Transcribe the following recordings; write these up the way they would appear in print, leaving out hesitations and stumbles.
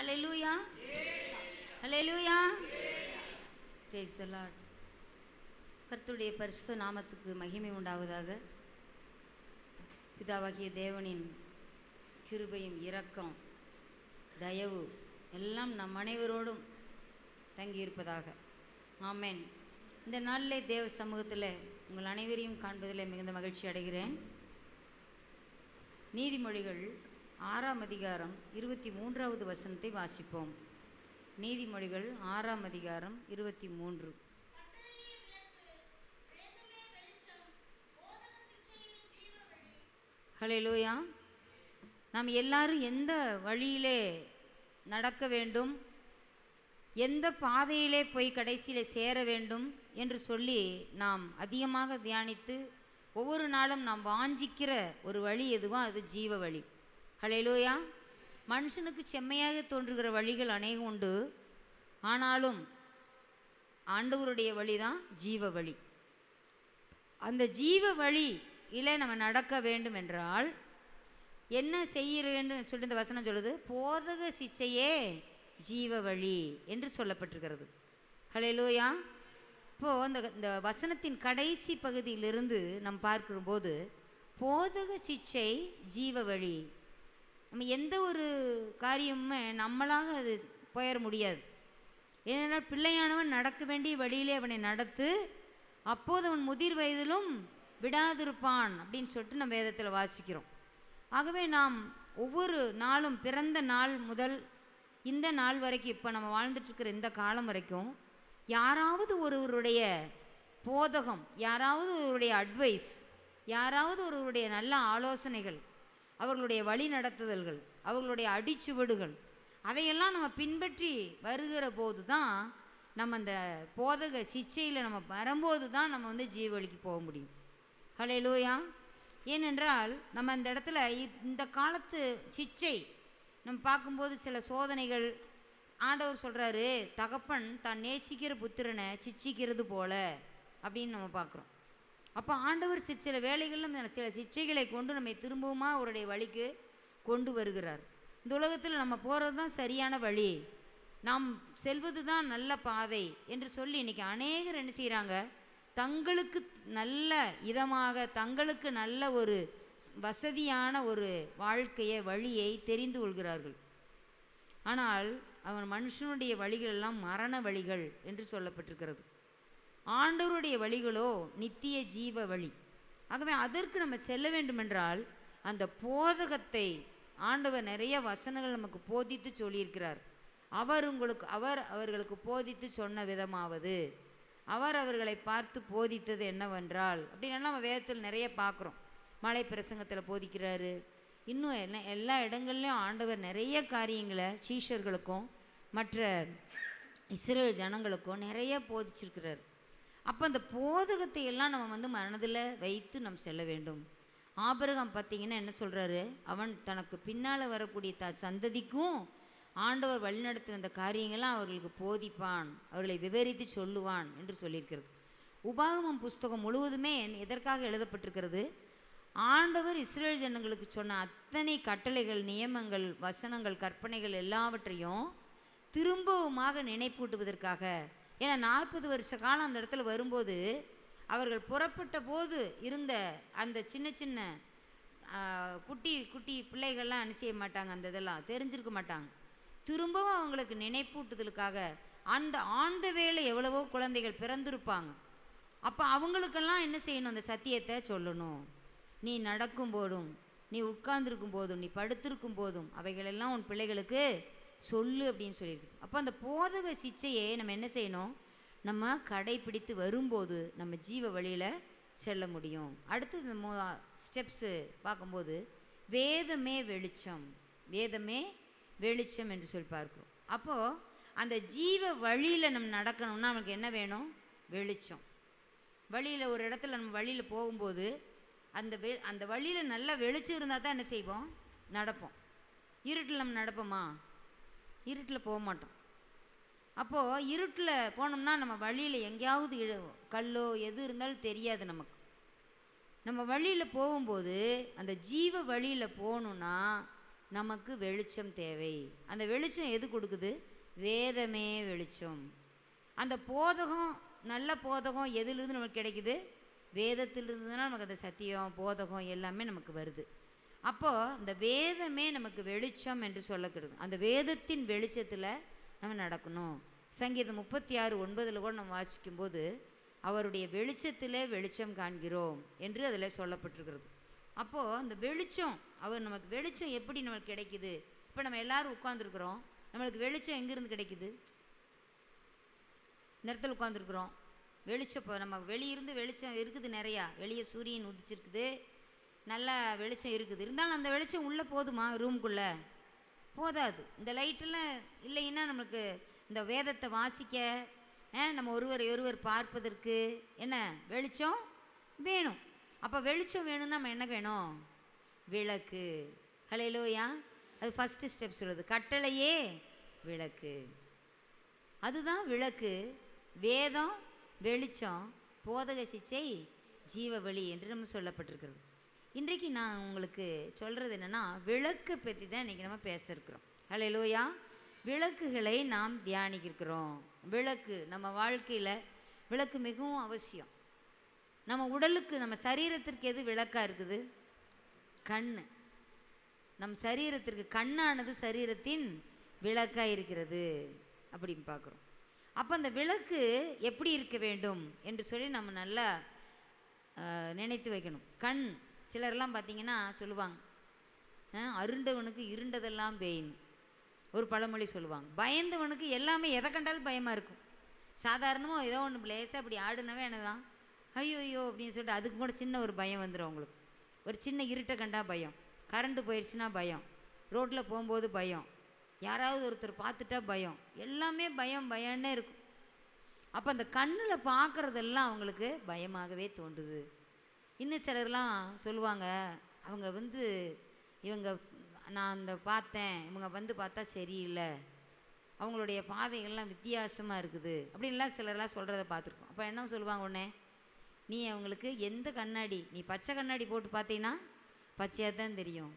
Hallelujah, hallelujah. Praise the Lord. கர்த்தருடைய பரிசுத்த நாமத்துக்கு மகிமை உண்டாவதாக. பிதாவாகிய தேவனின் கிருபையும் இரக்கம் தயவு எல்லாம் நம் அனைவரோடும் தங்கியிருப்பதாக. ஆமென். இந்த நாளிலே தேவ சமூகத்தில் உங்கள் அனைவரையும் காண்பதில் மிகுந்த மகிழ்ச்சி அடைகிறேன். நீதிமொழிகள் 6ஆம் அதிகாரம் 23வது வசனத்தை வாசிப்போம். நீதிமொழிகள் 6ஆம் அதிகாரம் 23. ஹல்லேலூயா. நாம் எல்லாரும் எந்த வழியிலே நடக்க வேண்டும், எந்த பாதையிலே போய் கடைசியில் சேர வேண்டும் என்று சொல்லி நாம் அதிகமாக தியானித்து ஒவ்வொரு நாளும் நாம் வாஞ்சிக்கிற ஒரு வழி எதுவோ அது ஜீவ வழி. ஹல்லேலூயா. மனுஷனுக்கு செம்மையாக தோன்றுகிற வழிகள் அநேகம் உண்டு. ஆனாலும் ஆண்டவருடைய வழி தான் ஜீவ வழி. அந்த ஜீவ வழியிலே நம்ம நடக்க வேண்டும் என்றால் என்ன செய்ய வேண்டும் சொல்லி இந்த வசனம் சொல்லுது, போதக சிச்சையே ஜீவ வழி என்று சொல்லப்பட்டிருக்கிறது. ஹல்லேலூயா. இப்போது இந்த வசனத்தின் கடைசி பகுதியிலிருந்து நாம் பார்க்கும்போது போதக சிச்சை ஜீவ வழி. நம்ம எந்த ஒரு காரியமுமே நம்மளாக அது போயிட முடியாது. ஏனென்றால் பிள்ளையானவன் நடக்க வேண்டிய வழியிலே அவனை நடத்து, அப்போது அவன் முதிர் வயதிலும் விடாதிருப்பான் அப்படின்னு சொல்லிட்டு நம்ம வேதத்தில் வாசிக்கிறோம். ஆகவே நாம் ஒவ்வொரு நாளும் பிறந்த நாள் முதல் இந்த நாள் வரைக்கும், இப்போ நம்ம வாழ்ந்துட்டுருக்கிற இந்த காலம் வரைக்கும் யாராவது ஒருவருடைய போதகம், யாராவது ஒருவருடைய அட்வைஸ், யாராவது ஒருவருடைய நல்ல ஆலோசனைகள், அவர்களுடைய வழி நடத்துதல்கள், அவர்களுடைய அடிச்சுவடுகள், அதையெல்லாம் நம்ம பின்பற்றி வருகிற போது தான் நம்ம அந்த போதக சிச்சையில் நம்ம வரும்போது தான் நம்ம ஜீவவழிக்கு போக முடியும். ஹல்லேலூயா. ஏனென்றால் நம்ம அந்த இடத்துல இந்த காலத்து சிச்சை நம்ம பார்க்கும்போது சில சோதனைகள், ஆண்டவர் சொல்கிறாரு, தகப்பன் தான் நேசிக்கிற புத்திரனை சிச்சிக்கிறது போல அப்படின்னு நம்ம பார்க்குறோம். அப்போ ஆண்டவர் சில வேலைகளில் சில சிச்சைகளை கொண்டு நம்மை திரும்பவுமா அவருடைய வழிக்கு கொண்டு வருகிறார். இந்த உலகத்தில் நம்ம போகிறது தான் சரியான வழி, நாம் செல்வது தான் நல்ல பாதை என்று சொல்லி இன்றைக்கி அநேகர் என்ன செய்கிறாங்க, தங்களுக்கு நல்ல இதமாக, தங்களுக்கு நல்ல ஒரு வசதியான ஒரு வாழ்க்கையை வழியை தெரிந்து கொள்கிறார்கள். ஆனால் அவன் மனுஷனுடைய வழிகள் எல்லாம் மரண வழிகள் என்று சொல்லப்பட்டிருக்கிறது. ஆண்டவருடைய வழிகளோ நித்திய ஜீவ வழி. ஆகவே அதற்கு நம்ம செல்ல வேண்டுமென்றால் அந்த போதகத்தை ஆண்டவர் நிறைய வசனங்கள் நமக்கு போதித்து சொல்லியிருக்கிறார். அவர் அவர்களுக்கு போதித்து சொன்ன விதமாவது, அவர் அவர்களை பார்த்து போதித்தது என்னவென்றால் அப்படின்னா நம்ம வேதத்தில் நிறைய பார்க்குறோம். மலை பிரசங்கத்தில் போதிக்கிறாரு. இன்னும் எல்லா இடங்கள்லையும் ஆண்டவர் நிறைய காரியங்களை சீஷர்களுக்கும் மற்ற இஸ்ரேல் ஜனங்களுக்கும் நிறைய போதிச்சிருக்கிறார். அப்போ அந்த போதகத்தை எல்லாம் நம்ம மனதில் வைத்து நம்ம செல்ல வேண்டும். ஆபிரகாம் பார்த்திங்கன்னா என்ன சொல்கிறாரு, அவன் தனக்கு பின்னால் வரக்கூடிய சந்ததிக்கும் ஆண்டவர் வழிநடத்தி வந்த காரியங்கள்லாம் அவர்களுக்கு போதிப்பான், அவர்களை விவரித்து சொல்லுவான் என்று சொல்லியிருக்கிறது. உபாகமம் புஸ்தகம் முழுவதுமே எதற்காக எழுதப்பட்டிருக்கிறது, ஆண்டவர் இஸ்ரேல் ஜனங்களுக்கு சொன்ன அத்தனை கட்டளைகள், நியமங்கள், வசனங்கள், கற்பனைகள் எல்லாவற்றையும் திரும்பவுமாக நினைப்பூட்டுவதற்காக. ஏன்னா 40 வருஷ காலம் அந்த இடத்துல வரும்போது அவர்கள் புறப்பட்ட போது இருந்த அந்த சின்ன சின்ன குட்டி குட்டி பிள்ளைகள்லாம் என்ன செய்ய மாட்டாங்க, அந்த இதெல்லாம் தெரிஞ்சிருக்க மாட்டாங்க. திரும்பவும் அவங்களுக்கு நினைப்பூட்டுதலுக்காக அந்த வேளை எவ்வளவோ குழந்தைகள் பிறந்திருப்பாங்க. அப்போ அவங்களுக்கெல்லாம் என்ன செய்யணும், அந்த சத்தியத்தை சொல்லணும். நீ நடக்கும் போதும், நீ உட்கார்ந்துருக்கும் போதும், நீ படுத்திருக்கும் போதும் அவைகளெல்லாம் உன் பிள்ளைகளுக்கு சொல்லு அப்படின்னு சொல்லியிருக்கு. அப்போ அந்த போதக சிச்சையை நம்ம என்ன செய்யணும், நம்ம கடைப்பிடித்து வரும்போது நம்ம ஜீவ வழியில் செல்ல முடியும். அடுத்து இந்த ஸ்டெப்ஸு பார்க்கும்போது வேதமே வெளிச்சம், வேதமே வெளிச்சம் என்று சொல்லி பார்க்குறோம். அப்போது அந்த ஜீவ வழியில் நம்ம நடக்கணும்னா நமக்கு என்ன வேணும், வெளிச்சம். வழியில் ஒரு இடத்துல நம்ம வழியில் போகும்போது அந்த வழியில் நல்லா வெளிச்சம் இருந்தால் தான் என்ன செய்வோம், நடப்போம். இருட்டில் நம்ம நடப்போமா, இருட்டில் போக மாட்டோம். அப்போது இருட்டில் போனோம்னா நம்ம வழியில் எங்கேயாவது கல்லோ எது இருந்தாலும் தெரியாது நமக்கு. நம்ம வழியில் போகும்போது அந்த ஜீவ வழியில் போகணுன்னா நமக்கு வெளிச்சம் தேவை. அந்த வெளிச்சம் எது கொடுக்குது? வேதமே வெளிச்சம். அந்த போதகம், நல்ல போதகம் எதுலேருந்து நமக்கு கிடைக்குது? வேதத்திலிருந்து தான் நமக்கு அந்த சத்தியம், போதகம் எல்லாமே நமக்கு வருது. அப்போது அந்த வேதமே நமக்கு வெளிச்சம் என்று சொல்லப்படுது. அந்த வேதத்தின் வெளிச்சத்தில் நம்ம நடக்கணும். சங்கீதம் 36:9 கூட நம்ம வாசிக்கும்போது, அவருடைய வெளிச்சத்திலே வெளிச்சம் காண்கிறோம் என்று அதில் சொல்லப்பட்டிருக்கிறது. அப்போது அந்த வெளிச்சம், அவர் நமக்கு வெளிச்சம் எப்படி நமக்கு கிடைக்குது? இப்போ நம்ம எல்லோரும் உட்காந்துருக்குறோம், நம்மளுக்கு வெளிச்சம் எங்கேருந்து கிடைக்குது? இந்த இடத்துல உட்காந்துருக்குறோம், வெளிச்சம் இப்போ நம்ம வெளியிருந்து வெளிச்சம் இருக்குது நிறையா. வெளியே சூரியன் உதிச்சிருக்குது, நல்லா வெளிச்சம் இருக்குது. இருந்தாலும் அந்த வெளிச்சம் உள்ளே போதுமா? ரூமுக்குள்ளே போதாது. இந்த லைட்டெல்லாம் இல்லைன்னா நமக்கு இந்த வேதத்தை வாசிக்க, நம்ம ஒருவர் பார்ப்பதற்கு என்ன வெளிச்சம் வேணும். அப்போ வெளிச்சம் வேணும்னா நம்ம என்ன வேணும்? விளக்கு. ஹல்லேலூயா. அது ஃபஸ்ட்டு ஸ்டெப் சொல்லுது, கட்டளையே விளக்கு. அதுதான் விளக்கு. வேதம் வெளிச்சம், போதக சிச்சை ஜீவ வழி என்று நம்ம சொல்லப்பட்டிருக்கிறது. இன்றைக்கு நான் உங்களுக்கு சொல்கிறது என்னென்னா, விளக்கு பற்றி தான் இன்றைக்கி நம்ம பேச இருக்கிறோம். ஹல்லேலூயா. விளக்குகளை நாம் தியானிக்கிறோம். விளக்கு நம்ம வாழ்க்கையில் விளக்கு மிகவும் அவசியம். நம்ம உடலுக்கு, நம்ம சரீரத்திற்கு எது விளக்காக இருக்குது? கண். நம் சரீரத்திற்கு கண்ணானது சரீரத்தின் விளக்காக இருக்கிறது அப்படின்னு பார்க்குறோம். அப்போ அந்த விளக்கு எப்படி இருக்க வேண்டும் என்று சொல்லி நம்ம நல்லா நினைத்து வைக்கணும். கண், சிலர்லாம் பார்த்திங்கன்னா சொல்லுவாங்க, அருண்டவனுக்கு இருண்டதெல்லாம் பேயின்னு ஒரு பழமொழி சொல்லுவாங்க. பயந்தவனுக்கு எல்லாமே எதை கண்டாலும் பயமாக இருக்கும். சாதாரணமாக ஏதோ ஒன்று லேசாக அப்படி ஆடுனவே என்னதான் ஐயோ ஐயோ அப்படின்னு சொல்லிட்டு அதுக்கு கூட சின்ன ஒரு பயம் வந்துடும் அவங்களுக்கு. ஒரு சின்ன இருட்டை கண்டா பயம், கரண்ட்டு போயிடுச்சுன்னா பயம், ரோட்டில் போகும்போது பயம், யாராவது ஒருத்தர் பார்த்துட்டா பயம், எல்லாமே பயம் பயன்னே இருக்கும். அப்போ அந்த கண்ணில் பார்க்குறதெல்லாம் அவங்களுக்கு பயமாகவே தோன்றுது. இன்னும் சிலர்லாம் சொல்லுவாங்க, அவங்க இவங்க நான் அந்த பார்த்தேன், இவங்க பார்த்தா சரியில்லை, அவங்களுடைய பாதைகள்லாம் வித்தியாசமாக இருக்குது அப்படின்லாம் சிலர்லாம் சொல்கிறத பார்த்துருக்கோம். அப்போ என்ன சொல்லுவாங்க, உடனே நீ அவங்களுக்கு எந்த கண்ணாடி, நீ பச்சை கண்ணாடி போட்டு பார்த்தீங்கன்னா பச்சையாக தான் தெரியும்,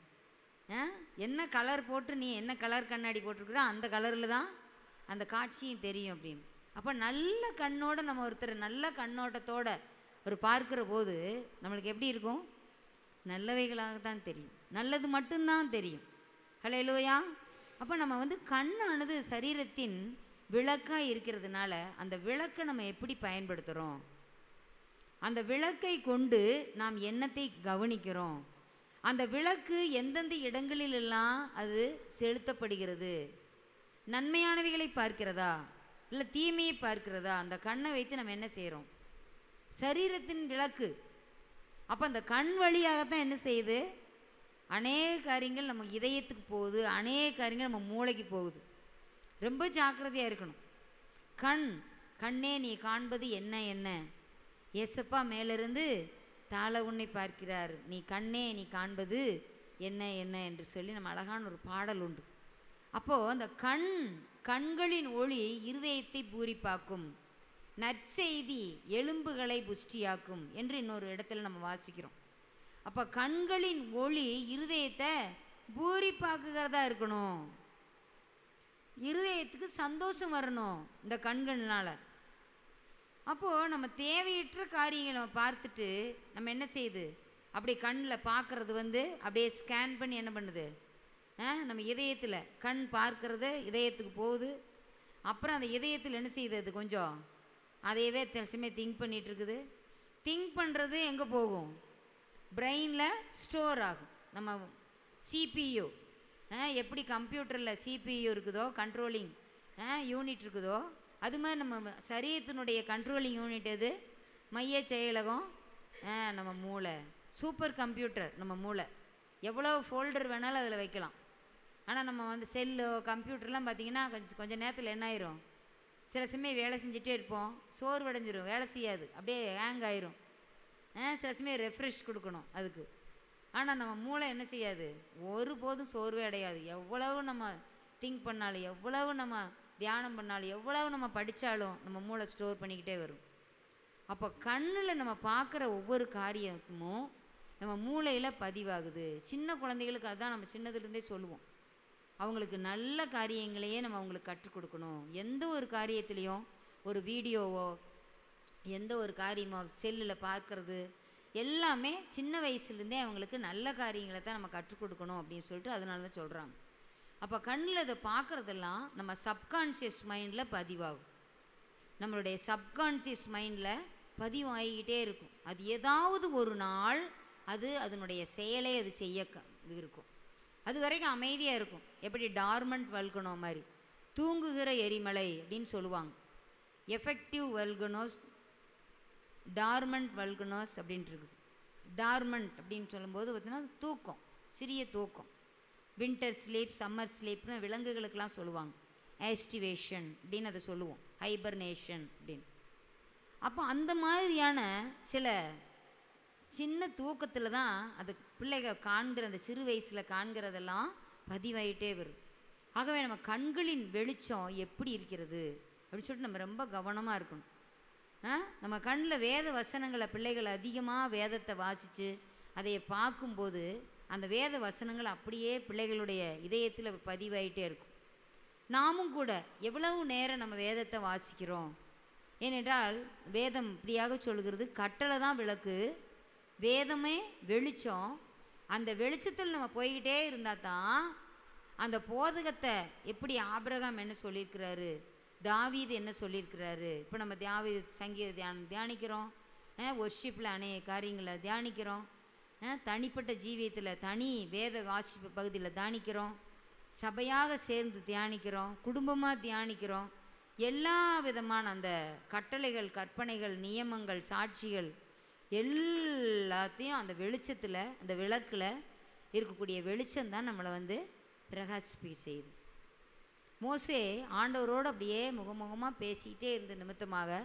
என்ன கலர் போட்டு நீ என்ன கலர் கண்ணாடி போட்டிருக்கிறோ அந்த கலரில் தான் அந்த காட்சியும் தெரியும் அப்படின்னு. அப்போ நல்ல கண்ணோட நம்ம ஒருத்தர் நல்ல கண்ணோட்டத்தோடு ஒரு பார்க்குற போது நம்மளுக்கு எப்படி இருக்கும்? நல்லவைகளாக தான் தெரியும், நல்லது மட்டும்தான் தெரியும். ஹல்லேலூயா. அப்போ நம்ம கண்ணானது சரீரத்தின் விளக்காக இருக்கிறதுனால அந்த விளக்கை நம்ம எப்படி பயன்படுத்துகிறோம்? அந்த விளக்கை கொண்டு நாம் எண்ணத்தை கவனிக்கிறோம். அந்த விளக்கு எந்தெந்த இடங்களிலெல்லாம் அது செலுத்தப்படுகிறது? நன்மையானவைகளை பார்க்கிறதா இல்லை தீமையை பார்க்கிறதா? அந்த கண்ணை வைத்து நம்ம என்ன செய்கிறோம்? சரீரத்தின் விளக்கு. அப்போ அந்த கண் வழியாகத்தான் என்ன செய்யுது? அநேக காரியங்கள் நம்ம இதயத்துக்கு போகுது, அநேக காரியங்கள் நம்ம மூளைக்கு போகுது. ரொம்ப ஜாக்கிரதையாக இருக்கணும். கண்ணே நீ காண்பது என்ன என்ன? ஏசப்பா மேலிருந்து தாழ உன்னை பார்க்கிறார், நீ கண்ணே நீ காண்பது என்ன என்ன என்று சொல்லி நம்ம அழகான ஒரு பாடல் உண்டு. அப்போது அந்த கண்களின் ஒளி இருதயத்தை பூரிப்பாக்கும், நற்செய்தி எலும்புகளை புஷ்டியாக்கும் என்று இன்னொரு இடத்துல நம்ம வாசிக்கிறோம். அப்போ கண்களின் ஒளி இருதயத்தை பூரிப்பாக்குகிறதா இருக்கணும். இருதயத்துக்கு சந்தோஷம் வரணும் இந்த கண்கள்னால். அப்போது நம்ம தேவையற்ற காரியங்களை நம்ம பார்த்துட்டு நம்ம என்ன செய்யுது? அப்படி கண்ணில் பார்க்குறது அப்படியே ஸ்கேன் பண்ணி என்ன பண்ணுது? நம்ம இதயத்தில் கண் பார்க்கறது இதயத்துக்கு போகுது. அப்புறம் அந்த இதயத்தில் என்ன செய்யுது? அது கொஞ்சம் அதையவே சில திங்க் பண்ணிகிட்டு இருக்குது. திங்க் பண்ணுறது எங்கே போகும்? பிரெயினில் ஸ்டோர் ஆகும். நம்ம சிபியு எப்படி கம்ப்யூட்டரில் சிபியு இருக்குதோ, கண்ட்ரோலிங் யூனிட் இருக்குதோ, அது மாதிரி நம்ம சரீரத்தினுடைய கண்ட்ரோலிங் யூனிட் எது? மைய செயலகம் நம்ம மூளை. சூப்பர் கம்ப்யூட்டர் நம்ம மூளை. எவ்வளோ ஃபோல்டர் வேணாலும் அதில் வைக்கலாம். ஆனால் நம்ம செல்லோ கம்ப்யூட்டர்லாம் பார்த்திங்கன்னா கொஞ்சம் நேரத்தில் என்ன ஆயிரும்? சில சமயம் வேலை செஞ்சுட்டே இருப்போம், சோர்வடைஞ்சிரும், வேலை செய்யாது, அப்படியே ஹேங் ஆயிரும். சில சமயம் ரெஃப்ரெஷ் கொடுக்கணும் அதுக்கு. ஆனால் நம்ம மூளை என்ன செய்யாது? ஒருபோதும் சோர்வே அடையாது. எவ்வளவு நம்ம திங்க் பண்ணாலும், எவ்வளவு நம்ம தியானம் பண்ணாலும், எவ்வளவு நம்ம படித்தாலும் நம்ம மூளை ஸ்டோர் பண்ணிக்கிட்டே வரும். அப்போ கண்ணில் நம்ம பார்க்குற ஒவ்வொரு காரியமும் நம்ம மூளையில் பதிவாகுது. சின்ன குழந்தைகளுக்கு அதுதான் நம்ம சின்னதுலேருந்தே சொல்லுவோம். அவங்களுக்கு நல்ல காரியங்களையே நம்ம அவங்களுக்கு கற்றுக் கொடுக்கணும். எந்த ஒரு காரியத்துலேயும் ஒரு வீடியோவோ எந்த ஒரு காரியமோ செல்லில் பார்க்குறது எல்லாமே சின்ன வயசுலேருந்தே அவங்களுக்கு நல்ல காரியங்களை தான் நம்ம கற்றுக் கொடுக்கணும் அப்படின்னு சொல்லிட்டு அதனால தான் சொல்கிறாங்க. அப்போ கண்ணில் இதை பார்க்குறதெல்லாம் நம்ம சப்கான்ஷியஸ் மைண்டில் பதிவாகும். நம்மளுடைய சப்கான்ஷியஸ் மைண்டில் பதிவாகிக்கிட்டே இருக்கும். அது ஏதாவது ஒரு நாள் அது அதனுடைய செயலை அது செய்ய இருக்கும். அது வரைக்கும் அமைதியாக இருக்கும். எப்படி டார்மண்ட் வல்கனோ மாதிரி, தூங்குகிற எரிமலை அப்படின்னு சொல்லுவாங்க. எஃபெக்டிவ் வல்கனோஸ், டார்மண்ட் வல்கனோஸ் அப்படின்ட்டு இருக்குது. டார்மண்ட் அப்படின்னு சொல்லும்போது பார்த்திங்கன்னா தூக்கம், சிறிய தூக்கம். வின்டர் ஸ்லீப், சம்மர் ஸ்லீப்னு விலங்குகளுக்கெல்லாம் சொல்லுவாங்க. ஆஸ்டிவேஷன் அப்படின்னு அதை சொல்லுவோம், ஹைபர்னேஷன் அப்படின்னு. அப்போ அந்த மாதிரியான சில சின்ன தூக்கத்தில் தான் அது பிள்ளைகள் காண்கிற அந்த சிறு வயசில் காண்கிறதெல்லாம் பதிவாயிட்டே வருது. ஆகவே நம்ம கண்களின் வெளிச்சம் எப்படி இருக்கிறது அப்படின்னு சொல்லிட்டு நம்ம ரொம்ப கவனமாக இருக்கணும். நம்ம கண்ணில் வேத வசனங்களை பிள்ளைகள் அதிகமாக வேதத்தை வாசித்து அதை பார்க்கும்போது அந்த வேத வசனங்கள் அப்படியே பிள்ளைகளுடைய இதயத்தில் பதிவாயிட்டே இருக்கும். நாமும் கூட எவ்வளவு நேரம் நம்ம வேதத்தை வாசிக்கிறோம்? ஏனென்றால் வேதம் இப்படியாக சொல்கிறது, கட்டளை தான் விளக்கு, வேதமே வெளிச்சம். அந்த வெளிச்சத்தில் நம்ம போய்கிட்டே இருந்தால் தான் அந்த போதகத்தை எப்படி ஆபிரகாம் என்ன சொல்லியிருக்கிறாரு, தாவீது என்ன சொல்லியிருக்கிறாரு. இப்போ நம்ம தாவீது சங்கீத தியானிக்கிறோம், ஒர்ஷிப்பில் அநேக காரியங்களை தியானிக்கிறோம், தனிப்பட்ட ஜீவியத்தில் தனி வேத வாசிப்பு பகுதியில் தியானிக்கிறோம், சபையாக சேர்ந்து தியானிக்கிறோம், குடும்பமாக தியானிக்கிறோம். எல்லா விதமான அந்த கட்டளைகள், கற்பனைகள், நியமங்கள், சாட்சிகள் எல்லாத்தையும் அந்த வெளிச்சத்தில், அந்த விளக்கில் இருக்கக்கூடிய வெளிச்சம்தான் நம்மளை பிரகாசிப்பி செய்யுது. மோசே ஆண்டவரோடு அப்படியே முகமுகமாக பேசிக்கிட்டே இருந்த நிமித்தமாக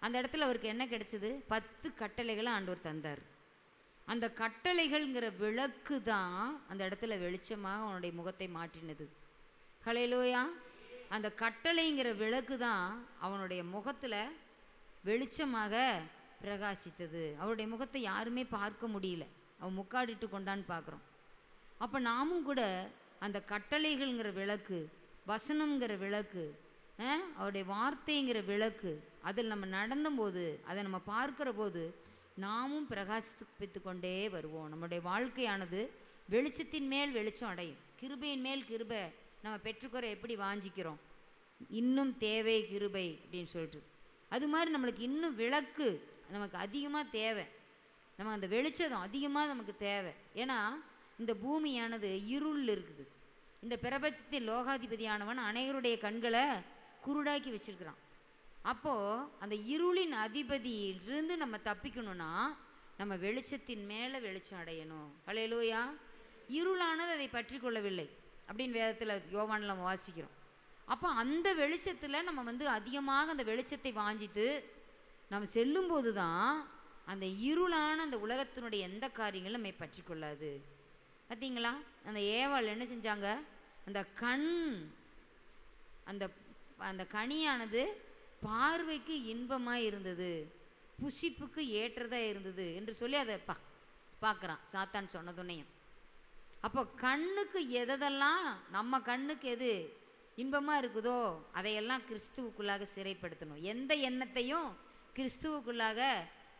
அந்த இடத்துல அவருக்கு என்ன கிடைச்சிது? 10 கட்டளைகளை ஆண்டவர் தந்தார். அந்த கட்டளைகள்ங்கிற விளக்கு தான் அந்த இடத்துல வெளிச்சமாக அவனுடைய முகத்தை மாற்றினது. ஹல்லேலூயா. அந்த கட்டளைங்கிற விளக்கு தான் அவனுடைய முகத்தில் வெளிச்சமாக பிரகாசித்தது. அவருடைய முகத்தை யாருமே பார்க்க முடியல, அவன் முக்காடிட்டு கொண்டான்னு பார்க்குறோம். அப்போ நாமும் கூட அந்த கட்டளைகள்ங்கிற விளக்கு, வசனங்கிற விளக்கு, அவருடைய வார்த்தைங்கிற விளக்கு, அதில் நம்ம நடந்தபோது, அதை நம்ம பார்க்குற போது நாமும் பிரகாசித்து கொண்டே வருவோம். நம்முடைய வாழ்க்கையானது வெளிச்சத்தின் மேல் வெளிச்சம் அடையும். கிருபையின் மேல் கிருபை நம்ம பெற்றுக்கிற எப்படி வாஞ்சிக்கிறோம், இன்னும் தேவை கிருபை அப்படின்னு சொல்லிட்டு, அது மாதிரி நம்மளுக்கு இன்னும் விளக்கு நமக்கு அதிகமாக தேவை. நம்ம அந்த வெளிச்சம் அதிகமாக நமக்கு தேவை. ஏன்னா இந்த பூமியானது இருள் இருக்குது. இந்த பிரபஞ்சத்தின் லோகாதிபதியானவன் அநேகருடைய கண்களை குருடாக்கி வச்சிருக்கிறான். அப்போது அந்த இருளின் அதிபதியிலிருந்து நம்ம தப்பிக்கணும்னா நம்ம வெளிச்சத்தின் மேலே வெளிச்சம் அடையணும். ஹல்லேலூயா. இருளானது அதை பற்றி கொள்ளவில்லை அப்படின்னு வேதத்தில் யோவானில் நம்ம வாசிக்கிறோம். அப்போ அந்த வெளிச்சத்தில் நம்ம அதிகமாக அந்த வெளிச்சத்தை வாஞ்சித்து நம்ம செல்லும்போது தான் அந்த இருளான அந்த உலகத்தினுடைய எந்த காரியங்களும் நம்மை பற்றி கொள்ளாது. பார்த்தீங்களா, அந்த ஏவாள் என்ன செஞ்சாங்க? அந்த கண், அந்த அந்த கனியானது பார்வைக்கு இன்பமாக இருந்தது, புசிப்புக்கு ஏற்றதாக இருந்தது என்று சொல்லி அதை பார்க்குறான் சாத்தான் சொன்னதுன்னையும். அப்போ கண்ணுக்கு எதெல்லாம் நம்ம கண்ணுக்கு எது இன்பமாக இருக்குதோ அதையெல்லாம் கிறிஸ்துவுக்குள்ளாக சிறைப்படுத்தணும். எந்த எண்ணத்தையும் கிறிஸ்துவுக்குள்ளாக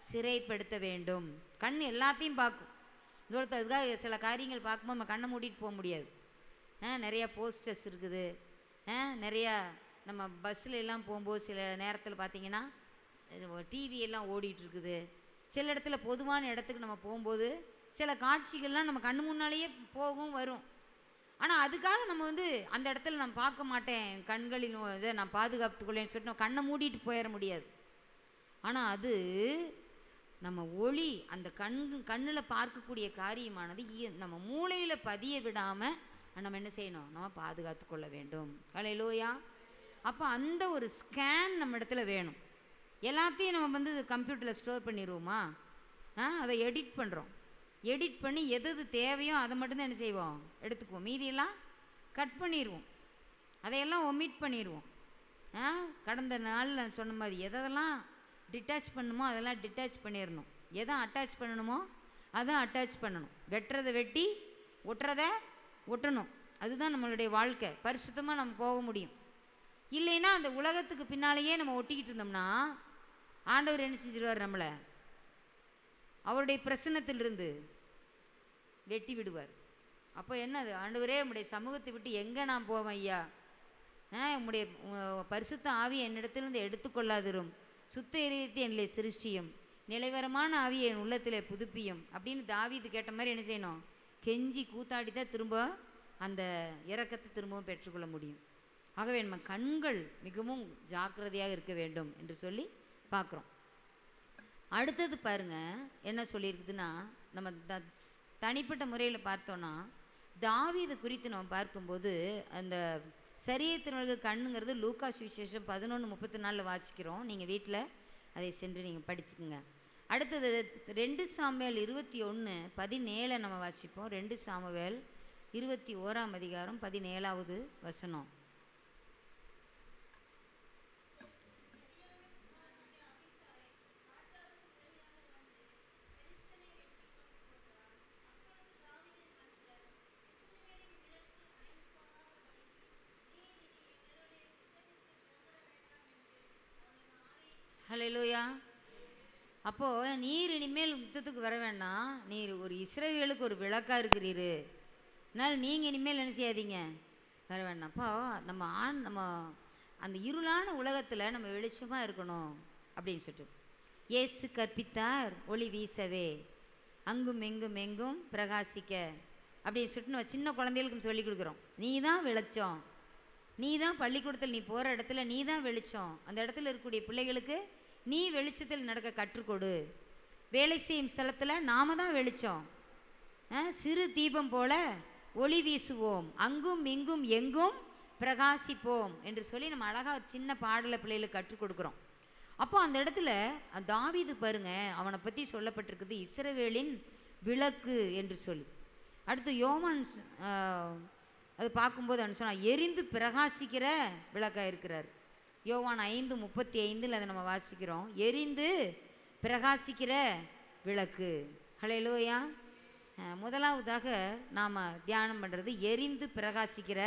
சிறைப்படுத்த வேண்டும். கண் எல்லாத்தையும் பார்க்கும். அதுக்காக சில காரியங்கள் பார்க்கும்போது நம்ம கண்ணை மூடிட்டு போக முடியாது. நிறையா போஸ்டர்ஸ் இருக்குது, நிறையா நம்ம பஸ்ஸில் எல்லாம் போகும்போது சில நேரத்தில் பார்த்திங்கன்னா டிவியெல்லாம் ஓடிட்டுருக்குது. சில இடத்துல பொதுவான இடத்துக்கு நம்ம போகும்போது சில காட்சிகள்லாம் நம்ம கண்ணு முன்னாலேயே போகும் வரும். ஆனால் அதுக்காக நம்ம அந்த இடத்துல நான் பார்க்க மாட்டேன், கண்களின் இதை நான் பாதுகாத்துக்கொள்ளேன்னு சொல்லிட்டு நம்ம கண்ணை மூடிட்டு போயிட முடியாது. ஆனால் அது நம்ம ஒளி அந்த கண்ணில் பார்க்கக்கூடிய காரியமானது நம்ம மூளையில் பதிய விடாமல் நம்ம என்ன செய்யணும்? நம்ம பாதுகாத்து கொள்ள வேண்டும். ஹல்லேலூயா. அப்போ அந்த ஒரு ஸ்கேன் நம்ம இடத்துல வேணும். எல்லாத்தையும் நம்ம கம்ப்யூட்டரில் ஸ்டோர் பண்ணிடுவோமா? அதை எடிட் பண்ணுறோம். எடிட் பண்ணி எது தேவையோ அதை மட்டும்தான் என்ன செய்வோம்? எடுத்துக்குவோம். மீதியெல்லாம் கட் பண்ணிடுவோம், அதையெல்லாம் ஒமிட் பண்ணிடுவோம். கடந்த நாள் நான் சொன்ன மாதிரி எதெல்லாம் டிட்டாச் பண்ணணுமோ அதெல்லாம் டிட்டாச் பண்ணிடணும். எதை அட்டாச் பண்ணணுமோ அதான் அட்டாச் பண்ணணும். வெட்டுறதை வெட்டி ஒட்டுறதை ஒட்டணும். அதுதான் நம்மளுடைய வாழ்க்கை. பரிசுத்தமாக நம்ம போக முடியும். இல்லைன்னா அந்த உலகத்துக்கு பின்னாலேயே நம்ம ஒட்டிக்கிட்டு இருந்தோம்னா ஆண்டவர் என்ன செஞ்சிருவார்? நம்மளை அவருடைய பிரசன்னத்திலிருந்து வெட்டி விடுவார். அப்போ என்னது? ஆண்டவரே உம்முடைய சமூகத்தை விட்டு எங்கே நான் போவேன் ஐயா? உம்முடைய பரிசுத்த ஆவியை என்னிடத்திலிருந்து எடுத்துக்கொள்ளாதிரும், சுத்த இதயத்தை என்னிலே சிருஷ்டியும், நிலைவரமான ஆவியை என் உள்ளத்திலே புதுப்பியும் அப்படின்னு தாவீது கேட்ட மாதிரி என்ன செய்யணும்? கெஞ்சி கூத்தாடி தான் திரும்ப அந்த இரக்கத்தை திரும்பவும் பெற்றுக்கொள்ள முடியும். ஆகவே நம்ம கண்கள் மிகவும் ஜாக்கிரதையாக இருக்க வேண்டும் என்று சொல்லி பார்க்குறோம். அடுத்தது பாருங்க என்ன சொல்லியிருக்குதுன்னா, நம்ம தனிப்பட்ட முறையில் பார்த்தோன்னா தாவீது குறித்து நம்ம பார்க்கும்போது அந்த சரீரத்தினருக்கு கண்ணுங்கிறது லூக்கா சுவிசேஷம் 11:34 வாசிக்கிறோம். நீங்கள் வீட்டில் அதை சென்று நீங்கள் படிச்சுக்குங்க. அடுத்தது 2 சாமுவேல் 21:17 நம்ம வாசிப்போம். 2 சாமுவேல் 21 17 வசனம். ஹல்லேலூயா. அப்போது நீர் இனிமேல் யுத்தத்துக்கு வர வேண்டாம், நீர் ஒரு இஸ்ரவேலுக்கு ஒரு விளக்காக இருக்கிறீரு, அதனால் நீங்கள் இனிமேல் என்ன செய்யாதீங்க, வர வேண்டாம். அப்போ நம்ம அந்த இருளான உலகத்தில் நம்ம வெளிச்சமாக இருக்கணும் அப்படின்னு சொல்லிட்டு இயேசு கற்பித்தார் ஒளி வீசவே அங்கும் எங்கும் எங்கும் பிரகாசிக்க அப்படின்னு சொல்லிட்டு நம்ம சின்ன குழந்தைகளுக்கும் சொல்லி கொடுக்குறோம். நீ தான் வெளிச்சம், நீ தான் பள்ளிக்கூடத்தில் நீ போகிற இடத்துல நீ தான் வெளிச்சம், அந்த இடத்துல இருக்கக்கூடிய பிள்ளைகளுக்கு நீ வெளிச்சத்தில் நடக்க கற்றுக்கொடு. வேலை செய்யும் ஸ்தலத்தில் நாம தான் வெளிச்சம், சிறு தீபம் போல ஒளி வீசுவோம், அங்கும் இங்கும் எங்கும் பிரகாசிப்போம் என்று சொல்லி நம்ம அழகாக சின்ன பாடலை பிள்ளைகளுக்கு கற்றுக் கொடுக்குறோம். அப்போ அந்த இடத்துல தாவீது பாருங்க, அவனை பற்றி சொல்லப்பட்டிருக்குது இஸ்ரவேலின் விளக்கு என்று சொல்லி. அடுத்து யோவான் அது பார்க்கும்போது என்ன சொன்னால், எரிந்து பிரகாசிக்கிற விளக்காக இருக்கிறார். யோவான் 5:35 அதை நம்ம வாசிக்கிறோம். எரிந்து பிரகாசிக்கிற விளக்கு. ஹல்லேலூயா. முதலாவதாக நாம் தியானம் பண்ணுறது எரிந்து பிரகாசிக்கிற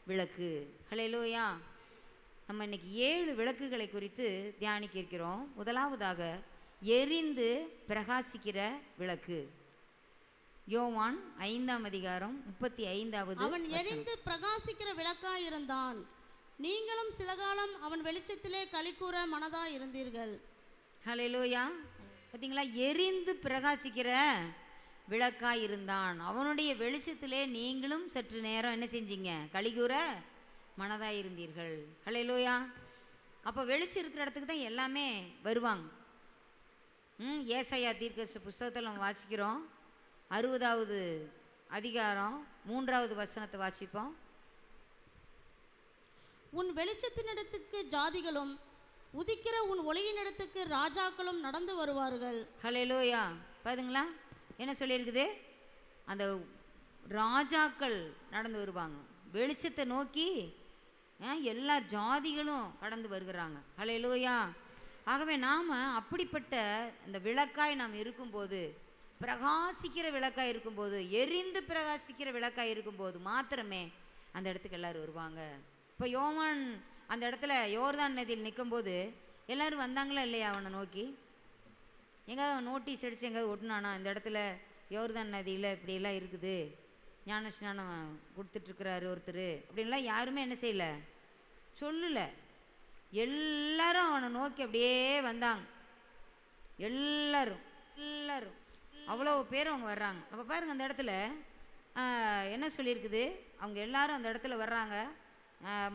விளக்கு. ஹல்லேலூயா. நம்ம இன்னைக்கு 7 விளக்குகளை குறித்து தியானிக்க இருக்கிறோம். முதலாவதாக எரிந்து பிரகாசிக்கிற விளக்கு. யோவான் 5:35. அவன் எரிந்து பிரகாசிக்கிற விளக்காய் இருந்தான், நீங்களும் சில காலம் அவன் வெளிச்சத்திலே களிக்கூற மனதாய் இருந்தீர்கள். ஹல்லேலூயா. பார்த்தீங்களா? எரிந்து பிரகாசிக்கிற விளக்காய் இருந்தான், அவனுடைய வெளிச்சத்திலே நீங்களும் சற்று நேரம் என்ன செஞ்சீங்க, களிகூற மனதாய் இருந்தீர்கள். ஹல்லேலூயா. அப்போ வெளிச்சம் இருக்கிற இடத்துக்கு தான் எல்லாமே வருவாங்க. ஏசாயா தீர்க்கதரிசி புஸ்தகத்தில் நம்ம வாசிக்கிறோம். 60வது அதிகாரம் 3வது வசனத்தை வாசிப்போம். உன் வெளிச்சத்தினிடத்துக்கு ஜாதிகளும் உதிக்கிற உன் ஒளியினிடத்துக்கு ராஜாக்களும் நடந்து வருவார்கள். ஹல்லேலூயா. பாருங்களா என்ன சொல்லியிருக்குது? அந்த ராஜாக்கள் நடந்து வருவாங்க, வெளிச்சத்தை நோக்கி எல்லா ஜாதிகளும் கடந்து வருகிறாங்க. ஹல்லேலூயா. ஆகவே நாம் அப்படிப்பட்ட இந்த விளக்காய் நாம் இருக்கும்போது, பிரகாசிக்கிற விளக்காய் இருக்கும்போது, எரிந்து பிரகாசிக்கிற விளக்காய் இருக்கும்போது மாத்திரமே அந்த இடத்துக்கு எல்லோரும் வருவாங்க. இப்போ யோவான் அந்த இடத்துல யோர்தான் நதியில் நிற்கும்போது எல்லோரும் வந்தாங்களா இல்லையா அவனை நோக்கி? எங்கேயாவது அவன் நோட்டீஸ் அடித்து எங்கேயாவது ஒட்டினானா, இந்த இடத்துல யோர்தான் நதியில் இப்படியெல்லாம் இருக்குது, ஞான ஸ்நானம் கொடுத்துட்ருக்கிறாரு ஒருத்தர் அப்படின்லாம் யாருமே என்ன செய்யலை, சொல்லலை. எல்லாரும் அவனை நோக்கி அப்படியே வந்தாங்க. எல்லாரும் அவ்வளோ பேர் அவங்க வர்றாங்க. அப்போ பாருங்கள் அந்த இடத்துல என்ன சொல்லியிருக்குது, அவங்க எல்லாரும் அந்த இடத்துல வர்றாங்க.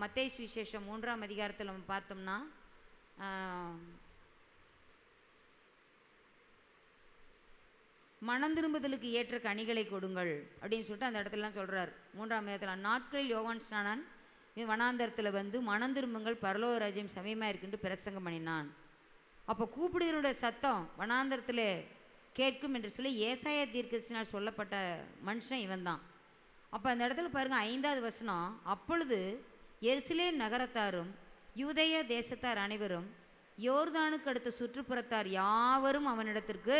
மத்தேயு சுவிசேஷம் 3ஆம் அதிகாரத்தில் நம்ம பார்த்தோம்னா மனம் திரும்புதலுக்கு ஏற்ற கனிகளை கொடுங்கள் அப்படின்னு சொல்லிட்டு அந்த இடத்துலலாம் சொல்கிறார். 3ஆம் அதிகாரத்தில் நாட்களில் யோவான் ஸ்நானன் வனாந்தரத்தில் வந்து மனம் திரும்புங்கள் பரலோக ராஜ்யம் சமயமாக இருக்குன்னு பிரசங்கம் பண்ணினான். அப்போ கூப்பிடுகிறோட சத்தம் வனாந்தரத்தில் கேட்கும் என்று சொல்லி ஏசாயா தீர்க்கதரிசினால் சொல்லப்பட்ட மனுஷன் இவன் தான். அப்போ அந்த இடத்துல பாருங்கள் 5வது வசனம், அப்பொழுது எருசலேம் நகரத்தாரும் யூதேய தேசத்தார் அனைவரும் யோர்தானுக்கு அடுத்த சுற்றுப்புறத்தார் யாவரும் அவனிடத்திற்கு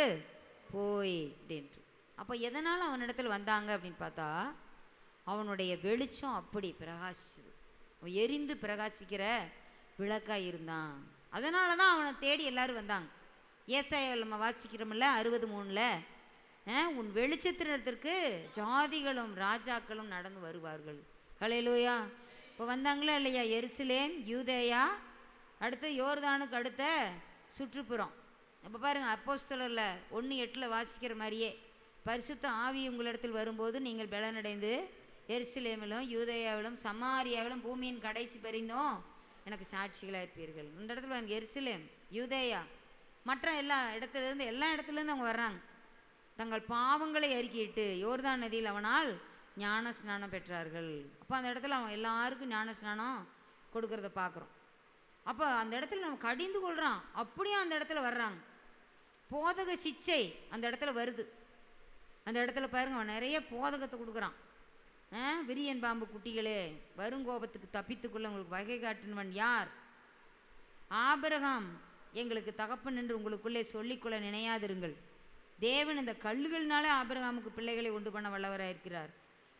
போய் அப்படின்ட்டு அப்போ எதனால் அவனிடத்தில் வந்தாங்க அப்படின்னு பார்த்தா, அவனுடைய வெளிச்சம் அப்படி பிரகாசிச்சுது. அவன் எரிந்து பிரகாசிக்கிற விளக்காக இருந்தான். அதனால தான் அவனை தேடி எல்லாரும் வந்தாங்க. ஏசாயாவில் நம்ம வாசிக்கிறோம்ல 63ல், உன் வெளிச்சத்தினத்திற்கு ஜாதிகளும் ராஜாக்களும் நடந்து வருவார்கள். ஹல்லேலூயா. இப்போ வந்தாங்களா இல்லையா? எருசலேம், யூதேயா, அடுத்து யோர்தானுக்கு அடுத்த சுற்றுப்புறம். இப்போ பாருங்கள், அப்போஸ்தலரில் 1:8 வாசிக்கிற மாதிரியே, பரிசுத்த ஆவி உங்களிடத்தில் வரும்போது நீங்கள் பலனடைந்து எருசலேமிலும் யூதேயாவிலும் சமாரியாவிலும் பூமியின் கடைசி பரிந்தும் எனக்கு சாட்சிகளாக இருப்பீர்கள். இந்த இடத்துல எனக்கு எருசலேம், யூதேயா, மற்ற எல்லா இடத்துலேருந்து அவங்க வர்றாங்க. தங்கள் பாவங்களை அறிக்கையிட்டு யோர்தான் நதியில் அவனால் ஞான ஸ்நானம் பெற்றார்கள். அப்போ அந்த இடத்துல அவன் எல்லாருக்கும் ஞான ஸ்நானம் கொடுக்கறத பார்க்குறோம். அப்போ அந்த இடத்துல நம்ம கடிந்து கொள்கிறான். அப்படியே அந்த இடத்துல வர்றாங்க. போதக சிச்சை அந்த இடத்துல வருது. அந்த இடத்துல பாருங்க, அவன் நிறைய போதகத்தை கொடுக்குறான். விரியன் பாம்பு குட்டிகளே, வருங்கோபத்துக்கு தப்பித்துக்குள்ள உங்களுக்கு வகை காட்டினவன் யார்? ஆபிரகாம் எங்களுக்கு தகப்பன் என்று உங்களுக்குள்ளே சொல்லிக்கொள்ள நினையாதிருங்கள். தேவன் இந்த கல்லுகள்னாலே ஆபிரகாமுக்கு பிள்ளைகளை உண்டு பண்ண வல்லவராக இருக்கிறார்.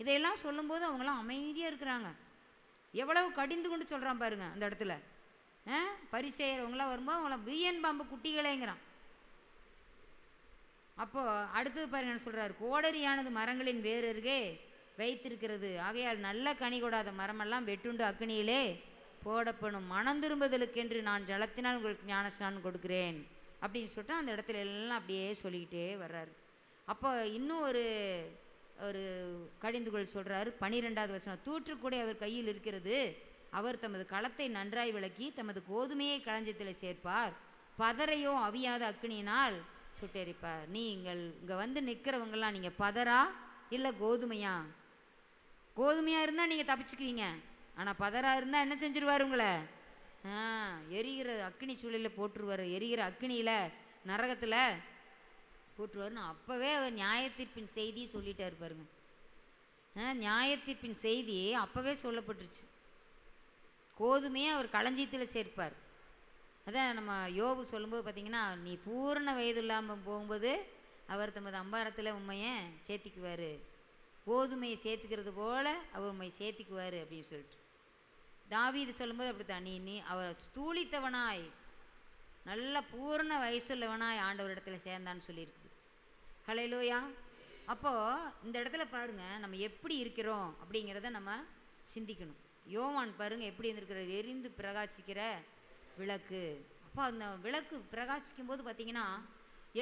இதையெல்லாம் சொல்லும்போது அவங்களாம் அமைதியாக இருக்கிறாங்க. எவ்வளவு கடிந்து கொண்டு சொல்கிறான் பாருங்க அந்த இடத்துல. பரிசேயரவங்களாம் வரும்போது அவங்களாம் விரியன் பாம்பு குட்டிகளேங்கிறான். அப்போது அடுத்தது பாருங்க என்ன சொல்கிறார்? கோடரியானது மரங்களின் வேறருகே வைத்திருக்கிறது, ஆகையால் நல்ல கனி கொடாத மரமெல்லாம் வெட்டுண்டு அக்கினியிலே போடப்படும். மனம் திரும்புதலுக்கென்று நான் ஜலத்தினால் உங்களுக்கு ஞானஸ்நானம் கொடுக்கிறேன் அப்படின்னு சொல்லிட்டு அந்த இடத்துல எல்லாம் அப்படியே சொல்லிக்கிட்டே வர்றாரு. அப்போ இன்னும் ஒரு கடிந்துகொள் சொல்கிறாரு. 12வது வசனம், தூற்றுக்கூடை அவர் கையில் இருக்கிறது, அவர் தமது களத்தை நன்றாய் விளக்கி தமது கோதுமையை களஞ்சத்தில் சேர்ப்பார், பதரையோ அவியாத அக்கினியினால் சுட்டெரிப்பார். நீங்கள் இங்கே வந்து நிற்கிறவங்களாம் நீங்கள் பதரா இல்லை கோதுமையா? கோதுமையாக இருந்தால் நீங்கள் தப்பிச்சுக்குவீங்க. ஆனால் பதராக இருந்தால் என்ன செஞ்சுருவார்? உங்களை எரிகிற அக்கினி சூழலில் போட்டுருவார். எரிகிற அக்கினியில் நரகத்தில் போட்டுருவாருன்னு அப்போவே அவர் நியாயத்தீர்ப்பின் செய்தி சொல்லிட்டார் பாருங்க. நியாயத்தீர்ப்பின் செய்தி அப்போவே சொல்லப்பட்டுருச்சு. கோதுமையை அவர் களஞ்சியத்தில் சேர்ப்பார். அதான் நம்ம யோபு சொல்லும்போது பார்த்தீங்கன்னா, நீ பூரண வயது இல்லாமல் போகும்போது அவர் தமது அம்பாரத்தில் உண்மையை சேர்த்திக்குவார், கோதுமையை சேர்த்துக்கிறது போல் அவர் உண்மை சேர்த்திக்குவார் அப்படின்னு சொல்லிட்டு. தாவீது சொல்லும்போது அப்படித்தான், நீ அவர் ஸ்தூலித்தவனாய் நல்ல பூரண வயசுள்ளவனாய் ஆண்டவரிடத்தில் சேர்ந்தான்னு சொல்லியிருக்குது. ஹல்லேலூயா. அப்போது இந்த இடத்துல பாருங்கள், நம்ம எப்படி இருக்கிறோம் அப்படிங்கிறத நம்ம சிந்திக்கணும். யோவான் பாருங்கள் எப்படி இருந்திருக்கிற, எரிந்து பிரகாசிக்கிற விளக்கு. அப்போ அந்த விளக்கு பிரகாசிக்கும் போது பார்த்திங்கன்னா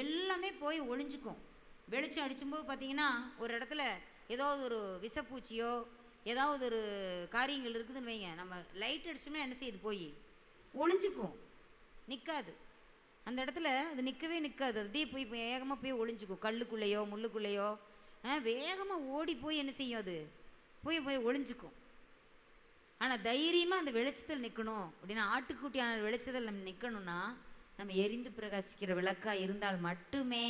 எல்லாமே போய் ஒளிஞ்சுக்கும். வெளிச்சம் அடிக்கும்போது பார்த்திங்கன்னா ஒரு இடத்துல ஏதாவது ஒரு விஷப்பூச்சியோ ஏதாவது ஒரு காரியங்கள் இருக்குதுன்னு வைங்க, நம்ம லைட் அடிச்சோம்னா என்ன செய்யுது? போய் ஒளிஞ்சுக்கும், நிற்காது. அந்த இடத்துல அது நிற்கவே நிற்காது. அது அப்படியே போய் வேகமாக போய் ஒளிஞ்சுக்கும். கல்லுக்குள்ளேயோ முள்ளுக்குள்ளேயோ வேகமாக ஓடி போய் என்ன செய்யும்? அது போய் ஒளிஞ்சுக்கும். ஆனால் தைரியமாக அந்த வெளிச்சத்தில் நிற்கணும் அப்படின்னா, ஆட்டுக்குட்டியான வெளிச்சத்தில் நம்ம நிற்கணும்னா நம்ம எரிந்து பிரகாசிக்கிற விளக்காக இருந்தால் மட்டுமே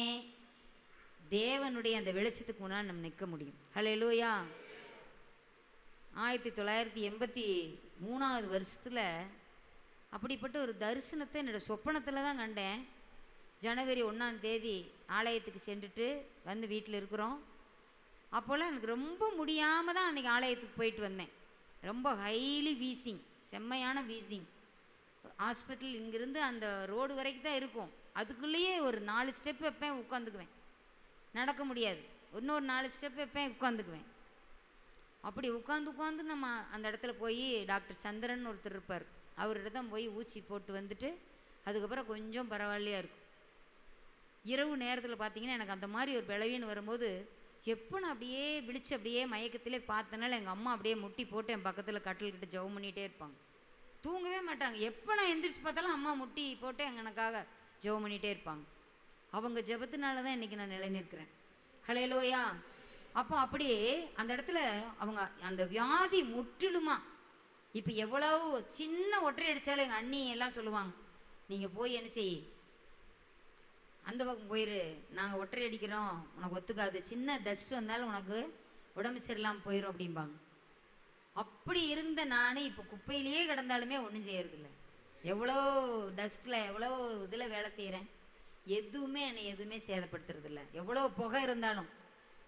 தேவனுடைய அந்த வெளிச்சத்துக்கு முன்னால் நம்ம நிற்க முடியும். ஹல்லேலூயா. 1983வது வருஷத்தில் அப்படிப்பட்ட ஒரு தரிசனத்தை என்னோடய சொப்பனத்தில் தான் கண்டேன். ஜனவரி 1ஆம் தேதி ஆலயத்துக்கு சென்றுட்டு வந்து வீட்டில் இருக்கிறோம். அப்போல்லாம் எனக்கு ரொம்ப முடியாமல் தான் அன்றைக்கி ஆலயத்துக்கு போயிட்டு வந்தேன். ரொம்ப ஹைலி வீசிங், செம்மையான வீசிங். ஹாஸ்பிட்டல் இங்கேருந்து அந்த ரோடு வரைக்கும் தான் இருக்கும். அதுக்குள்ளேயே ஒரு 4 ஸ்டெப் வைப்பேன், உட்காந்துக்குவேன். நடக்க முடியாது. இன்னொரு 4 ஸ்டெப் வைப்பேன், உட்காந்துக்குவேன். அப்படி உட்காந்து நம்ம அந்த இடத்துல போய் டாக்டர் சந்திரன் ஒருத்தர் இருப்பார், அவர்கிட்ட தான் போய் ஊசி போட்டு வந்துட்டு அதுக்கப்புறம் கொஞ்சம் பரவாயில்லையாக இருக்கும். இரவு நேரத்தில் பார்த்திங்கன்னா எனக்கு அந்த மாதிரி ஒரு பலவீனம் வரும்போது எப்போ நான் அப்படியே விழிச்சு அப்படியே மயக்கத்திலே பார்த்தனால எங்கள் அம்மா அப்படியே முட்டி போட்டு என் பக்கத்தில் கட்டில்கிட்ட ஜெபம் பண்ணிகிட்டே இருப்பாங்க. தூங்கவே மாட்டாங்க. எப்போ நான் எந்திரிச்சு பார்த்தாலும் அம்மா முட்டி போட்டு எனக்காக ஜெபம் பண்ணிகிட்டே இருப்பாங்க. அவங்க ஜெபத்தினால தான் இன்றைக்கி நான் நிலைநிற்கிறேன். ஹல்லேலூயா. அப்போ அப்படியே அந்த இடத்துல அவங்க அந்த வியாதி முற்றிலுமா, இப்போ எவ்வளவு சின்ன ஒற்றை அடித்தாலும் எங்கள் அண்ணி எல்லாம் சொல்லுவாங்க, நீங்கள் போய் என்ன செய், அந்த பக்கம் போயிரு, நாங்கள் ஒற்றை அடிக்கிறோம், உனக்கு ஒத்துக்காது, சின்ன டஸ்ட் வந்தாலும் உனக்கு உடம்பு சரியில்லாமல் போயிடும் அப்படிம்பாங்க. அப்படி இருந்த நான் இப்போ குப்பையிலேயே கிடந்தாலுமே ஒன்றும் செய்யறதில்ல. எவ்வளோ டஸ்ட்டில் எவ்வளோ இதில் வேலை செய்கிறேன், எதுவுமே என்னை எதுவுமே சேதப்படுத்துறதில்ல. எவ்வளோ புகை இருந்தாலும்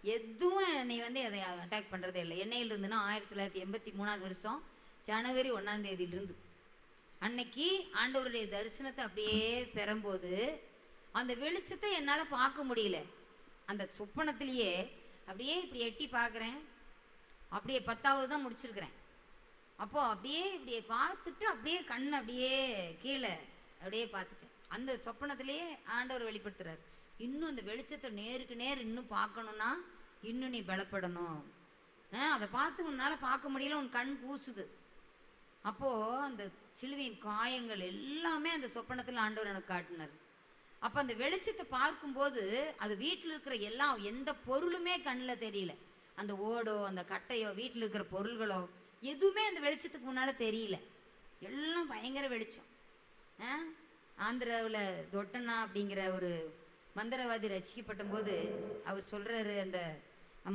எதுவும் என்னை வந்து அதை அட்டாக் பண்ணுறதே இல்லை. என்னையிலிருந்துன்னா 1983 வருஷம் ஜனவரி 1ஆம் தேதியிலிருந்து அன்னைக்கு ஆண்டவருடைய தரிசனத்தை அப்படியே பெறும்போது அந்த வெளிச்சத்தை என்னால் பார்க்க முடியல. அந்த சொப்பனத்திலேயே அப்படியே இப்படி எட்டி பார்க்குறேன். அப்படியே 10வது தான் முடிச்சிருக்கிறேன். அப்போது அப்படியே இப்படியே பார்த்துட்டு அப்படியே கண் அப்படியே கீழே அப்படியே பார்த்துட்டேன். அந்த சொப்பனத்திலேயே ஆண்டவர் வெளிப்படுத்துறாரு, இன்னும் அந்த வெளிச்சத்தை நேருக்கு நேர் இன்னும் பார்க்கணுன்னா இன்னும் நீ பலப்படணும். அதை பார்த்து உன்னால் பார்க்க முடியல, உன் கண் கூசுது. அப்போது அந்த சிலுவையின் காயங்கள் எல்லாமே அந்த சொப்பனத்தில் ஆண்டவர் எனக்கு காட்டினார். அப்போ அந்த வெளிச்சத்தை பார்க்கும்போது அது வீட்டில் இருக்கிற எந்த பொருளுமே கண்ணில் தெரியல. அந்த ஓடோ அந்த கட்டையோ வீட்டில் இருக்கிற பொருள்களோ எதுவுமே அந்த வெளிச்சத்துக்கு முன்னால் தெரியல. எல்லாம் பயங்கர வெளிச்சம். ஆந்திராவில் தொட்டனா அப்படிங்கிற ஒரு மந்திரவாதி ரசிக்கப்பட்ட போது அவர் சொல்கிறாரு, அந்த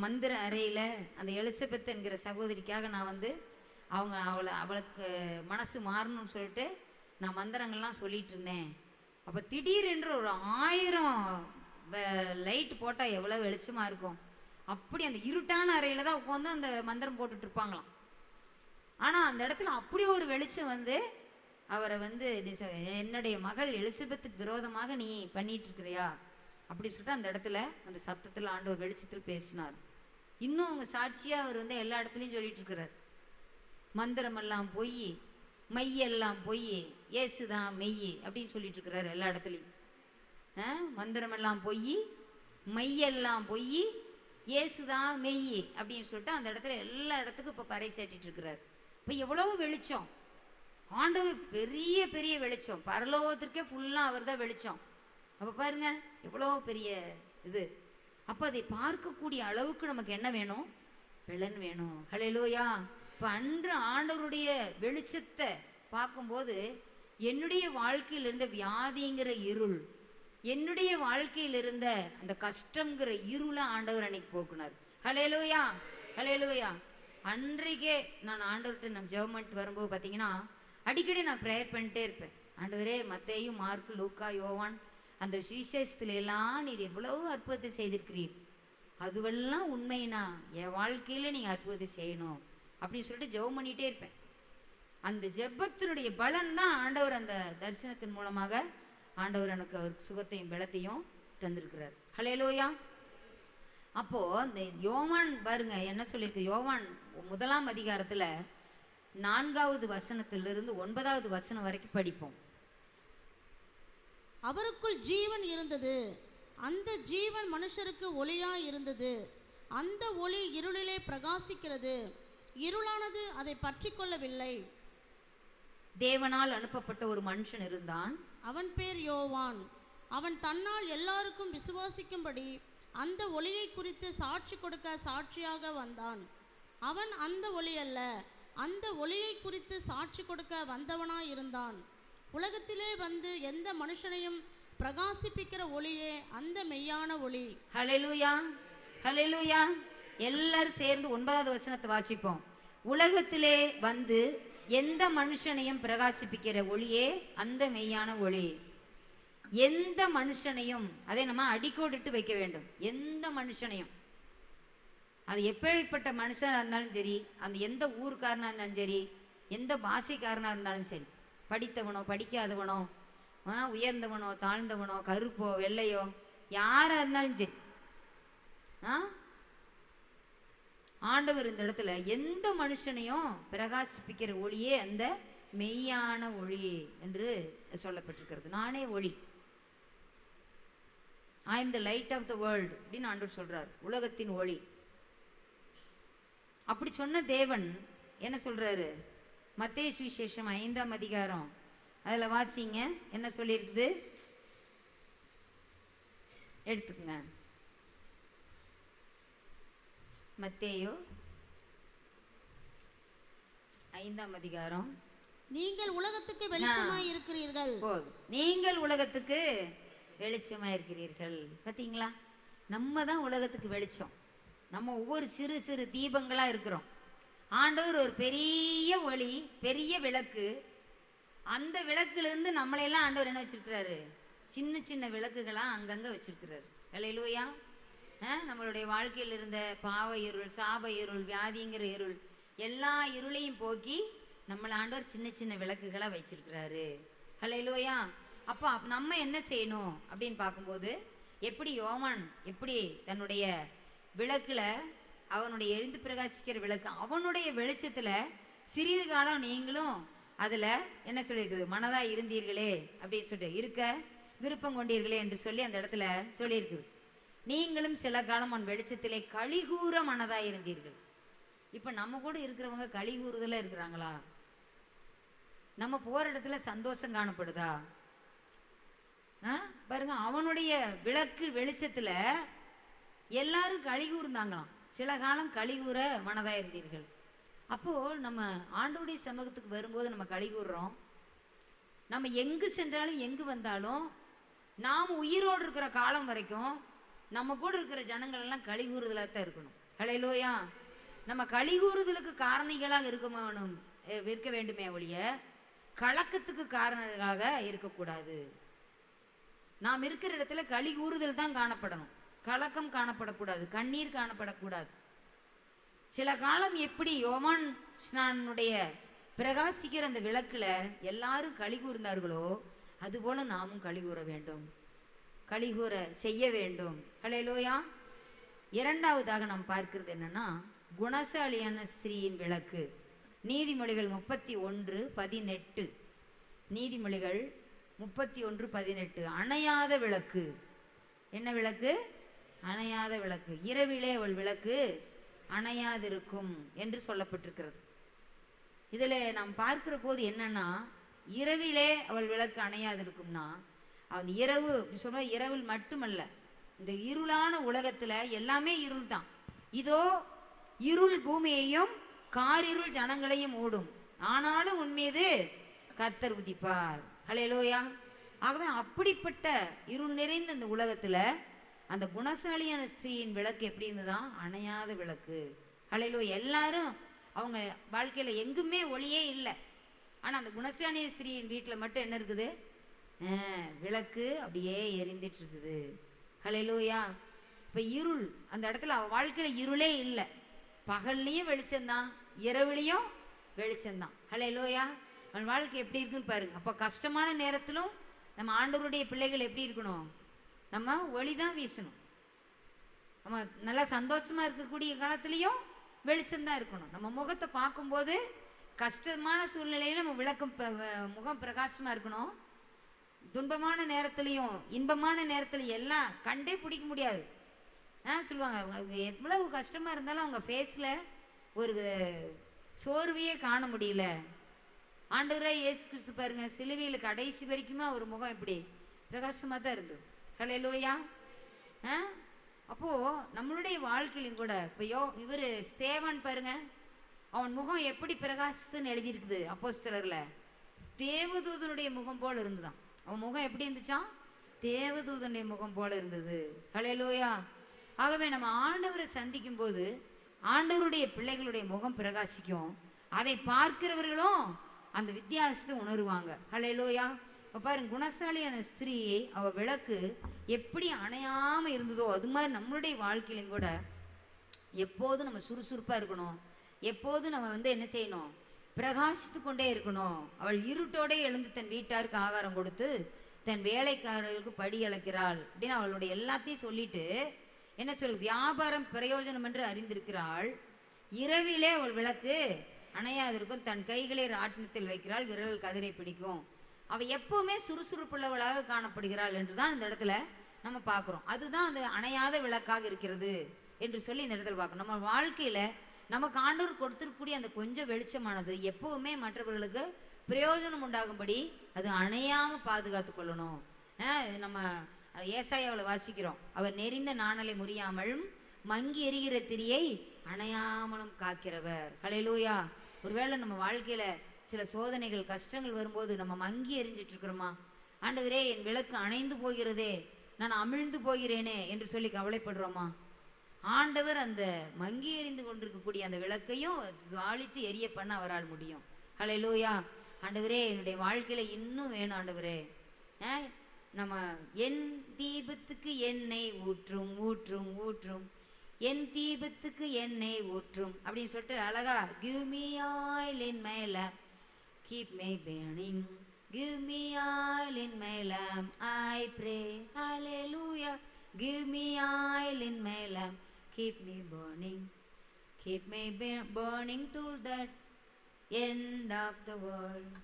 மந்திர அறையில் அந்த எலிசபெத் என்கிற சகோதரிக்காக நான் வந்து அவளுக்கு மனசு மாறணும்னு சொல்லிட்டு நான் மந்திரங்கள்லாம் சொல்லிட்டு இருந்தேன். அப்போ திடீரென்று ஒரு 1000 லைட் போட்டால் எவ்வளோ வெளிச்சமாக இருக்கும். அப்படி அந்த இருட்டான அறையில் தான் உட்காந்து அந்த மந்திரம் போட்டுட்டு இருப்பாங்களாம். ஆனால் அந்த இடத்துல அப்படி ஒரு வெளிச்சம் வந்து அவரை வந்து என்னுடைய மகள் எலிசபெத்துக்கு விரோதமாக நீ பண்ணிட்டு இருக்கிறியா அப்படி சொல்லிட்டு அந்த இடத்துல அந்த சத்தத்தில் ஆண்டவர் வெளிச்சத்தில் பேசினார். இன்னும் அவங்க சாட்சியாக அவர் வந்து எல்லா இடத்துலையும் சொல்லிட்டு இருக்கிறார், மந்திரமெல்லாம் பொய், மையெல்லாம் பொய், ஏசுதான் மெய் அப்படின்னு சொல்லிட்டு இருக்கிறாரு எல்லா இடத்துலையும். மந்திரமெல்லாம் பொய், மையெல்லாம் பொய், ஏசுதான் மெய் அப்படின்னு சொல்லிட்டு அந்த இடத்துல எல்லா இடத்துக்கும் இப்போ பறை சேட்டிட்டு இருக்கிறார். இப்போ எவ்வளோ வெளிச்சம்! ஆண்டவர் பெரிய பெரிய வெளிச்சம், பரலோகத்திற்கே ஃபுல்லாக அவர் தான் வெளிச்சம். அப்போ பாருங்க எவ்வளோ பெரிய இது. அப்போ அதை பார்க்கக்கூடிய அளவுக்கு நமக்கு என்ன வேணும்? பலன் வேணும். ஹல்லேலூயா. இப்போ அன்று ஆண்டவருடைய வெளிச்சத்தை பார்க்கும்போது என்னுடைய வாழ்க்கையில் இருந்த வியாதிங்கிற இருள், என்னுடைய வாழ்க்கையில் இருந்த அந்த கஷ்டங்கிற இருளை ஆண்டவர் அன்னைக்கு போக்குனார். ஹல்லேலூயா, ஹல்லேலூயா. அன்றைக்கே நான் ஆண்டவர்கிட்ட நம்ம ஜெபம் பண்ணிட்டு வரும்போது பார்த்தீங்கன்னா அடிக்கடி நான் ப்ரேயர் பண்ணிட்டே இருப்பேன். ஆண்டவரே, மத்தேயு, மார்க்கு, லூக்கா, யோவான் அந்த சுவிசேஷத்துல எல்லாம் நீர் எவ்வளவு அற்புதத்தை செய்திருக்கிறீர், அதுவெல்லாம் உண்மைனா என் வாழ்க்கையில் நீங்கள் அற்புதத்தை செய்யணும் அப்படின்னு சொல்லிட்டு ஜெபம் பண்ணிகிட்டே இருப்பேன். அந்த ஜெபத்தினுடைய பலன் தான் ஆண்டவர் அந்த தரிசனத்தின் மூலமாக ஆண்டவர் எனக்கு அவர் சுகத்தையும் பலத்தையும் தந்திருக்கிறார். ஹல்லேலூயா. அப்போது இந்த யோவான் பாருங்க என்ன சொல்லியிருக்கு. யோவான் 1ஆம் அதிகாரத்தில் 4வது வசனத்திலிருந்து 9வது வசனம் வரைக்கும் படிப்போம். அவருக்குள் ஜீவன் இருந்தது, அந்த ஜீவன் மனுஷருக்கு ஒளியாய் இருந்தது. அந்த ஒளி இருளிலே பிரகாசிக்கிறது, இருளானது அதை பற்றி கொள்ளவில்லை. தேவனால் அனுப்பப்பட்ட ஒரு மனுஷன் இருந்தான். அவன் பேர் யோவான். அவன் தன்னால் எல்லாருக்கும் விசுவாசிக்கும்படி அந்த ஒளியை குறித்து சாட்சி கொடுக்க சாட்சியாக வந்தான். அவன் அந்த ஒளி அல்ல, அந்த ஒளியை குறித்து சாட்சி கொடுக்க வந்தவனாய் இருந்தான். உலகத்திலே வந்து எந்த மனுஷனையும் பிரகாசிப்பிக்கிற ஒளியே அந்த மெய்யான ஒளி. ஹல்லேலூயா, ஹல்லேலூயா. எல்லாரும் சேர்ந்து 9வது வசனத்தை வாசிப்போம். உலகத்திலே வந்து எந்த மனுஷனையும் பிரகாசிப்பிக்கிற ஒளியே அந்த மெய்யான ஒளி. எந்த மனுஷனையும், அதை நம்ம அடிக்கோடிட்டு வைக்க வேண்டும். எந்த மனுஷனையும், அது எப்படிப்பட்ட மனுஷனாக இருந்தாலும் சரி, அந்த எந்த ஊருக்காரனாக இருந்தாலும் சரி, எந்த பாஷைக்காரனாக இருந்தாலும் சரி, படித்தவனோ படிக்காதவனோ, உயர்ந்தவனோ தாழ்ந்தவனோ, கருப்போ வெள்ளையோ, யாராக இருந்தாலும் சரி, ஆண்டவர் இந்த இடத்துல எந்த மனுஷனையும் பிரகாசிப்பிக்கிற ஒளியே அந்த மெய்யான ஒளி என்று சொல்லப்பட்டிருக்கிறது. நானே ஒளி, I am the light of the world அப்படின்னு ஆண்டவர் சொல்றார், உலகத்தின் ஒளி. அப்படி சொன்ன தேவன் என்ன சொல்றாரு? மத்தேயு சுவிசேஷம் 5ஆம் அதிகாரம் அதில் வாசிங்க, என்ன சொல்லியிருக்குது எடுத்துக்கங்க. மத்தேயு 5ஆம் அதிகாரம். நீங்கள் உலகத்துக்கு வெளிச்சமாய் இருக்கிறீர்கள். போதும், நீங்கள் உலகத்துக்கு வெளிச்சமாக இருக்கிறீர்கள். பார்த்தீங்களா, நம்ம தான் உலகத்துக்கு வெளிச்சம். நம்ம ஒவ்வொரு சிறு சிறு தீபங்களாக இருக்கிறோம். ஆண்டவர் ஒரு பெரிய ஒளி, பெரிய விளக்கு. அந்த விளக்குலேருந்து நம்மளையெல்லாம் ஆண்டவர் என்ன வச்சிருக்கிறாரு? சின்ன சின்ன விளக்குகளாக அங்கங்கே வச்சிருக்கிறாரு. ஹல்லேலூயா. நம்மளுடைய வாழ்க்கையில் இருந்த பாவ இருள், சாப இருள், வியாதிங்கிற இருள், எல்லா இருளையும் போக்கி நம்மளை ஆண்டவர் சின்ன சின்ன விளக்குகளாக வச்சிருக்கிறாரு. ஹல்லேலூயா. அப்போ நம்ம என்ன செய்யணும் அப்படின்னு பார்க்கும்போது, எப்படி யோவான் எப்படி தன்னுடைய விளக்குல, அவனுடைய எழுந்து பிரகாசிக்கிற விளக்கு, அவனுடைய வெளிச்சத்துல சிறிது காலம் நீங்களும் அதுல என்ன சொல்லியிருக்குது, மனதா இருந்தீர்களே அப்படின்னு சொல்லிட்டு, இருக்க விருப்பம் கொண்டீர்களே என்று சொல்லி அந்த இடத்துல சொல்லியிருக்குது. நீங்களும் சில காலம் அவன் வெளிச்சத்திலே கழிகூற மனதா இருந்தீர்கள். இப்ப நம்ம கூட இருக்கிறவங்க கழிகூறுதல இருக்கிறாங்களா? நம்ம போற இடத்துல சந்தோஷம் காணப்படுதா? பாருங்க, அவனுடைய விளக்கு வெளிச்சத்துல எல்லாரும் கழிகூர்ந்தாங்களாம். சில காலம் கழிகூற மனதா இருந்தீர்கள். அப்போ நம்ம ஆண்டவருடைய சமூகத்துக்கு வரும்போது நம்ம கழிகூறுறோம். நம்ம எங்கு சென்றாலும் எங்கு வந்தாலும் நாம் உயிரோடு இருக்கிற காலம் வரைக்கும் நம்ம கூட இருக்கிற ஜனங்கள் எல்லாம் கழிகூறுதலாக தான் இருக்கணும். ஹல்லேலூயா. நம்ம கழிகூறுதலுக்கு காரணிகளாக இருக்க வேண்டுமே ஒழிய கலக்கத்துக்கு காரணங்களாக இருக்கக்கூடாது. நாம் இருக்கிற இடத்துல கழிகூறுதல் தான் காணப்படணும், கலக்கம் காணப்படக்கூடாது, கண்ணீர் காணப்படக்கூடாது. சில காலம் எப்படி யோவான் ஸ்நானனுடைய பிரகாசிக்கிற அந்த விளக்குல எல்லாரும் கழிகூர்ந்தார்களோ அதுபோல நாமும் கழிகூற வேண்டும், கழிகூற செய்ய வேண்டும். ஹல்லேலூயா. இரண்டாவதாக நாம் பார்க்கிறது என்னன்னா, குணசாலியான ஸ்திரீயின் விளக்கு. நீதிமொழிகள் 31:18. நீதிமொழிகள் 31:18. அணையாத விளக்கு. என்ன விளக்கு? அணையாத விளக்கு. இரவிலே அவள் விளக்கு அணையாதிருக்கும் என்று சொல்லப்பட்டிருக்கிறது. இதுல நாம் பார்க்கிற போது என்னன்னா, இரவிலே அவள் விளக்கு அணையாதிருக்கும்னா, அந்த இரவு சொல்ற இரவில் மட்டுமல்ல, இந்த இருளான உலகத்துல எல்லாமே இருள் தான். இதோ இருள் பூமியையும் காரிருள் ஜனங்களையும் மூடும், ஆனாலும் உன்மீது கர்த்தர் உதிப்பார். ஹல்லேலூயா. ஆகவே அப்படிப்பட்ட இருள் நிறைந்த இந்த உலகத்துல அந்த குணசாலியான ஸ்திரீயின் விளக்கு எப்படி இருந்துதான்? அணையாத விளக்கு. ஹல்லேலூயா. எல்லாரும் அவங்க வாழ்க்கையில எங்குமே ஒளியே இல்லை, ஆனா அந்த குணசாலிய ஸ்திரீயின் வீட்டுல மட்டும் என்ன இருக்குது? விளக்கு அப்படியே எரிந்துட்டு இருக்குது. ஹல்லேலூயா. இப்ப இருள் அந்த இடத்துல அவ வாழ்க்கையில இருளே இல்லை, பகல்லையும் வெளிச்சம்தான், இரவுலையும் வெளிச்சம்தான். ஹல்லேலூயா. அவன் வாழ்க்கை எப்படி இருக்குன்னு பாருங்க. அப்போ கஷ்டமான நேரத்திலும் நம்ம ஆண்டவருடைய பிள்ளைகள் எப்படி இருக்கணும்? நம்ம ஒளிதான் வீசணும். நம்ம நல்லா சந்தோஷமா இருக்கக்கூடிய காலத்திலையும் வெளிச்சம்தான் இருக்கணும். நம்ம முகத்தை பார்க்கும்போது கஷ்டமான சூழ்நிலையில நம்ம முகம் பிரகாசமா இருக்கணும். துன்பமான நேரத்திலையும் இன்பமான நேரத்திலையும் எல்லாம் கண்டே பிடிக்க முடியாது. சொல்லுவாங்க, எவ்வளவு கஷ்டமா இருந்தாலும் அவங்க ஃபேஸ்ல ஒரு சோர்வையே காண முடியல. ஆண்டவரே இயேசு கிறிஸ்து பாருங்க, சிலுவையில் கடைசி வரைக்குமே ஒரு முகம் எப்படி பிரகாசமா தான் இருந்தது. ஹல்லேலூயா. அப்போ நம்மளுடைய வாழ்க்கையிலும் கூட இப்போ இவர் ஸ்தேவான் பாருங்க, அவன் முகம் எப்படி பிரகாசித்துன்னு எழுதியிருக்குது அப்போஸ்தலர்ல. தேவதூதனுடைய முகம் போல இருந்துதான். அவன் முகம் எப்படி இருந்துச்சான்? தேவதூதனுடைய முகம் போல இருந்தது. ஹல்லேலூயா. ஆகவே நம்ம ஆண்டவரை சந்திக்கும் போது ஆண்டவருடைய பிள்ளைகளுடைய முகம் பிரகாசிக்கும். அதை பார்க்கிறவர்களும் அந்த வித்தியாசத்தை உணருவாங்க. ஹல்லேலூயா. இப்போ பாருங்க, குணசாலியான ஸ்திரீ அவ விளக்கு எப்படி அணையாம இருந்ததோ அது மாதிரி நம்மளுடைய வாழ்க்கையிலும் கூட எப்போதும் நம்ம சுறுசுறுப்பா இருக்கணும். எப்போதும் நம்ம என்ன செய்யணும்? பிரகாசித்து கொண்டே இருக்கணும். அவள் இருட்டோட எழுந்து தன் வீட்டாருக்கு ஆகாரம் கொடுத்து தன் வேலைக்காரர்களுக்கு படி அளக்கிறாள் அப்படின்னு அவளுடைய எல்லாத்தையும் சொல்லிட்டு என்ன சொல்லு, வியாபாரம் பிரயோஜனம் என்று அறிந்திருக்கிறாள். இரவிலே அவள் விளக்கு அணையாதிருக்கும், தன் கைகளை ராட்டினத்தில் வைக்கிறாள், விரல் கதிரை பிடிக்கும். அவ எப்பவுமே சுறுசுறுப்புள்ளவளாக காணப்படுகிறாள் என்றுதான் இந்த இடத்துல நம்ம பார்க்கிறோம். அதுதான் அந்த அணையாத விளக்காக இருக்கிறது என்று சொல்லி இந்த இடத்துல பார்க்கணும். நம்ம வாழ்க்கையில நமக்கு ஆண்டவர் கொடுத்திருக்கக்கூடிய அந்த கொஞ்சம் வெளிச்சமானது எப்பவுமே மற்றவர்களுக்கு பிரயோஜனம் உண்டாகும்படி அது அணையாம பாதுகாத்து கொள்ளணும். நம்ம ஏசாயாவில் வாசிக்கிறோம், அவர் நெறிந்த நாணலை முறியாமலும் மங்கி எரிகிற திரியை அணையாமலும் காக்கிறவர். ஹல்லேலூயா. ஒருவேளை நம்ம வாழ்க்கையில சில சோதனைகள் கஷ்டங்கள் வரும்போது நம்ம மங்கி எரிஞ்சிட்டு இருக்கிறோமா? ஆண்டவரே என் விளக்கு அணைந்து போகிறதே, நான் அமிழ்ந்து போகிறேனே என்று சொல்லி கவலைப்படுறோமா? ஆண்டவர் அந்த மங்கி எறிந்து கொண்டிருக்கக்கூடிய அந்த விளக்கையும் ஜாலித்து எரிய பண்ண அவரால் முடியும். ஹல்லேலூயா. ஆண்டவரே என்னுடைய வாழ்க்கையில இன்னும் வேணும் ஆண்டவரே, நம்ம என் தீபத்துக்கு எண்ணெய் ஊற்றும் ஊற்றும் ஊற்றும், என் தீபத்துக்கு எண்ணெய் ஊற்றும் அப்படின்னு சொல்லிட்டு அழகா give me oil in my lamp, keep me burning, give me oil in my lamp, I pray, hallelujah, give me oil in my lamp, keep me burning, keep me burning till that end of the world.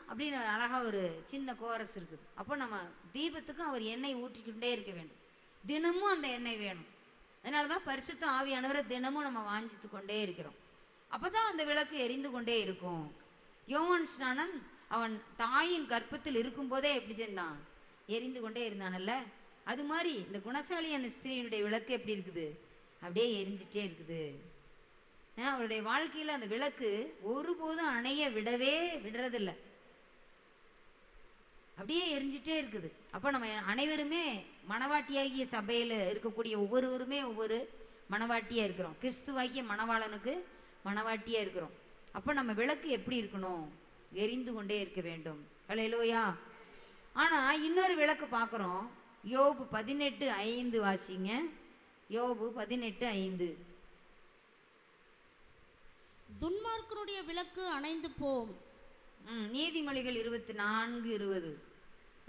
அப்படின்னு அழகா ஒரு சின்ன chorus இருக்குது. அப்போ நம்ம தீபத்துக்கும் அவர் எண்ணெய் ஊற்றிக்கிட்டே இருக்க வேண்டும், தினமும் அந்த எண்ணெய் வேணும். அதனால தான் பரிசுத்த ஆவியானவரை தினமும் நம்ம வாஞ்சித்து கொண்டே இருக்கிறோம். அப்போ தான் அந்த விளக்கு எரிந்து கொண்டே இருக்கும். யோவான் ஸ்நானன் அவன் தாயின் கர்ப்பத்தில் இருக்கும்போதே எப்படி செஞ்சான்? எரிந்து கொண்டே இருந்தானல்ல. அது மாதிரி இந்த குணசாலியான ஸ்திரீனுடைய விளக்கு எப்படி இருக்குது? அப்படியே எரிஞ்சிட்டே இருக்குது. அவருடைய வாழ்க்கையில் அந்த விளக்கு ஒருபோதும் அணைய விடுறதில்லை, அப்படியே எரிஞ்சிட்டே இருக்குது. அப்போ நம்ம அனைவருமே மணவாட்டியாகிய சபையில் இருக்கக்கூடிய ஒவ்வொருவருமே ஒவ்வொரு மணவாட்டியாக இருக்கிறோம். கிறிஸ்துவாகிய மணவாளனுக்கு மணவாட்டியாக இருக்கிறோம். அப்போ நம்ம விளக்கு எப்படி இருக்கணும்? எரிந்து கொண்டே இருக்க வேண்டும். ஹல்லேலூயா. ஆனால் இன்னொரு விளக்கு பார்க்குறோம். யோபு 18:5 வாசிங்க. யோபு 18:5. துன்மார்க்கனுடைய விளக்கு அணைந்து போம். நீதிமொழிகள் 24:20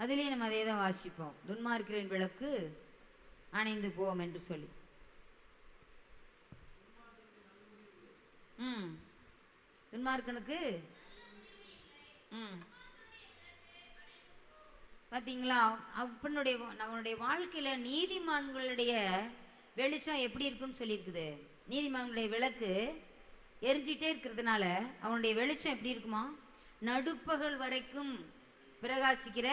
அதுலேயே நம்ம அதே தான் வாசிப்போம். துன்மார்க்கரின் விளக்கு அணைந்து போம் என்று சொல்லி. துன்மார்க்கனுக்கு பார்த்தீங்களா? அவனுடைய வாழ்க்கையில் நீதிமான்களுடைய வெளிச்சம் எப்படி இருக்குன்னு சொல்லியிருக்குது. நீதிமான்களுடைய விளக்கு எரிஞ்சிட்டே இருக்கிறதுனால அவனுடைய வெளிச்சம் எப்படி இருக்குமா? நடுப்பகல் வரைக்கும் பிரகாசிக்கிற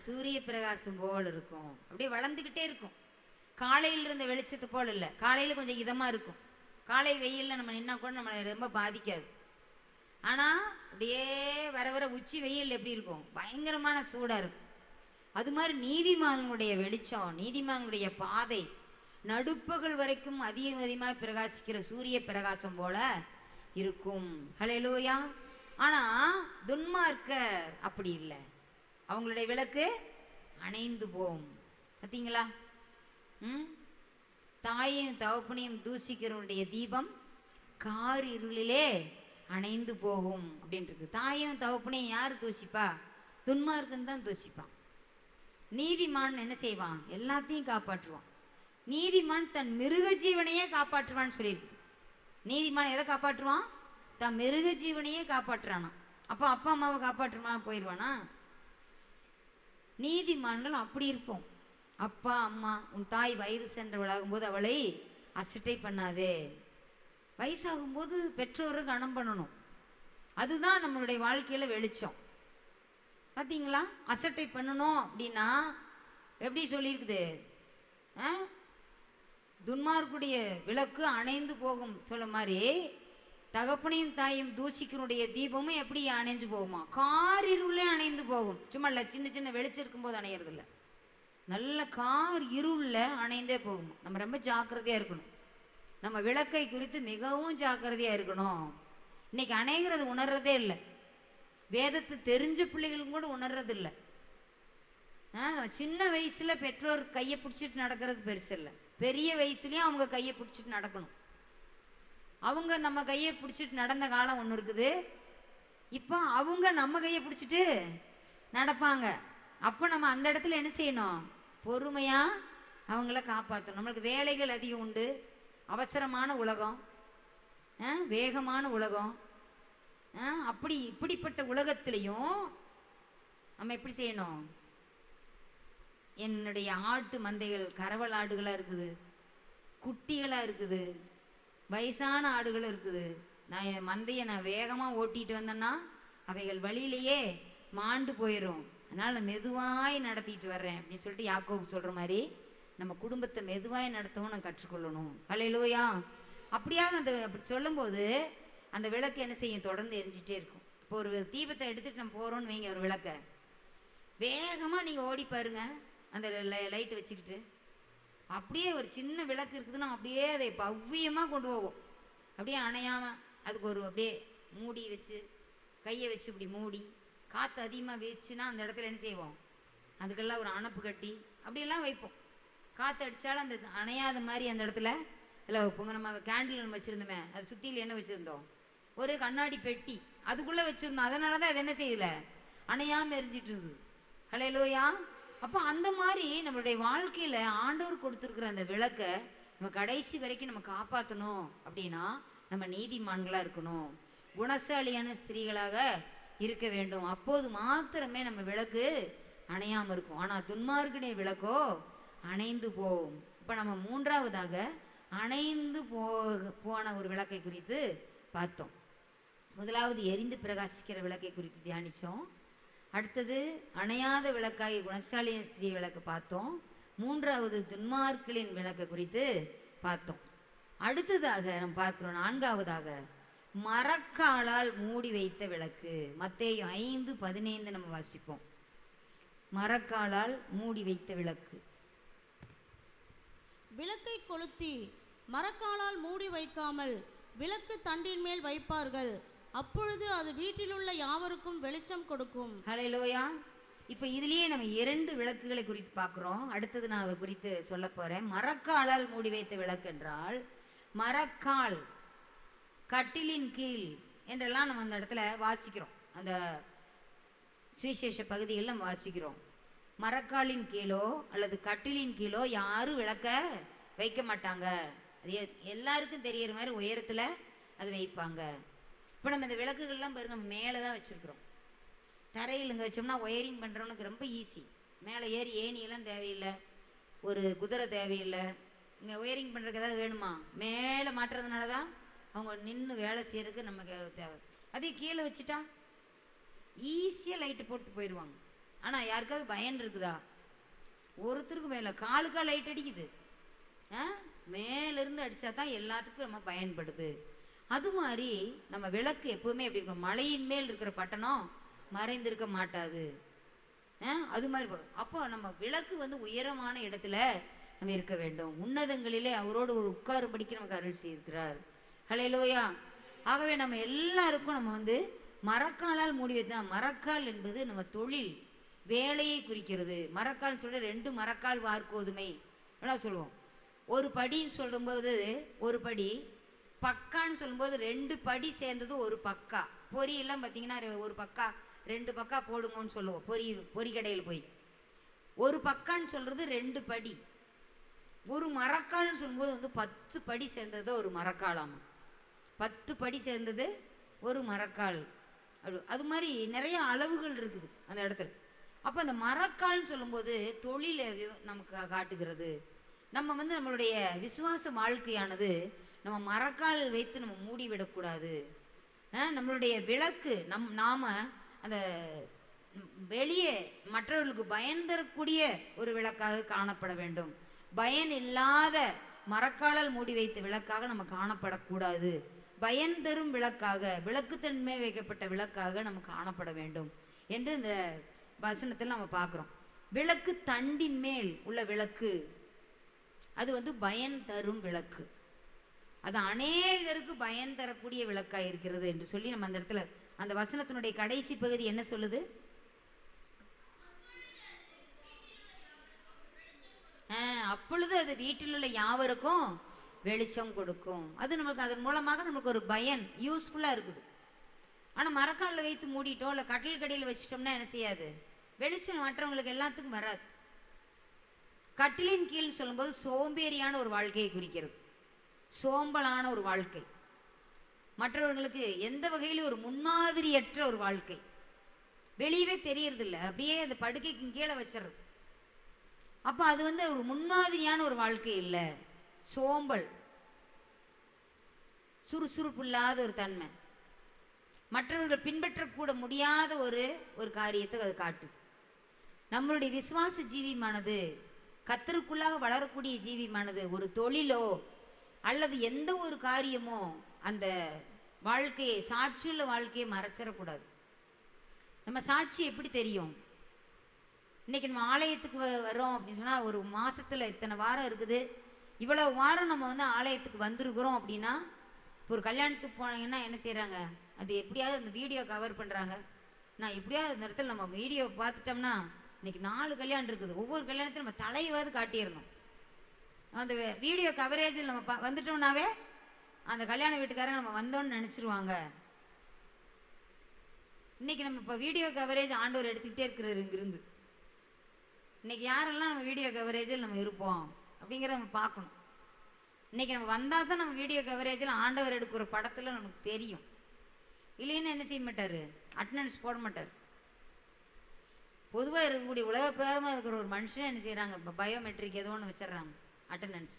சூரிய பிரகாசம் போல் இருக்கும். அப்படியே வளர்ந்துக்கிட்டே இருக்கும். காலையில் இருந்த வெளிச்சத்தை போல் இல்லை. காலையில் கொஞ்சம் இதமாக இருக்கும். காலை வெயிலில் நம்ம நின்னா கூட நம்மளை ரொம்ப பாதிக்காது. ஆனால் அப்படியே வர வர உச்சி வெயில் எப்படி இருக்கும்? பயங்கரமான சூடாக இருக்கும். அது மாதிரி நீதிமான்களுடைய வெளிச்சம், நீதிமான்களுடைய பாதை நடுப்பகல் வரைக்கும் அதிகமாக பிரகாசிக்கிற சூரிய பிரகாசம் போல இருக்கும். ஹல்லேலூயா. ஆனால் துன்மார்க்கர் அப்படி இல்லை, அவங்களுடைய விளக்கு அணைந்து போகும். பார்த்தீங்களா? தாயையும் தகப்பனையும் தூசிக்கிறவனுடைய தீபம் கார் இருளிலே அணைந்து போகும் அப்படின்ட்டு. தாயும் தகப்பனையும் யார் தூசிப்பா? துன்மார்க்கன் தான் தூசிப்பான். நீதிமான் என்ன செய்வான்? எல்லாத்தையும் காப்பாற்றுவான். நீதிமான் தன் மிருக ஜீவனையே காப்பாற்றுவான்னு சொல்லியிருக்கு. நீதிமான் எதை காப்பாற்றுவான்? தன் மிருக ஜீவனையே காப்பாற்றுறானா. அப்போ அப்பா அம்மாவை காப்பாற்றுமா போயிடுவானா? நீதிமான்கள் அப்படி இருப்போம். அப்பா அம்மா, உன் தாய் வயது சென்றவளாகும்போது அவளை அசட்டை பண்ணாதே. வயசாகும்போது பெற்றோருக்கு கனம் பண்ணணும். அதுதான் நம்மளுடைய வாழ்க்கையில் வெளிச்சம். பார்த்தீங்களா? அசட்டை பண்ணணும் அப்படின்னா எப்படி சொல்லியிருக்குது? துன்மார்க்குடைய விளக்கு அணைந்து போகும் சொல்ல மாதிரி தகப்பனையும் தாயும் தூசிக்கனுடைய தீபமும் எப்படி அணைஞ்சு போகுமா? கார் இருளே அணைந்து போகும். சும்மா இல்லை, சின்ன சின்ன வெளிச்சம் இருக்கும்போது அணையிறது இல்லை, நல்ல கார் இருளில் அணைந்தே போகும். நம்ம ரொம்ப ஜாக்கிரதையாக இருக்கணும். நம்ம விளக்கை குறித்து மிகவும் ஜாக்கிரதையாக இருக்கணும். இன்னைக்கு அணைகிறது உணர்றதே இல்லை. வேதத்தை தெரிஞ்ச பிள்ளைகளும் கூட உணர்றது இல்லை. சின்ன வயசில் பெற்றோர் கையை பிடிச்சிட்டு நடக்கிறது பெருசு இல்லை. பெரிய வயசுலேயும் அவங்க கையை பிடிச்சிட்டு நடக்கணும். அவங்க நம்ம கையை பிடிச்சிட்டு நடந்த காலம் ஒன்று இருக்குது. இப்போ அவங்க நம்ம கையை பிடிச்சிட்டு நடப்பாங்க. அப்போ நம்ம அந்த இடத்துல என்ன செய்யணும்? பொறுமையாக அவங்கள காப்பாற்றணும். நம்மளுக்கு வேலைகள் அதிகம் உண்டு, அவசரமான உலகம், வேகமான உலகம். இப்படிப்பட்ட உலகத்திலையும் நம்ம எப்படி செய்யணும்? என்னுடைய ஆட்டு மந்தைகள் கறவல் ஆடுகளாக இருக்குது, குட்டிகளாக இருக்குது, வயசான ஆடுகள் இருக்குது. நான் என் மந்தையை வேகமாக ஓட்டிகிட்டு வந்தேன்னா அவைகள் வழியிலேயே மாண்டு போயிடும். அதனால் நான் மெதுவாய் நடத்திட்டு வர்றேன் அப்படின்னு சொல்லிட்டு யாக்கோபு சொல்கிற மாதிரி நம்ம குடும்பத்தை மெதுவாய் நடத்தவும் நான் கற்றுக்கொள்ளணும். ஹல்லேலூயா. அப்படியாக அப்படி சொல்லும்போது அந்த விளக்கு என்ன செய்யும்? தொடர்ந்து எரிஞ்சிட்டே இருக்கும். இப்போ ஒரு தீபத்தை எடுத்துகிட்டு நம்ம போகிறோன்னு வைங்க, ஒரு விளக்கை வேகமாக நீங்கள் ஓடி பாருங்க, அந்த லைட்டை வச்சுக்கிட்டு அப்படியே ஒரு சின்ன விளக்கு இருக்குதுன்னா அப்படியே அதை பவ்யமாக கொண்டு போவோம். அப்படியே அணையாமல் அதுக்கு ஒரு அப்படியே மூடி வச்சு கையை வச்சு இப்படி மூடி காற்று அதிகமாக வீசுச்சுன்னா அந்த இடத்துல என்ன செய்வோம், அதுக்கெல்லாம் ஒரு அணைப்பு கட்டி அப்படியெல்லாம் வைப்போம். காற்று அடித்தாலும் அந்த அணையாத மாதிரி அந்த இடத்துல இல்லை வைப்போங்க. நம்ம கேண்டில் நம்ம வச்சுருந்தோமே, அது சுற்றியில் என்ன வச்சுருந்தோம், ஒரு கண்ணாடி பெட்டி அதுக்குள்ளே வச்சுருந்தோம். அதனால தான் அது என்ன செய்யலை, அணையாமல் எரிஞ்சிட்டு இருக்குது. ஹல்லேலூயா. அப்போ அந்த மாதிரி நம்மளுடைய வாழ்க்கையில் ஆண்டவர் கொடுத்துருக்குற அந்த விளக்கை நம்ம கடைசி வரைக்கும் நம்ம காப்பாற்றணும் அப்படின்னா நம்ம நீதிமான்களாக இருக்கணும், குணசாலியான ஸ்திரீகளாக இருக்க வேண்டும். அப்போது மாத்திரமே நம்ம விளக்கு அணையாமல் இருக்கும். ஆனால் துன்மார்க்கனுடைய விளக்கோ அணைந்து போகும். இப்போ நம்ம மூன்றாவதாக அணைந்து போன ஒரு விளக்கை குறித்து பார்த்தோம். முதலாவது எரிந்து பிரகாசிக்கிற விளக்கை குறித்து தியானித்தோம். அடுத்தது அணையாத விளக்காகி குணசாலியின் ஸ்திரீ விளக்கு பார்த்தோம். மூன்றாவது துன்மார்க்கலின் விளக்கை குறித்து பார்த்தோம். அடுத்ததாக நம்ம பார்க்கிறோம், நான்காவதாக மரக்காலால் மூடி வைத்த விளக்கு. மத்தேயு 5:15 நம்ம வாசிப்போம். மரக்காலால் மூடி வைத்த விளக்கு. விளக்கை கொளுத்தி மரக்காலால் மூடி வைக்காமல் விளக்கு தண்டின் மேல் வைப்பார்கள், அப்பொழுது அது வீட்டிலுள்ள யாவருக்கும் வெளிச்சம் கொடுக்கும். ஹல்லேலூயா. இப்போ இதுலேயே நம்ம 2 விளக்குகளை குறித்து பார்க்குறோம். அடுத்தது நான் அதை குறித்து சொல்ல போகிறேன். மரக்காலால் மூடி வைத்த விளக்கு என்றால், மரக்கால் கட்டிலின் கீழ் என்றெல்லாம் நம்ம அந்த இடத்துல வாசிக்கிறோம். அந்த சுவிசேஷ பகுதிகளில் நம்ம வாசிக்கிறோம். மரக்காலின் கீழோ அல்லது கட்டிலின் கீழோ யாரும் விளக்க வைக்க மாட்டாங்க. அது எல்லாருக்கும் தெரியற மாதிரி உயரத்தில் அது வைப்பாங்க. இப்போ நம்ம இந்த விளக்குகள்லாம் பாருங்க, நம்ம மேலே தான் வச்சுருக்குறோம். தரையில் இங்கே வச்சோம்னா ஒயரிங் பண்ணுறவனுக்கு ரொம்ப ஈஸி. மேலே ஏறி ஏணியெல்லாம் தேவையில்லை, ஒரு குதிரை தேவையில்லை. இங்கே ஒயரிங் பண்ணுறதுக்கு ஏதாவது வேணுமா, மேலே மாட்டுறதுனால தான் அவங்க நின்று வேலை செய்கிறதுக்கு நமக்கு தேவை. அதே கீழே வச்சுட்டா ஈஸியாக லைட்டு போட்டு போயிடுவாங்க. ஆனால் யாருக்காவது பயன் இருக்குதா, ஒருத்தருக்கு மேலே காலுக்கா லைட் அடிக்குது. மேலேருந்து அடித்தா தான் எல்லாத்துக்கும் நம்ம பயன்படுது. அது மாதிரி நம்ம விளக்கு எப்போவுமே எப்படி இருக்கும், மலையின் மேல் இருக்கிற பட்டணம் மறைந்திருக்க மாட்டாது. அது மாதிரி அப்போ நம்ம விளக்கு வந்து உயரமான இடத்துல நம்ம இருக்க வேண்டும். உன்னதங்களிலே அவரோடு ஒரு உட்காரும்படிக்கு நமக்கு அருள் செய்திருக்கிறார். ஹல்லேலூயா. ஆகவே நம்ம எல்லாருக்கும் நம்ம வந்து மரக்காலால் மூடி வைத்தா, மரக்கால் என்பது நம்ம தொழில் வேலையை குறிக்கிறது. மரக்கால்னு சொல்ல 2 மரக்கால் வார்கோதுமை என்ன சொல்லுவோம். ஒரு படின்னு சொல்லும்போது ஒரு படி, பக்கான்னு சொல்லும்போது 2 படி சேர்ந்தது ஒரு பக்கா. பொரியெல்லாம் பார்த்தீங்கன்னா ஒரு பக்கா 2 பக்கா போடுங்கன்னு சொல்லுவோம். பொரி கடையில் போய் ஒரு பக்கான்னு சொல்கிறது 2 படி. ஒரு மரக்கால்னு சொல்லும்போது வந்து 10 படி சேர்ந்தது ஒரு மரக்காலாமா, 10 படி சேர்ந்தது ஒரு மரக்கால். அது மாதிரி நிறைய அளவுகள் இருக்குது அந்த இடத்துல. அப்போ அந்த மரக்கால்னு சொல்லும்போது தொழிலை நமக்கு காட்டுகிறது. நம்ம வந்து நம்மளுடைய விசுவாச வாழ்க்கையானது நம்ம மரக்கால் வைத்து நம்ம மூடிவிடக்கூடாது. நம்மளுடைய விளக்கு நாம அந்த வெளியே மற்றவர்களுக்கு பயன் தரக்கூடிய ஒரு விளக்காக காணப்பட வேண்டும். பயன் இல்லாத மரக்காலால் மூடி வைத்த விளக்காக நம்ம காணப்படக்கூடாது. பயன் தரும் விளக்காக, விளக்குத்தன்மை வைக்கப்பட்ட விளக்காக நம்ம காணப்பட வேண்டும் என்று இந்த வசனத்தில் நம்ம பார்க்குறோம். விளக்கு தண்டின் மேல் உள்ள விளக்கு அது வந்து பயன் தரும் விளக்கு. அது அநேகருக்கு பயன் தரக்கூடிய விளக்காக இருக்கிறது என்று சொல்லி நம்ம அந்த இடத்துல அந்த வசனத்தினுடைய கடைசி பகுதி என்ன சொல்லுது, அப்பொழுது அது வீட்டில் உள்ள யாவருக்கும் வெளிச்சம் கொடுக்கும். அது நமக்கு அதன் மூலமாக நமக்கு ஒரு பயன் யூஸ்ஃபுல்லாக இருக்குது. ஆனால் மரக்காலில் வைத்து மூடிட்டோம் இல்லை கட்டில் கடையில் வச்சிட்டோம்னா என்ன செய்யாது, வெளிச்சம் மற்றவங்களுக்கு எல்லாத்துக்கும் வராது. கட்டிலின் கீழ் சொல்லும்போது சோம்பேறியான ஒரு வாழ்க்கையை குறிக்கிறது, சோம்பலான ஒரு வாழ்க்கை, மற்றவர்களுக்கு எந்த வகையிலும் ஒரு முன்மாதிரியற்ற ஒரு வாழ்க்கை, வெளியவே தெரியறதில்லை, அப்படியே அந்த படுக்கைக்கு கீழே வச்சிடுறது. அப்போ அது வந்து ஒரு முன்மாதிரியான ஒரு வாழ்க்கை இல்லை, சோம்பல், சுறுசுறுப்பு இல்லாத ஒரு தன்மை, மற்றவர்கள் பின்பற்றக்கூட முடியாத ஒரு காரியத்தை அது காட்டுது. நம்மளுடைய விசுவாச ஜீவியமானது, கர்த்தருக்குள்ளாக வளரக்கூடிய ஜீவியமானது ஒரு தொழிலோ அல்லது எந்த ஒரு காரியமோ அந்த வாழ்க்கையை, சாட்சியுள்ள வாழ்க்கையை மறைச்சிடக்கூடாது. நம்ம சாட்சி எப்படி தெரியும், இன்னைக்கு நம்ம ஆலயத்துக்கு வரோம் அப்படின்னு சொன்னால் ஒரு மாதத்தில் இத்தனை வாரம் இருக்குது, இவ்வளோ வாரம் நம்ம வந்து ஆலயத்துக்கு வந்திருக்கிறோம் அப்படின்னா, ஒரு கல்யாணத்துக்கு போனீங்கன்னா என்ன செய்கிறாங்க, அது எப்படியாவது அந்த வீடியோ கவர் பண்ணுறாங்க, நான் எப்படியாவது இந்த இடத்துல நம்ம வீடியோ பார்த்துட்டோம்னா இன்னைக்கு 4 கல்யாணம் இருக்குது, ஒவ்வொரு கல்யாணத்தையும் நம்ம தலைவாது காட்டிடணும். அந்த வீடியோ கவரேஜில் நம்ம வந்துட்டோம்னாவே அந்த கல்யாண வீட்டுக்காரங்க நம்ம வந்தோன்னு நினச்சிருவாங்க. இன்னைக்கு நம்ம இப்போ வீடியோ கவரேஜ் ஆண்டவர் எடுத்துக்கிட்டே இருக்கிறாரு இங்கிருந்து. இன்னைக்கு யாரெல்லாம் நம்ம வீடியோ கவரேஜில் நம்ம இருப்போம் அப்படிங்கிறத நம்ம பார்க்கணும். இன்னைக்கு நம்ம வந்தால் தான் நம்ம வீடியோ கவரேஜில் ஆண்டவர் எடுக்கிற படத்தில் நமக்கு தெரியும். இல்லைன்னு என்ன செய்ய மாட்டார், அட்டண்டன்ஸ் போட மாட்டார். பொதுவாக இருக்கக்கூடிய உலக பிரகாரமாக இருக்கிற ஒரு மனுஷன் என்ன செய்கிறாங்க, இப்போ பயோமெட்ரிக் ஏதோ ஒன்று வச்சிடுறாங்க அட்டண்டன்ஸ்.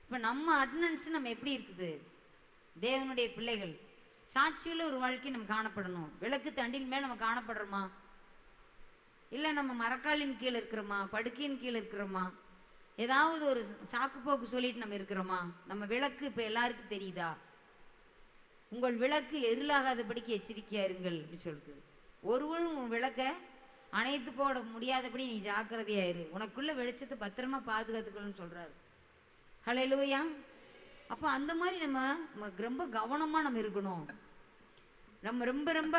இப்போ நம்ம அட்டண்டன்ஸ் நம்ம எப்படி இருக்குது, தேவனுடைய பிள்ளைகள் சாட்சியுள்ள ஒரு வாழ்க்கை நம்ம காணப்படணும். விளக்கு தண்டின் மேல் நம்ம காணப்படுறோமா, இல்லை நம்ம மரக்காலின் கீழே இருக்கிறோமா, படுக்கையின் கீழே இருக்கிறோமா, ஏதாவது ஒரு சாக்கு போக்கு சொல்லிட்டு நம்ம இருக்கிறோமா? நம்ம விளக்கு இப்போ எல்லாருக்கும் தெரியுதா? உங்கள் விளக்கு எருளாகாதபடிக்கு எச்சரிக்கையா இருங்கள் அப்படி சொல்லுது. ஒருவரும் உன் விளக்கை அணைத்து போட முடியாதபடி நீ ஜாக்கிரதையா இரு, உனக்குள்ள வெளிச்சத்தை பத்திரமா பாதுகாத்துக்கணும்னு சொல்றாரு. ஹல்லேலூயா. அப்போ அந்த மாதிரி நம்ம ரொம்ப கவனமா நம்ம இருக்கணும். நம்ம ரொம்ப ரொம்ப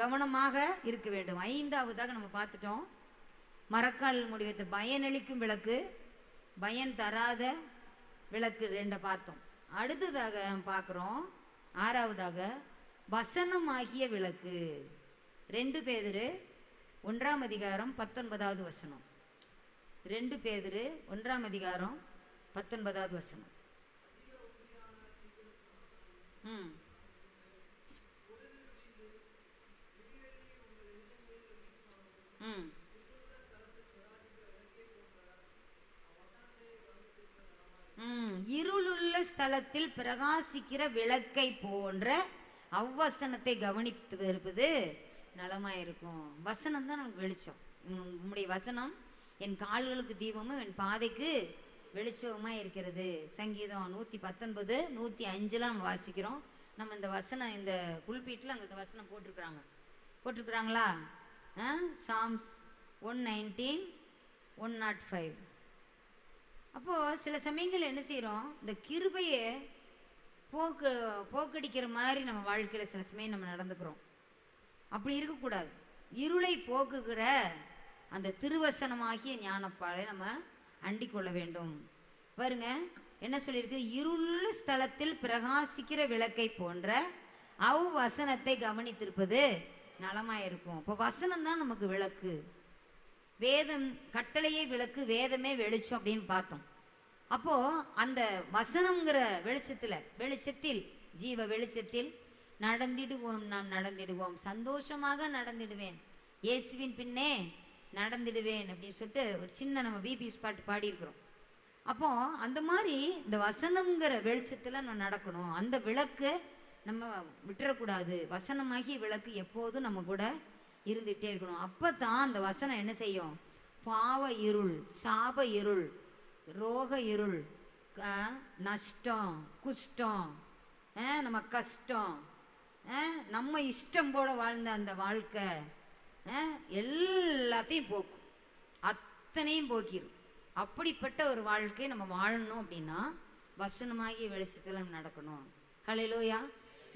கவனமாக இருக்க வேண்டும். 5ஆவதாக நம்ம பார்த்துட்டோம், மரக்கால் முடிவத்தை பயனளிக்கும் விளக்கு, பயன் தராத விளக்கு 2 பார்த்தோம். அடுத்ததாக பார்க்குறோம் 6ஆவதாக வசனமாகிய விளக்கு. 2 பேதுரு 1ஆம் அதிகாரம் 19வது வசனம். 2 பேதுரு 1ஆம் அதிகாரம் 19வது வசனம். இருளுள்ள ஸ்தலத்தில் பிரகாசிக்கிற விளக்கை போன்ற அவ்வசனத்தை கவனித்து இருப்பது நலமாயிருக்கும். வசனம் தான் நமக்கு வெளிச்சம். உம்முடைய வசனம் என் கால்களுக்கு தீபமும் என் பாதைக்கு வெளிச்சமா இருக்கிறது. சங்கீதம் 119 105 நம்ம வாசிக்கிறோம். நம்ம இந்த வசனம் இந்த புல்பீட்டில் அங்கே இந்த வசனம் போட்டிருக்கிறாங்களா? சாம்ஸ் 119 105. அப்போது சில சமயங்கள் என்ன செய்கிறோம், இந்த கிருபையை போக்கடிக்கிற மாதிரி நம்ம வாழ்க்கையில் சில சமயம் நம்ம நடந்துக்கிறோம். அப்படி இருக்கக்கூடாது. இருளை போக்குகிற அந்த திருவசனமாகிய ஞானப்பாலை நம்ம அண்டிக் கொள்ள வேண்டும். பாருங்க என்ன சொல்லியிருக்கு, இருளுள்ள ஸ்தலத்தில் பிரகாசிக்கிற விளக்கை போன்ற அவ்வசனத்தை கவனித்திருப்பது நலமாயிருக்கும். இப்போ வசனம் தான் நமக்கு விளக்கு. வேதம் கட்டளையே விளக்கு, வேதமே வெளிச்சம் அப்படின்னு பார்த்தோம். அப்போ அந்த வசனம்ங்கிற வெளிச்சத்தில் ஜீவ வெளிச்சத்தில் நடந்திடுவோம், நாம் நடந்திடுவோம், சந்தோஷமாக நடந்திடுவேன், இயேசுவின் பின்னே நடந்திடுவேன் அப்படின்னு சொல்லிட்டு ஒரு சின்ன நம்ம பிபி பாட்டு பாடியிருக்கிறோம். அப்போ அந்த மாதிரி இந்த வசனம்ங்கிற வெளிச்சத்தில் நம்ம நடக்கணும். அந்த விளக்கு நம்ம விட்டுறக்கூடாது. வசனமாகிய விளக்கு எப்போதும் நம்ம கூட இருந்துகிட்டே இருக்கணும். அப்போ தான் அந்த வசனம் என்ன செய்யும், பாவ இருள், சாப இருள், ரோக இருள், நஷ்டம், குஷ்டம், நம்ம கஷ்டம், நம்ம இஷ்டம் போல வாழ்ந்த அந்த வாழ்க்கை எல்லாத்தையும் போக்கும், அத்தனையும் போக்கிடும். அப்படிப்பட்ட ஒரு வாழ்க்கையை நம்ம வாழணும் அப்படின்னா வசனமாகிய வெளிச்சத்தில் நம்ம நடக்கணும். ஹல்லேலூயா.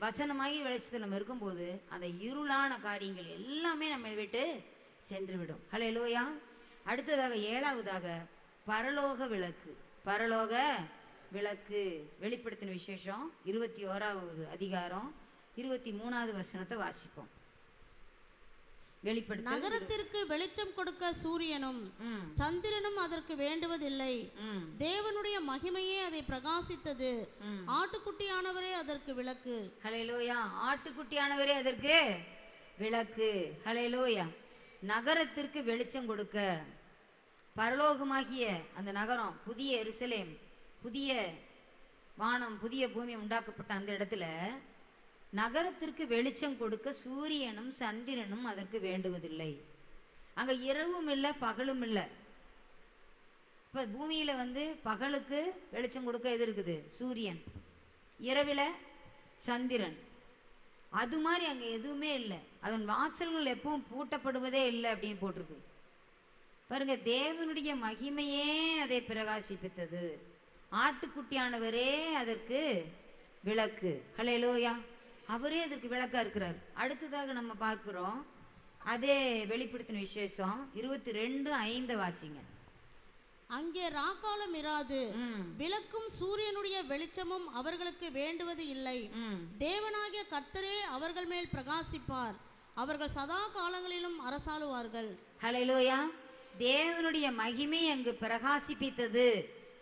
வசனமாகிய வெளிச்சத்தில் நம்ம இருக்கும்போது அந்த இருளான காரியங்கள் எல்லாமே நம்ம விட்டு சென்று விடும். ஹல்லேலூயா. அடுத்ததாக 7ஆவதாக பரலோக விளக்கு. பரலோக விளக்கு வெளிப்படுத்தின விசேஷம் 21வது அதிகாரம் 23வது வசனத்தை வாசிப்போம். நகரத்திற்கு வெளிச்சம் கொடுக்க சூரியனும் சந்திரனும் அதற்கு வேண்டுவதில்லை, தேவனுடைய மகிமையே அதை பிரகாசித்தது, ஆட்டுக்குட்டியானவரே அதற்கு விளக்கு. ஹல்லேலூயா. ஆட்டுக்குட்டியானவரே அதற்கு விளக்கு. ஹல்லேலூயா. நகரத்திற்கு வெளிச்சம் கொடுக்க, பரலோகமாகிய அந்த நகரம், புதிய எருசலேம், புதிய வானம், புதிய பூமி உண்டாக்கப்பட்ட அந்த இடத்துல நகரத்திற்கு வெளிச்சம் கொடுக்க சூரியனும் சந்திரனும் அதற்கு வேண்டுவதில்லை. அங்கே இரவும் இல்லை பகலும் இல்லை. இப்போ பூமியில் பகலுக்கு வெளிச்சம் கொடுக்க எது இருக்குது, சூரியன், இரவில் சந்திரன். அது மாதிரி அங்கே எதுவுமே இல்லை. அதன் வாசல்கள் எப்பவும் பூட்டப்படுவதே இல்லை அப்படின்னு போட்டிருக்கு. பாருங்க, தேவனுடைய மகிமையே அதை பிரகாசிப்பித்தது, ஆட்டுக்குட்டியானவரே அதற்கு விளக்கு. ஹல்லேலூயா. அவரே அதற்கு விளக்கா இருக்கிறார். அடுத்ததாக நம்ம பார்க்கிறோம் அதே வெளிப்படுத்தின விசேஷம் 22:5 வாசிங்க. அங்கே ராக்காலம் இராது, விளக்கும் சூரியனுடைய வெளிச்சமும் அவர்களுக்கு வேண்டுவது இல்லை. தேவனாகிய கர்த்தரே அவர்கள் மேல் பிரகாசிப்பார், அவர்கள் சதா காலங்களிலும் அரசாளுவார்கள். ஹல்லேலூயா. தேவனுடைய மகிமை அங்கு பிரகாசிப்பித்தது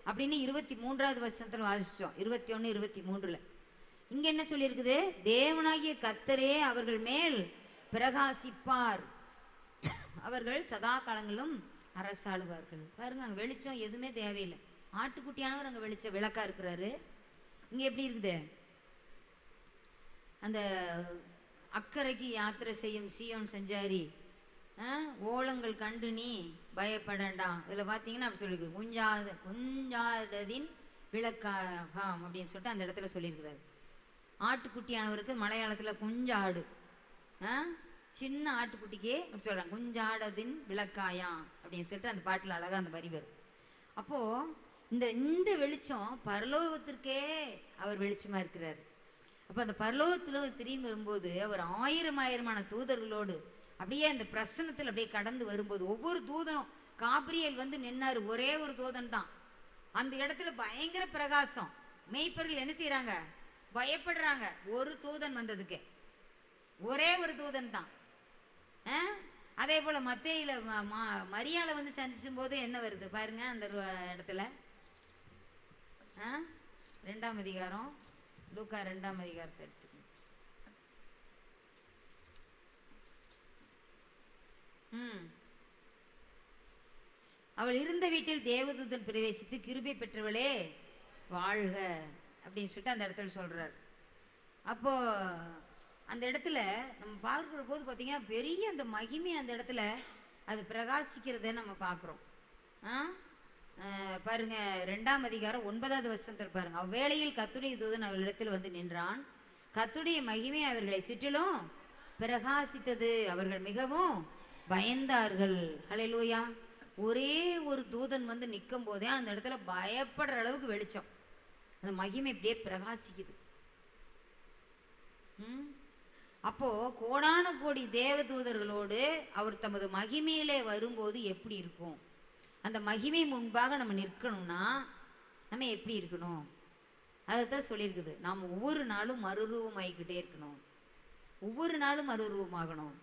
அப்படின்னு 23வது வசனத்தில் வாசிச்சோம். 21, 23. இங்க என்ன சொல்லியிருக்குது? தேவனாகிய கர்த்தரே அவர்கள் மேல் பிரகாசிப்பார், அவர்கள் சதா காலங்களும் அரசாளுவார்கள். பாருங்க, அங்கே வெளிச்சம் எதுவுமே தேவையில்லை. ஆட்டுக்குட்டியானவர் அங்கே வெளிச்சம் விளக்கா இருக்கிறாரு. இங்க எப்படி இருக்குது? அந்த அக்கறைக்கு யாத்திரை செய்யும் சீயோன் சஞ்சாரி, ஓலங்கள் கண்டு நீ பயப்படண்டாம். இதில் பார்த்தீங்கன்னா அப்படி சொல்லியிருக்கு, குஞ்சாததின் விளக்காம் அப்படின்னு சொல்லிட்டு அந்த இடத்துல சொல்லியிருக்கிறாரு. ஆட்டுக்குட்டியானவருக்கு மலையாளத்தில் குஞ்சாடு, சின்ன ஆட்டுக்குட்டிக்கே அப்படி சொல்கிறாங்க, குஞ்சாடதின் விளக்காயாம் அப்படின்னு சொல்லிட்டு அந்த பாட்டில் அழகாக அந்த வரி வரும். அப்போது இந்த வெளிச்சம் பரலோகத்திற்கே அவர் வெளிச்சமாக இருக்கிறார். அப்போ அந்த பரலோகத்தில் திரும்பி வரும்போது அவர் ஆயிரமான தூதர்களோடு அப்படியே அந்த பிரசன்னத்தில் அப்படியே கடந்து வரும்போது ஒவ்வொரு தூதனும், காபிரியல் வந்து நின்னாரு, ஒரே ஒரு தூதன் தான். அந்த இடத்துல பயங்கர பிரகாசம். மெய்ப்பர்கள் என்ன செய்கிறாங்க? பயப்படுறாங்க. ஒரு தூதன் வந்ததுக்கு, ஒரே ஒரு தூதன் தான். அதே போல் மத்தேயில மரியாதை வந்து சந்திச்சும் போது என்ன வருது பாருங்க அந்த இடத்துல. 2ஆம் அதிகாரம், லூக்கா 2ஆம் அதிகாரத்தை எடுத்து அவள் இருந்த வீட்டில் தேவதூதன் பிரவேசித்து, கிருபை பெற்றவளே வாழ்க அப்படின்னு சொல்லிட்டு அந்த இடத்துல சொல்றார். அப்போ அந்த இடத்துல நம்ம பார்க்கிற போது பார்த்தீங்கன்னா பெரிய அந்த மகிமை அந்த இடத்துல அது பிரகாசிக்கிறத நம்ம பார்க்குறோம். பாருங்க 2ஆம் அதிகாரம் 9வது வசனத்தில் பாருங்க. அவ்வேளையில் கர்த்தருடைய தூதன் அவர்களிடத்தில் வந்து நின்றான், கர்த்தருடைய மகிமை அவர்களை சுற்றிலும் பிரகாசித்தது, அவர்கள் மிகவும் பயந்தார்கள். ஹல்லேலூயா. ஒரே ஒரு தூதன் வந்து நிற்கும் போதே அந்த இடத்துல பயப்படுற அளவுக்கு வெளிச்சம், அந்த மகிமை இப்படியே பிரகாசிக்குது. அப்போ கோடான கோடி தேவதூதர்களோடு அவர் தமது மகிமையிலே வரும்போது எப்படி இருக்கும்? அந்த மகிமை முன்பாக நம்ம நிற்கணும்னா நம்ம எப்படி இருக்கணும்? அதைத்தான் சொல்லியிருக்குது. நாம் ஒவ்வொரு நாளும் மறுரூபமாகிக்கிட்டே இருக்கணும், ஒவ்வொரு நாளும் மறுரூபமாகணும்.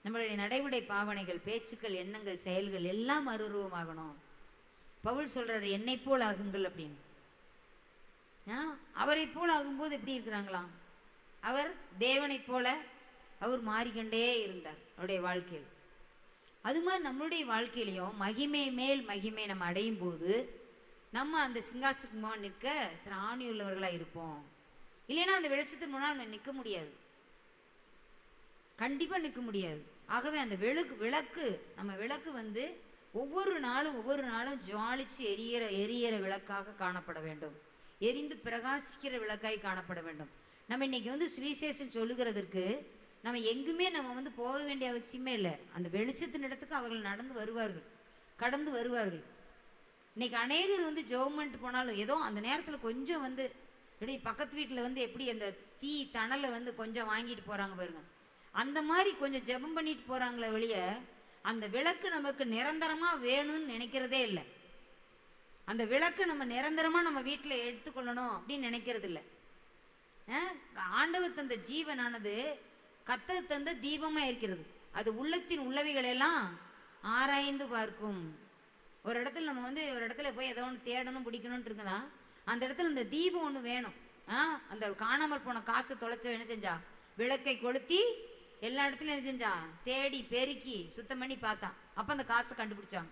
நம்மளுடைய நடைமுறை பாவனைகள், பேச்சுக்கள், எண்ணங்கள், செயல்கள் எல்லாம் மறுரூபமாகணும். பவுல் சொல்றாரு, என்னை போல் ஆகுங்கள் அப்படின்னு. அவரை போல் ஆகும்போது எப்படி இருக்கிறாங்களாம்? அவர் தேவனை போல அவர் மாறிக்கொண்டே இருந்தார் அவருடைய வாழ்க்கையில். அது மாதிரி நம்மளுடைய வாழ்க்கையிலையும் மகிமை மேல் மகிமை நம்ம அடையும் போது நம்ம அந்த சிங்காசனத்துக்கு முன்னால் நிற்க திராணி உள்ளவர்களாக இருப்போம். இல்லைன்னா அந்த வெளிச்சத்துக்கு முன்னால் நம்ம நிற்க முடியாது, கண்டிப்பாக நிற்க முடியாது. ஆகவே அந்த விளக்கு நம்ம விளக்கு வந்து ஒவ்வொரு நாளும் ஜுவாலிச்சு எரியற விளக்காக காணப்பட வேண்டும், எரிந்து பிரகாசிக்கிற விளக்காய் காணப்பட வேண்டும். நம்ம இன்னைக்கு வந்து சுவிசேஷம் சொல்லுகிறதற்கு நம்ம எங்குமே நம்ம வந்து போக வேண்டிய அவசியமே இல்லை. அந்த வெளிச்சத்தின் இடத்துக்கு அவர்கள் நடந்து வருவார்கள், கடந்து வருவார்கள். இன்னைக்கு அநேகர் வந்து ஜெபமெண்ட் போனாலும் ஏதோ அந்த நேரத்தில் கொஞ்சம் வந்து எப்படி பக்கத்து வீட்டில் வந்து எப்படி அந்த தீ தணலை வந்து கொஞ்சம் வாங்கிட்டு போகிறாங்க பாருங்க, அந்த மாதிரி கொஞ்சம் ஜெபம் பண்ணிட்டு போகிறாங்களே வெளிய அந்த விளக்கு நமக்கு நிரந்தரமாக வேணும்னு நினைக்கிறதே இல்லை. அந்த விளக்கு நம்ம நிரந்தரமாக நம்ம வீட்டில் எடுத்துக்கொள்ளணும் அப்படின்னு நினைக்கிறது இல்லை. ஆண்டவர் தந்த ஜீவனானது கர்த்தர் தந்த தீபமாக இருக்கிறது. அது உள்ளத்தின் உள்ளவைகளெல்லாம் ஆராய்ந்து பார்க்கும். ஒரு இடத்துல நம்ம வந்து ஒரு இடத்துல போய் ஏதோ ஒன்று தேடணும் பிடிக்கணும்னு இருக்குதா, அந்த இடத்துல இந்த தீபம் ஒன்று வேணும். அந்த காணாமல் போன காசு தொலைச்ச என்ன செஞ்சா, விளக்கை கொளுத்தி எல்லா இடத்துலையும் என்ன செஞ்சா, தேடி பெருக்கி சுத்தம் பண்ணி பார்த்தான். அப்போ அந்த காசை கண்டுபிடிச்சாங்க.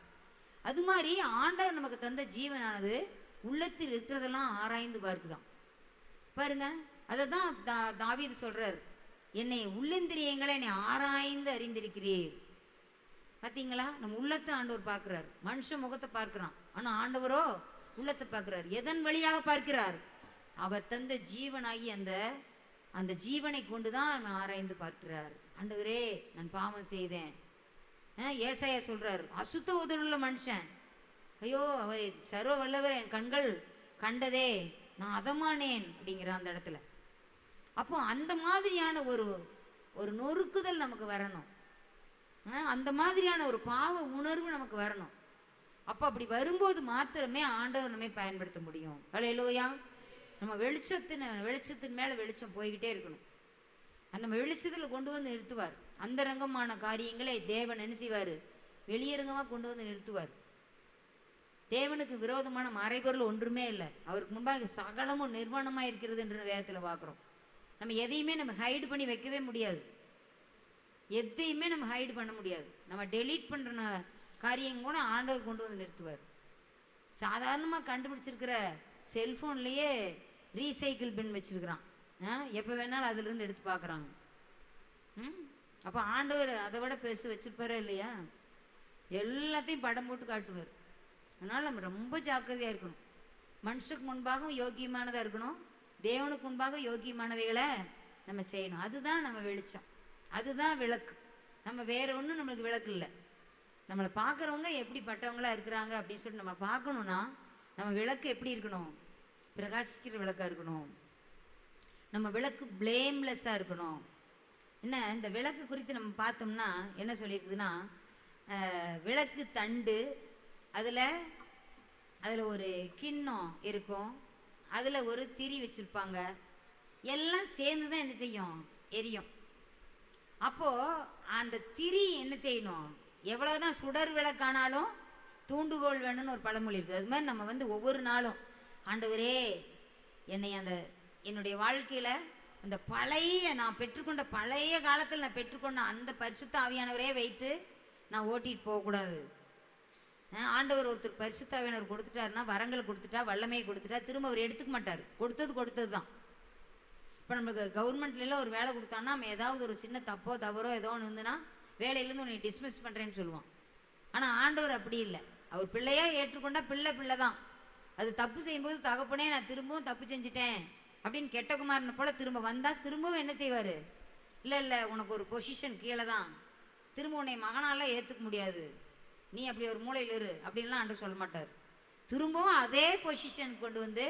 அது மாதிரி ஆண்டவர் நமக்கு தந்த ஜீவனானது உள்ளத்தில் இருக்கிறதெல்லாம் ஆராய்ந்து பார்க்குதான் பாருங்க. அதை தான் தாவீது சொல்றாரு, என்னை உள்ளந்திரியங்களை என்னை ஆராய்ந்து அறிந்திருக்கிறீர். பார்த்தீங்களா? நம்ம உள்ளத்தை ஆண்டவர் பார்க்கிறார், மனுஷன் முகத்தை பார்க்கிறான், ஆனால் ஆண்டவரோ உள்ளத்தை பார்க்கிறார். எதன் வழியாக பார்க்கிறார்? அவர் தந்த ஜீவனாகி அந்த ஜீவனை கொண்டு தான் ஆராய்ந்து பார்க்கிறார். ஆண்டவரே நான் பாவம் செய்தேன். ஏசாயா சொல்றாரு, அசுத்த உதடுள்ள மனுஷன், ஐயோ அவர் சர்வ வல்லவர், என் கண்கள் கண்டதே, நான் அதமானேன் அப்படிங்கிற அந்த இடத்துல. அப்போ அந்த மாதிரியான ஒரு ஒரு நொறுக்குதல் நமக்கு வரணும். அந்த மாதிரியான ஒரு பாவ உணர்வு நமக்கு வரணும். அப்போ அப்படி வரும்போது மாத்திரமே ஆண்டவர் நம்மை பயன்படுத்த முடியும். ஹல்லேலூயா. நம்ம வெளிச்சத்தின் மேலே வெளிச்சம் போய்கிட்டே இருக்கணும். அந்த வெளிச்சத்தில் கொண்டு வந்து நிறுத்துவார். அந்தரங்கமான காரியங்களை தேவன் என்ன செய்வார்? வெளியரங்கமாக கொண்டு வந்து நிறுத்துவார். தேவனுக்கு விரோதமான மறைபொருள் ஒன்றுமே இல்லை. அவருக்கு முன்பாக சகலமும் நிர்வாணமாக இருக்கிறது என்று வேதத்தில் பார்க்குறோம். நம்ம எதையுமே நம்ம ஹைடு பண்ணி வைக்கவே முடியாது. எதையுமே நம்ம ஹைடு பண்ண முடியாது. நம்ம டெலீட் பண்ணுற காரியம் கூட ஆண்டவர் கொண்டு வந்து நிறுத்துவார். சாதாரணமாக கண்டுபிடிச்சிருக்கிற செல்ஃபோன்லேயே ரீசைக்கிள் பின் வச்சுருக்கிறான். எப்போ வேணாலும் அதுலேருந்து எடுத்து பார்க்குறாங்க. அப்போ ஆண்டவர் அதை விட பெருசு வச்சுருப்பாரா இல்லையா? எல்லாத்தையும் படம் போட்டு காட்டுவார். அதனால் நம்ம ரொம்ப ஜாக்கிரதையாக இருக்கணும். மனுஷனுக்கு முன்பாகவும் யோக்கியமானதாக இருக்கணும், தேவனுக்கு முன்பாக யோக்கியமானவைகளை நம்ம செய்யணும். அதுதான் நம்ம வெளிச்சம், அதுதான் விளக்கு. நம்ம வேற ஒன்றும் நம்மளுக்கு விளக்கு இல்லை. நம்மளை பார்க்குறவங்க எப்படிப்பட்டவங்களா இருக்கிறாங்க அப்படின்னு சொல்லிட்டு நம்ம பார்க்கணுன்னா நம்ம விளக்கு எப்படி இருக்கணும்? பிரகாசிக்கிற விளக்காக இருக்கணும். நம்ம விளக்கு பிளேம்லெஸ்ஸாக இருக்கணும். என்ன இந்த விளக்கு குறித்து நம்ம பார்த்தோம்னா என்ன சொல்லியிருக்குதுன்னா, விளக்கு தண்டு, அதில் ஒரு கிண்ணம் இருக்கும், அதில் ஒரு திரி வச்சுருப்பாங்க, எல்லாம் சேர்ந்து தான் என்ன செய்யும்? எரியும். அப்போது அந்த திரி என்ன செய்யணும்? எவ்வளோதான் சுடர் விளக்கானாலும் தூண்டுகோல் வேணும்னு ஒரு பழமொழி இருக்குது. அது மாதிரி நம்ம ஒவ்வொரு நாளும் ஆண்டவரே என்னை என்னுடைய வாழ்க்கையில் அந்த பழைய நான் பெற்றுக்கொண்ட பழைய காலத்தில் நான் பெற்றுக்கொண்ட அந்த பரிசுத்த ஆவியானவரே வைத்து நான் ஓட்டிகிட்டு போகக்கூடாது. ஆண்டவர் ஒருத்தர் பரிசுத்த ஆவியானவர் கொடுத்துட்டாருன்னா, வரங்களை கொடுத்துட்டா, வல்லமையை கொடுத்துட்டா, திரும்ப அவர் எடுத்துக்க மாட்டார். கொடுத்தது தான். இப்போ நம்மளுக்கு கவர்மெண்ட்லாம் ஒரு வேலை கொடுத்தான்னா நம்ம ஏதாவது ஒரு சின்ன தவறோ ஏதோ ஒன்று இருந்துன்னா வேலையிலேருந்து உன்னை டிஸ்மிஸ் பண்ணுறேன்னு சொல்லுவான். ஆனால் ஆண்டவர் அப்படி இல்லை. அவர் பிள்ளையாக ஏற்றுக்கொண்டா பிள்ளை தான். அது தப்பு செய்யும்போது தகப்பனே நான் திரும்பவும் தப்பு செஞ்சுட்டேன் அப்படின்னு கெட்ட குமாரனை போல் திரும்ப வந்தால் திரும்பவும் என்ன செய்வார்? இல்லை உனக்கு ஒரு பொசிஷன் கீழே தான், திரும்ப உன்னை மகனால ஏற்றுக்க முடியாது, நீ அப்படி ஒரு மூலையில் இரு அப்படின்லாம் ஆண்டவர் சொல்ல மாட்டார். திரும்பவும் அதே பொசிஷன் கொண்டு வந்து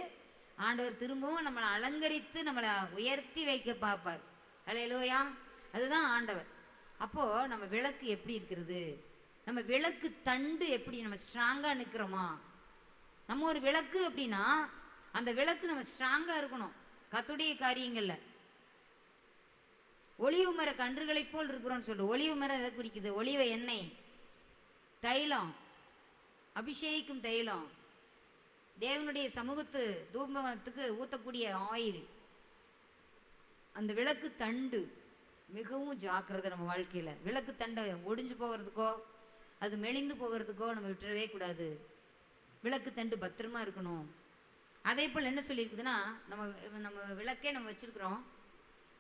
ஆண்டவர் திரும்பவும் நம்மளை அலங்கரித்து நம்மளை உயர்த்தி வைக்க பார்ப்பார். ஹல்லேலூயா. அதுதான் ஆண்டவர். அப்போது நம்ம விளக்கு எப்படி இருக்கிறது? நம்ம விளக்கு தண்டு எப்படி நம்ம ஸ்ட்ராங்காக நிற்கிறோமா? நம்ம ஒரு விளக்கு அப்படின்னா அந்த விளக்கு நம்ம ஸ்ட்ராங்காக இருக்கணும். கர்த்தருடைய காரியங்களில் ஒளிவு மர கன்றுகளை போல் இருக்கிறோம்னு சொல்லிட்டு, ஒளிவு மரம் எதை குறிக்குது? ஒளிவ எண்ணெய், தைலம், அபிஷேகிக்கும் தைலம், தேவனுடைய சமூகத்து தூபத்துக்கு ஊற்றக்கூடிய ஆயில். அந்த விளக்கு தண்டு மிகவும் ஜாக்கிரதை நம்ம வாழ்க்கையில். விளக்கு தண்டை ஒடிஞ்சு போகிறதுக்கோ அது மெலிந்து போகிறதுக்கோ நம்ம விட்டுறவே கூடாது. விளக்கு தண்டு பத்திரமா இருக்கணும். அதே போல் என்ன சொல்லியிருக்குதுன்னா, நம்ம விளக்கே நம்ம வச்சுருக்குறோம்,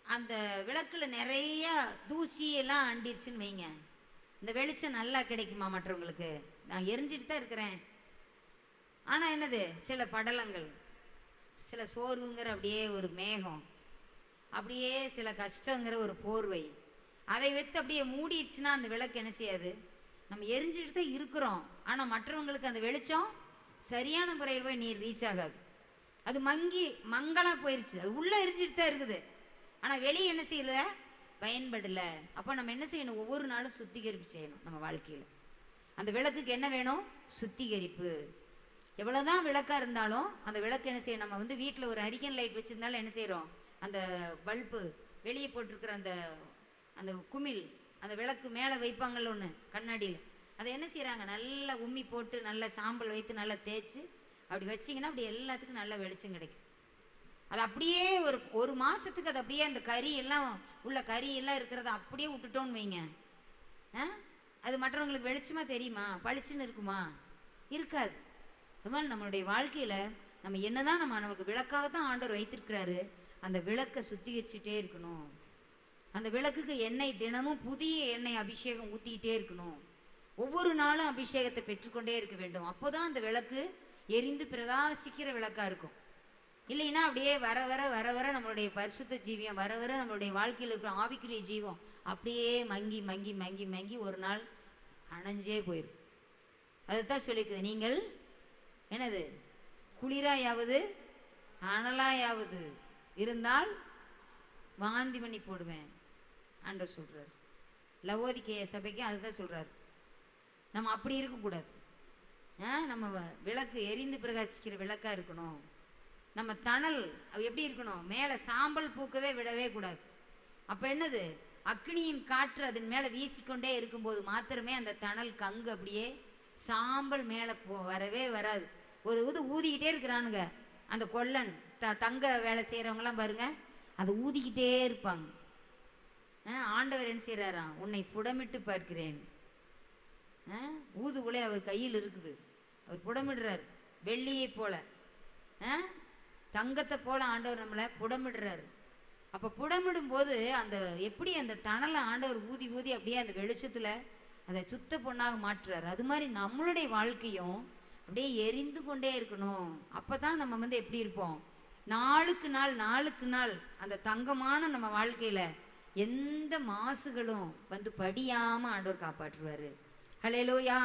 அந்த விளக்கில் நிறைய தூசியெல்லாம் அண்டிடுச்சுன்னு வைங்க, இந்த வெளிச்சம் நல்லா கிடைக்குமா மற்றவங்களுக்கு? நான் எரிஞ்சிட்டு தான் இருக்கிறேன், ஆனால் என்னது சில படலங்கள், சில சோர்வுங்கிற அப்படியே ஒரு மேகம், அப்படியே சில கஷ்டங்கிற ஒரு போர்வை, அதை வைத்து அப்படியே மூடிடுச்சுன்னா அந்த விளக்கு என்ன செய்யாது? நம்ம எரிஞ்சிட்டு தான் இருக்கிறோம், ஆனால் மற்றவங்களுக்கு அந்த வெளிச்சம் சரியான முறையில் போய் நீர் ரீச் ஆகாது. அது மங்கலாக போயிடுச்சு. அது உள்ளே எரிஞ்சிட்டு தான் இருக்குது, ஆனால் வெளியே என்ன செய்யல? பயன்படலை. அப்போ நம்ம என்ன செய்யணும்? ஒவ்வொரு நாளும் சுத்திகரிப்பு செய்யணும். நம்ம வாழ்க்கையில் அந்த விளக்குக்கு என்ன வேணும்? சுத்திகரிப்பு. எவ்வளோதான் விளக்காக இருந்தாலும் அந்த விளக்கு என்ன செய்யணும்? நம்ம வீட்டில் ஒரு ஹரிக்கன் லைட் வச்சுருந்தாலும் என்ன செய்கிறோம்? அந்த பல்பு வெளியே போட்டிருக்கிற அந்த குமிழ், அந்த விளக்கு மேலே வைப்பாங்கள்ல ஒன்று கண்ணாடியில், அதை என்ன செய்கிறாங்க? நல்லா உம்மி போட்டு நல்லா சாம்பல் வைத்து நல்லா தேய்ச்சி அப்படி வச்சிங்கன்னா அப்படி எல்லாத்துக்கும் நல்ல வெளிச்சம் கிடைக்கும். அது அப்படியே ஒரு மாதத்துக்கு அது அப்படியே அந்த கறியெல்லாம் உள்ள கறியெல்லாம் இருக்கிறத அப்படியே விட்டுட்டோன்னு வைங்க, அது மற்றவங்களுக்கு வெளிச்சமாக தெரியுமா? பளிச்சுன்னு இருக்குமா? இருக்காது. அது மாதிரி நம்மளுடைய வாழ்க்கையில் நம்ம என்னதான் நமக்கு விளக்காக தான் ஆண்டவர் வைத்திருக்கிறாரு, அந்த விளக்கை சுத்திகரிச்சுட்டே இருக்கணும். அந்த விளக்குக்கு எண்ணெய் தினமும் புதிய எண்ணெய் அபிஷேகம் ஊற்றிக்கிட்டே இருக்கணும். ஒவ்வொரு நாளும் அபிஷேகத்தை பெற்றுக்கொண்டே இருக்க வேண்டும். அப்போ தான் அந்த விளக்கு எரிந்து பிரகாசிக்கிற விளக்காக இருக்கும். இல்லைன்னா அப்படியே வர வர வர வர நம்மளுடைய பரிசுத்த ஜீவியம், வர வர நம்மளுடைய வாழ்க்கையில் இருக்கிற ஆவிக்குரிய ஜீவம் அப்படியே மங்கி மங்கி மங்கி மங்கி ஒரு நாள் அணைஞ்சே போயிடும். அதைத்தான் சொல்லிக்குது, நீங்கள் என்னது குளிராயாவது அனலாயாவது இருந்தால் வாந்தி பண்ணி போடுவேன் ஆண்டவர் சொல்கிறார். லவோதிக்கேய சபைக்கு அதுதான் சொல்கிறார். நம்ம அப்படி இருக்கக்கூடாது. நம்ம விளக்கு எரிந்து பிரகாசிக்கிற விளக்காக இருக்கணும். நம்ம தணல் எப்படி இருக்கணும்? மேலே சாம்பல் பூக்கவே விடவே கூடாது. அப்போ என்னது? அக்னியின் காற்று அதன் மேலே வீசிக்கொண்டே இருக்கும்போது மாத்திரமே அந்த தணல் கங்கு அப்படியே சாம்பல் மேலே வரவே வராது. ஒரு ஊதிக்கிட்டே இருக்கிறானுங்க. அந்த கொல்லன் தங்க வேலை செய்கிறவங்களாம் பாருங்க, அதை ஊதிக்கிட்டே இருப்பாங்க. ஆண்டவர் என்ன செய்கிறாராம்? உன்னை புடமிட்டு பார்க்கிறேன். ஊது உலை அவர் கையில் இருக்குது. அவர் புடமிடுறார். வெள்ளியை போல தங்கத்தை போல ஆண்டவர் நம்மளை புடமிடுறாரு. அப்போ புடமிடும் போது அந்த எப்படி அந்த தணலை ஆண்டவர் ஊதி ஊதி அப்படியே அந்த வெளிச்சத்தில் அதை சுத்த பொண்ணாக மாற்றுறாரு. அது மாதிரி நம்மளுடைய வாழ்க்கையும் அப்படியே எரிந்து கொண்டே இருக்கணும். அப்போ தான் நம்ம எப்படி இருப்போம்? நாளுக்கு நாள் நாளுக்கு நாள் அந்த தங்கமான நம்ம வாழ்க்கையில் எந்த மாசுகளும் படியாமல் ஆண்டவர் காப்பாற்றுவார். ஹல்லேலூயா.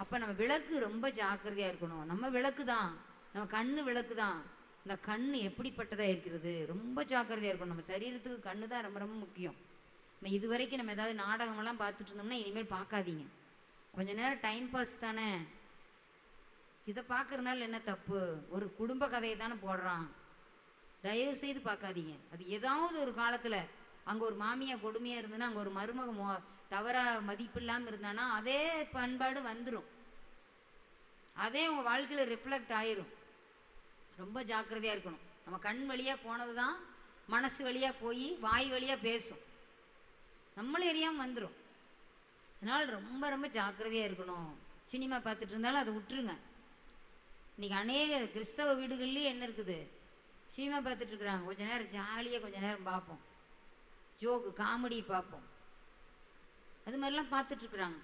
அப்போ நம்ம விளக்கு ரொம்ப ஜாக்கிரதையாக இருக்கணும். நம்ம விளக்கு தான், நம்ம கண்ணு விளக்கு தான். இந்த கண்ணு எப்படிப்பட்டதாக இருக்கிறது? ரொம்ப ஜாக்கிரதையாக இருக்கணும். நம்ம சரீரத்துக்கு கண்ணு தான் ரொம்ப ரொம்ப முக்கியம். நம்ம இது வரைக்கும் நம்ம ஏதாவது நாடகமெல்லாம் பார்த்துட்டு இருந்தோம்னா இனிமேல் பார்க்காதீங்க. கொஞ்ச நேரம் டைம் பாஸ் தானே, இதை பார்க்குறதுனால என்ன தப்பு? ஒரு குடும்ப கதையை தானே போடுறான். தயவு செய்து பார்க்காதீங்க. அது ஏதாவது ஒரு காலத்தில் அங்கே ஒரு மாமியா கொடுமையாக இருந்ததுன்னா, அங்கே ஒரு மருமக தவறாக மதிப்பு இல்லாமல் இருந்தானா அதே பண்பாடு வந்துடும். அதே உங்கள் வாழ்க்கையில் ரிஃப்ளெக்ட் ஆயிரும். ரொம்ப ஜாக்கிரதையாக இருக்கணும். நம்ம கண் வழியாக போனது தான் மனசு வழியாக போய் வாய் வழியாக பேசும். நம்மளும் எரியாமல் வந்துடும். அதனால் ரொம்ப ரொம்ப ஜாக்கிரதையாக இருக்கணும். சினிமா பார்த்துட்டு இருந்தாலும் அதை விட்டுருங்க. இன்றைக்கி அநேக கிறிஸ்தவ வீடுகள்லேயும் என்ன இருக்குது? சினிமா பார்த்துட்டு இருக்கிறாங்க. கொஞ்சம் நேரம் ஜாலியாக கொஞ்சம் நேரம் பார்ப்போம், ஜோக்கு காமெடி பார்ப்போம், அது மாதிரிலாம் பார்த்துட்ருக்குறாங்க.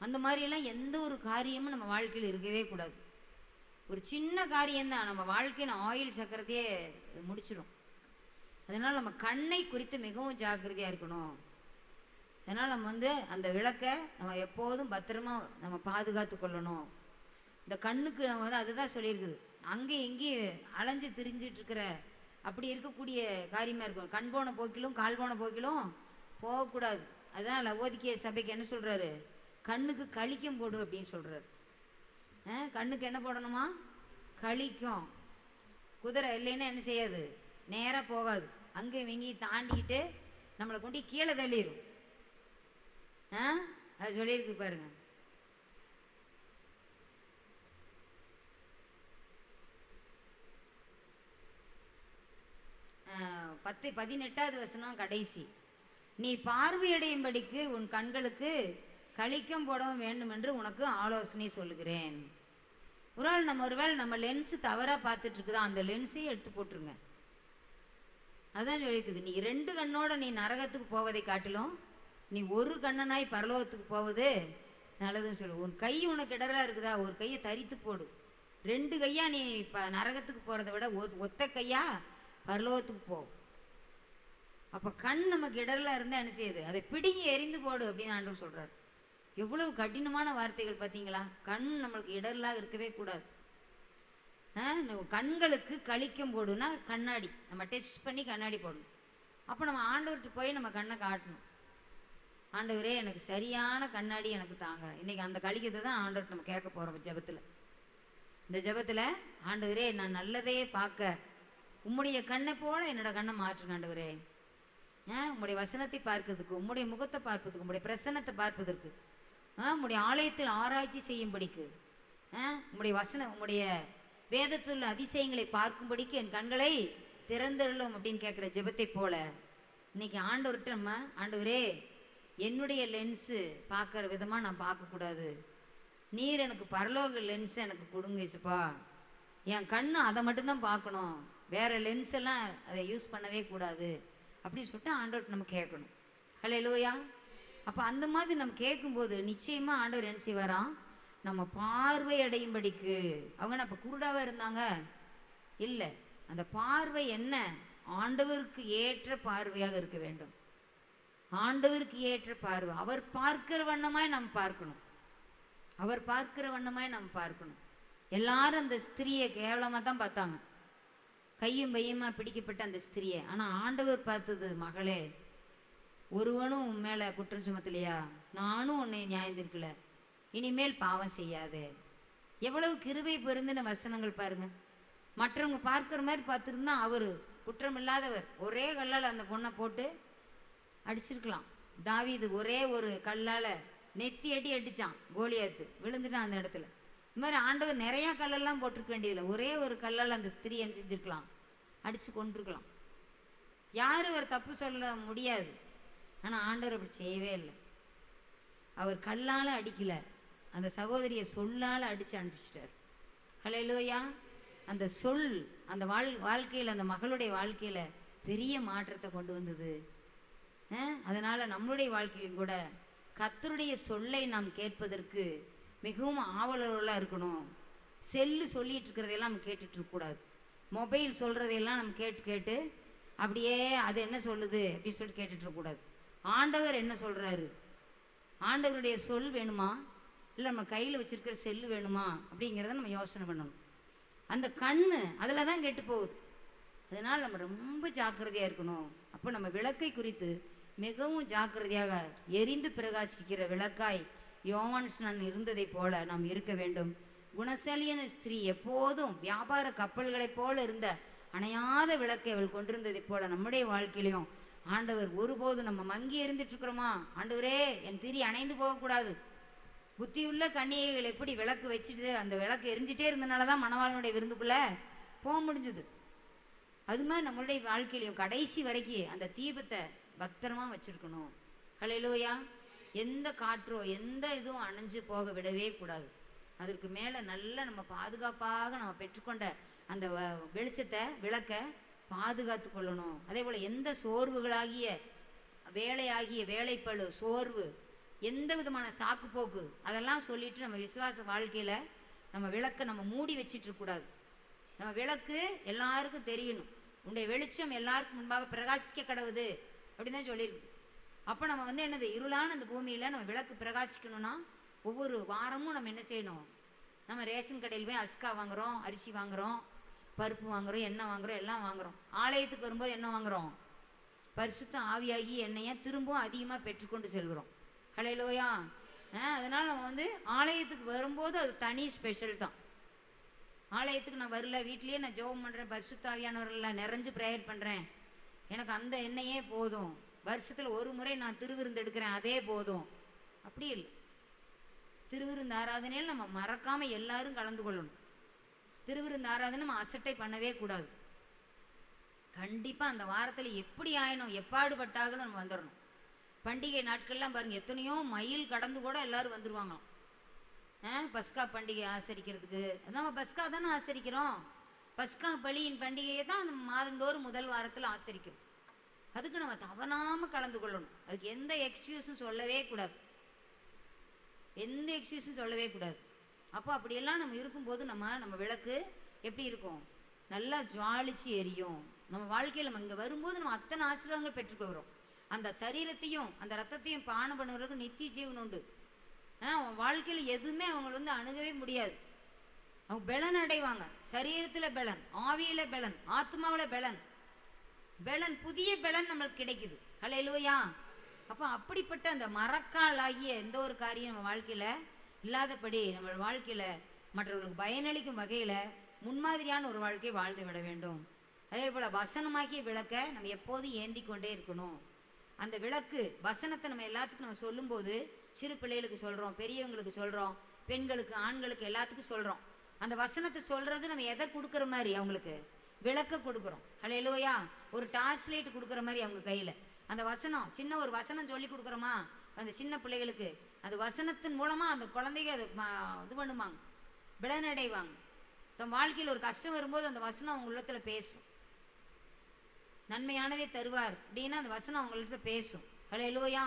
அந்த மாதிரியெல்லாம் எந்த ஒரு காரியமும் நம்ம வாழ்க்கையில் இருக்கவே கூடாது. ஒரு சின்ன காரியம்தான் நம்ம வாழ்க்கையின் ஆயில் சக்கரத்தையே முடிச்சிடும். அதனால் நம்ம கண்ணை குறித்து மிகவும் ஜாக்கிரதையாக இருக்கணும். அதனால் நம்ம அந்த விளக்கை நம்ம எப்போதும் பத்திரமா நம்ம பாதுகாத்து கொள்ளணும். இந்த கண்ணுக்கு நம்ம அதுதான் சொல்லியிருக்குது. அங்கே எங்கேயும் அலைஞ்சு திரிஞ்சிட்டு இருக்கிற அப்படி இருக்கக்கூடிய காரியமாக இருக்கும். கண் போன போக்கிலும் கால் போன போக்கிலும் போகக்கூடாது. அதுதான் லவோதிக்கேய சபைக்கு என்ன சொல்கிறாரு? கண்ணுக்கு கழிக்கம் போடு அப்படின்னு சொல்கிறாரு. கண்ணுக்கு என்ன போடணுமா? கழிக்கும். குதிரை இல்லைன்னா என்ன செய்யாது? நேராக போகாது. அங்கே இவங்கி தாண்டிக்கிட்டு நம்மளை கொண்டு கீழே தள்ளிடும். அது சொல்லியிருக்கு பாருங்க. பத்து 18வது வசனம் கடைசி. நீ பார்வையடையும்படிக்கு உன் கண்களுக்கு கழிக்கம் போடவும் வேண்டும் என்று உனக்கு ஆலோசனை சொல்லுகிறேன். ஒருவேளை நம்ம லென்ஸு தவறாக பார்த்துட்டு இருக்குதா, அந்த லென்ஸையும் எடுத்து போட்டுருங்க. அதுதான் சொல்லியிருக்குது. நீ 2 கண்ணோட நீ நரகத்துக்கு போவதை காட்டிலும் நீ ஒரு கண்ணனாய் பரலோகத்துக்கு போவது நல்லதுன்னு சொல்லு. உன் கை உனக்கு இடரலாக இருக்குதா, ஒரு கையை தரித்து போடு. 2 கையா நீ நரகத்துக்கு போகிறத விட ஒத்த கையா பரலோகத்துக்கு போ. அப்போ கண் நமக்கு இடரலாக இருந்தால் என்ன செய்யுது? அதை பிடுங்கி எரிந்து போடு அப்படின்னு ஆண்டவர் சொல்கிறார். எவ்வளவு கடினமான வார்த்தைகள் பார்த்தீங்களா? கண் நம்மளுக்கு இடரலாக இருக்கவே கூடாது. கண்களுக்கு கழிக்கம் போடுனா கண்ணாடி நம்ம டெஸ்ட் பண்ணி கண்ணாடி போடணும். அப்போ நம்ம ஆண்டவர்கிட்ட போய் நம்ம கண்ணை காட்டணும். ஆண்டவரே எனக்கு சரியான கண்ணாடி எனக்கு தாங்க. இன்றைக்கி அந்த கழிக்கத்தை தான் ஆண்டவர்கிட்ட நம்ம கேட்க போகிறோம் ஜெபத்தில். இந்த ஜெபத்தில் ஆண்டவரே நான் நல்லதையே பார்க்க உம்முடைய கண்ணை போல என்னோட கண்ணை மாற்றுங்க ஆண்டவரே. உம்முடைய வசனத்தை பார்க்கிறதுக்கு, உம்முடைய முகத்தை பார்ப்பதற்கு, உம்முடைய பிரசன்னத்தை பார்ப்பதற்கு, உம்முடைய ஆலயத்தில் ஆராய்ச்சி செய்யும்படிக்கு, உம்முடைய வேதத்தில் உள்ள அதிசயங்களை பார்க்கும்படிக்கு என் கண்களை திறந்தருளும் அப்படின்னு கேட்குற ஜெபத்தை போல இன்னைக்கு ஆண்டவர்கிட்ட நம்ம ஆண்டவரே என்னுடைய லென்ஸு பார்க்குற விதமாக நான் பார்க்கக்கூடாது. நீர் எனக்கு பரலோக லென்ஸை எனக்கு கொடுங்க இசுப்பா. என் கண்ணு அதை மட்டும்தான் பார்க்கணும், வேறு லென்ஸ் எல்லாம் அதை யூஸ் பண்ணவே கூடாது அப்படின்னு சொல்லிட்டு ஆண்டவர்கிட்ட நம்ம கேட்கணும். ஹல்லேலூயா. அப்போ அந்த மாதிரி நம்ம கேட்கும்போது நிச்சயமாக ஆண்டவர் என்ன செய்வாராம்? நம்ம பார்வை அடையும்படிக்கு. அவங்க அப்போ குருடாவாக இருந்தாங்க இல்லை. அந்த பார்வை என்ன? ஆண்டவருக்கு ஏற்ற பார்வையாக இருக்க வேண்டும். ஆண்டவருக்கு ஏற்ற பார்வை. அவர் பார்க்கிற வண்ணமாய் நம்ம பார்க்கணும். அவர் பார்க்கிற வண்ணமாய் நம்ம பார்க்கணும். எல்லாரும் அந்த ஸ்திரீயை கேவலமாக தான் பார்த்தாங்க. கையும் பையுமா பிடிக்கப்பட்ட அந்த ஸ்திரியை. ஆனால் ஆண்டவர் பார்த்தது, மகளே, ஒருவனும் உன் மேலே குற்றம் சுமத்தலையா, நானும் உன்னை நியாயந்திருக்கல, இனிமேல் பாவம் செய்யாதே. எவ்வளவு கிருபை பொருந்தின வசனங்கள் பாருங்க. மற்றவங்க பார்க்குற மாதிரி பார்த்துருந்தா அவர் குற்றம் இல்லாதவர். ஒரே கல்லால் அந்த பொண்ணை போட்டு அடிச்சிருக்கலாம். தாவீது ஒரே ஒரு கல்லால் நெத்தி அடி அடித்தான், கோலியாத்து விழுந்துட்டான் அந்த இடத்துல. இந்த மாதிரி ஆண்டவர் நிறையா கல்லெல்லாம் போட்டிருக்க வேண்டியதில்லை, ஒரே ஒரு கல்லால் அந்த ஸ்திரீ என்ன செஞ்சுருக்கலாம், அடித்து கொண்டிருக்கலாம். யாரும் அவர் தப்பு சொல்ல முடியாது. ஆனால் ஆண்டவர் அப்படி செய்யவே இல்லை. அவர் கல்லால் அடிக்கலை, அந்த சகோதரியை சொல்லால் அடித்து அனுப்பிச்சிட்டார். ஹல்லேலூயா. அந்த சொல் அந்த வாழ்க்கையில், அந்த மகளுடைய வாழ்க்கையில் பெரிய மாற்றத்தை கொண்டு வந்தது. அதனால் நம்மளுடைய வாழ்க்கையிலும் கூட கர்த்தருடைய சொல்லை நாம் கேட்பதற்கு மிகவும் ஆவலர்களாக இருக்கணும். செல்லு சொல்லிகிட்டு இருக்கிறதையெல்லாம் நம்ம கேட்டுட்டு இருக்கக்கூடாது. மொபைல் சொல்கிறதையெல்லாம் நம்ம கேட்டு அப்படியே அது என்ன சொல்லுது அப்படின்னு சொல்லிட்டு கேட்டுட்டு இருக்கக்கூடாது. ஆண்டவர் என்ன சொல்கிறாரு, ஆண்டவருடைய சொல் வேணுமா, இல்லை நம்ம கையில் வச்சுருக்கிற செல்லு வேணுமா அப்படிங்கிறத நம்ம யோசனை பண்ணணும். அந்த கண்ணு அதில் தான் கெட்டு போகுது. அதனால் நம்ம ரொம்ப ஜாக்கிரதையாக இருக்கணும். அப்போ நம்ம விளக்கை குறித்து மிகவும் ஜாக்கிரதையாக எரிந்து பிரகாசிக்கிற விளக்காய் யோவான்ஸ்நான் இருந்ததை போல நாம் இருக்க வேண்டும். குணசாலியான ஸ்திரீ எப்போதும் வியாபார கப்பல்களைப் போல இருந்த அணையாத விளக்கை அவள் கொண்டிருந்ததை போல நம்முடைய வாழ்க்கையிலையும் ஆண்டவர் ஒருபோதும் நம்ம மங்கி எரிந்துட்டு இருக்கிறோமா, ஆண்டவரே என் திரி அணைந்து போகக்கூடாது. புத்தியுள்ள கன்னிகைகள் எப்படி விளக்கு வச்சுட்டு அந்த விளக்கு எரிஞ்சிட்டே இருந்தனால தான் மணவாளனுடைய விருந்துக்குள்ளே போக முடிஞ்சுது. அது மாதிரி நம்மளுடைய வாழ்க்கையிலையும் கடைசி வரைக்கும் அந்த தீபத்தை பத்திரமா வச்சுருக்கணும். ஹல்லேலூயா. எந்த காற்றோ எந்த இதுவும் அணைஞ்சு போக விடவே கூடாது. அதற்கு மேலே நல்ல நம்ம பாதுகாப்பாக நம்ம பெற்றுக்கொண்ட அந்த வெளிச்சத்தை விளக்க பாதுகாத்து கொள்ளணும். அதே போல் எந்த சோர்வுகளாகிய வேலைப்பழு, சோர்வு, எந்த விதமான சாக்கு போக்கு அதெல்லாம் சொல்லிட்டு நம்ம விசுவாச வாழ்க்கையில் நம்ம விளக்கை நம்ம மூடி வச்சிட்டு இருக்கக்கூடாது. நம்ம விளக்கு எல்லாருக்கும் தெரியணும். உன்னுடைய வெளிச்சம் எல்லாருக்கும் முன்பாக பிரகாசிக்க கடவுது அப்படின்னு தான் சொல்லியிருக்கு. அப்போ நம்ம என்னது, இருளான அந்த பூமியில் நம்ம விளக்கு பிரகாசிக்கணும்னா ஒவ்வொரு வாரமும் நம்ம என்ன செய்யணும், நம்ம ரேஷன் கடையில் போய் அஸ்கா வாங்குகிறோம், அரிசி வாங்குகிறோம், பருப்பு வாங்குகிறோம், எண்ணெய் வாங்குகிறோம், எல்லாம் வாங்குகிறோம். ஆலயத்துக்கு வரும்போது என்ன வாங்குகிறோம், பரிசுத்த ஆவியாகி எண்ணெயை திரும்பவும் அதிகமாக பெற்றுக்கொண்டு செல்கிறோம். ஹல்லேலூயா. அதனால் நம்ம ஆலயத்துக்கு வரும்போது அது தனி ஸ்பெஷல் தான். ஆலயத்துக்கு நான் வரல, வீட்லேயே நான் ஜெபம் பண்ணுறேன், பரிசுத்த ஆவியானவர்கள் நிறைஞ்சு ப்ரேயர் பண்ணுறேன், எனக்கு அந்த எண்ணெயே போதும், வருஷத்தில் ஒரு முறை நான் திருவிருந்து எடுக்கிறேன் அதே போதும், அப்படி இல்லை. திருவிருந்து ஆராதனையில் நம்ம மறக்காமல் எல்லாரும் கலந்து கொள்ளணும். திருவிருந்து ஆராதனை நம்ம அசட்டை பண்ணவே கூடாது. கண்டிப்பாக அந்த வாரத்தில் எப்படி ஆயணும், எப்பாடுபட்டாகணும் நம்ம வந்துடணும். பண்டிகை நாட்கள்லாம் பாருங்கள், எத்தனையோ மைல் கடந்து கூட எல்லோரும் வந்துடுவாங்க. பஸ்கா பண்டிகை ஆசரிக்கிறதுக்கு நம்ம பஸ்கா தானே ஆசரிக்கிறோம். பஸ்கா பலியின் பண்டிகையை தான் நம்ம மாதந்தோறும் முதல் வாரத்தில் ஆசரிக்கிறோம். அதுக்கு நம்ம தவறாமல் கலந்து கொள்ளணும். அதுக்கு எந்த எக்ஸ்கியூஸும் சொல்லவே கூடாது, எந்த எக்ஸ்கியூஸும் சொல்லவே கூடாது. அப்போ அப்படியெல்லாம் நம்ம இருக்கும்போது நம்ம விளக்கு எப்படி இருக்கும், நல்லா ஜுவாலிச்சு எரியும். நம்ம வாழ்க்கையில் நம்ம இங்கே வரும்போது நம்ம அத்தனை ஆசீர்வாதங்கள் பெற்றுக்கொள்கிறோம். அந்த சரீரத்தையும் அந்த ரத்தத்தையும் பானம் பண்ணுறவர்களுக்கு நித்திய ஜீவன் உண்டு. அவன் வாழ்க்கையில் எதுவுமே அவங்க அணுகவே முடியாது. அவங்க பலன் அடைவாங்க. சரீரத்தில் பலன், ஆவியில் பலன், ஆத்மாவில் பலன், புதிய பலன் நம்மளுக்கு கிடைக்குது. ஹல்லேலூயா. அப்போ அப்படிப்பட்ட அந்த மரக்கால் ஆகிய எந்த ஒரு காரியம் நம்ம வாழ்க்கையில் இல்லாதபடி நம்ம வாழ்க்கையில் மற்றவர்களுக்கு பயனளிக்கும் வகையில் முன்மாதிரியான ஒரு வாழ்க்கையை வாழ்ந்து விட வேண்டும். அதே போல் வசனமாகிய விளக்கை நம்ம எப்போதும் ஏந்தி கொண்டே இருக்கணும். அந்த விளக்கு வசனத்தை நம்ம எல்லாத்துக்கும் நம்ம சொல்லும்போது, சிறு பிள்ளைகளுக்கு சொல்கிறோம், பெரியவங்களுக்கு சொல்கிறோம், பெண்களுக்கு, ஆண்களுக்கு, எல்லாத்துக்கும் சொல்கிறோம். அந்த வசனத்தை சொல்கிறது நம்ம எதை கொடுக்குற மாதிரி அவங்களுக்கு விளக்க கொடுக்குறோம். ஹல்லேலூயா. ஒரு டார்ச் லைட் கொடுக்குற மாதிரி அவங்க கையில் அந்த வசனம், சின்ன ஒரு வசனம் சொல்லி கொடுக்குறோமா அந்த சின்ன பிள்ளைகளுக்கு, அந்த வசனத்தின் மூலமாக அந்த குழந்தைங்க அது இது பண்ணுவாங்க, பலனடைவாங்க. தன் வாழ்க்கையில் ஒரு கஷ்டம் வரும்போது அந்த வசனம் அவங்க உள்ளத்தில் பேசும். நன்மையானதே தருவார் அப்படின்னா அந்த வசனம் அவங்கள்ட்ட பேசும். ஹல்லேலூயா.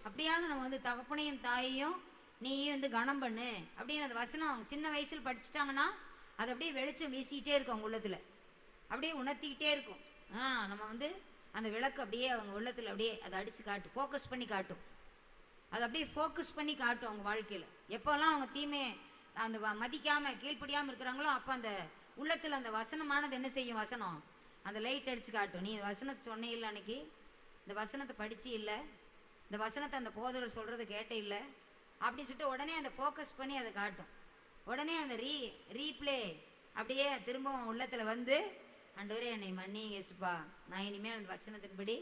அப்படியாவது நம்ம தகப்பனையும் தாயையும் நீயும் கனம் பண்ணு அப்படின்னு அந்த வசனம் அவங்க சின்ன வயசில் படிச்சுட்டாங்கன்னா அது அப்படியே வெளிச்சம் வீசிக்கிட்டே இருக்கும் அவங்க உள்ளத்தில், அப்படியே உணர்த்திக்கிட்டே இருக்கும். நம்ம அந்த விளக்கு அப்படியே அவங்க உள்ளத்தில் அப்படியே அதை அடித்து காட்டும், ஃபோக்கஸ் பண்ணி காட்டும். அதை அப்படியே ஃபோக்கஸ் பண்ணி காட்டும் அவங்க வாழ்க்கையில். எப்போல்லாம் அவங்க தீமையை அந்த மதிக்காமல் கீழ்ப்படியாமல் இருக்கிறாங்களோ அப்போ அந்த உள்ளத்தில் அந்த வசனமானது என்ன செய்யும்? வசனம் அந்த லைட் அடித்து காட்டும். நீ வசனத்தை சொன்னே இல்லை, அன்னைக்கு இந்த வசனத்தை படிச்சு இல்லை, இந்த வசனத்தை அந்த போதகர் சொல்கிறது கேட்டே இல்லை அப்படின்னு சொல்லிட்டு உடனே அந்த ஃபோக்கஸ் பண்ணி அதை காட்டும். உடனே அந்த ரீப்ளே அப்படியே திரும்பவும் உள்ளத்தில் வந்து, ஆண்டவரே என்னை மன்னிங்க இயேசுப்பா, நான் இனிமேல் அந்த வசனத்தின்படி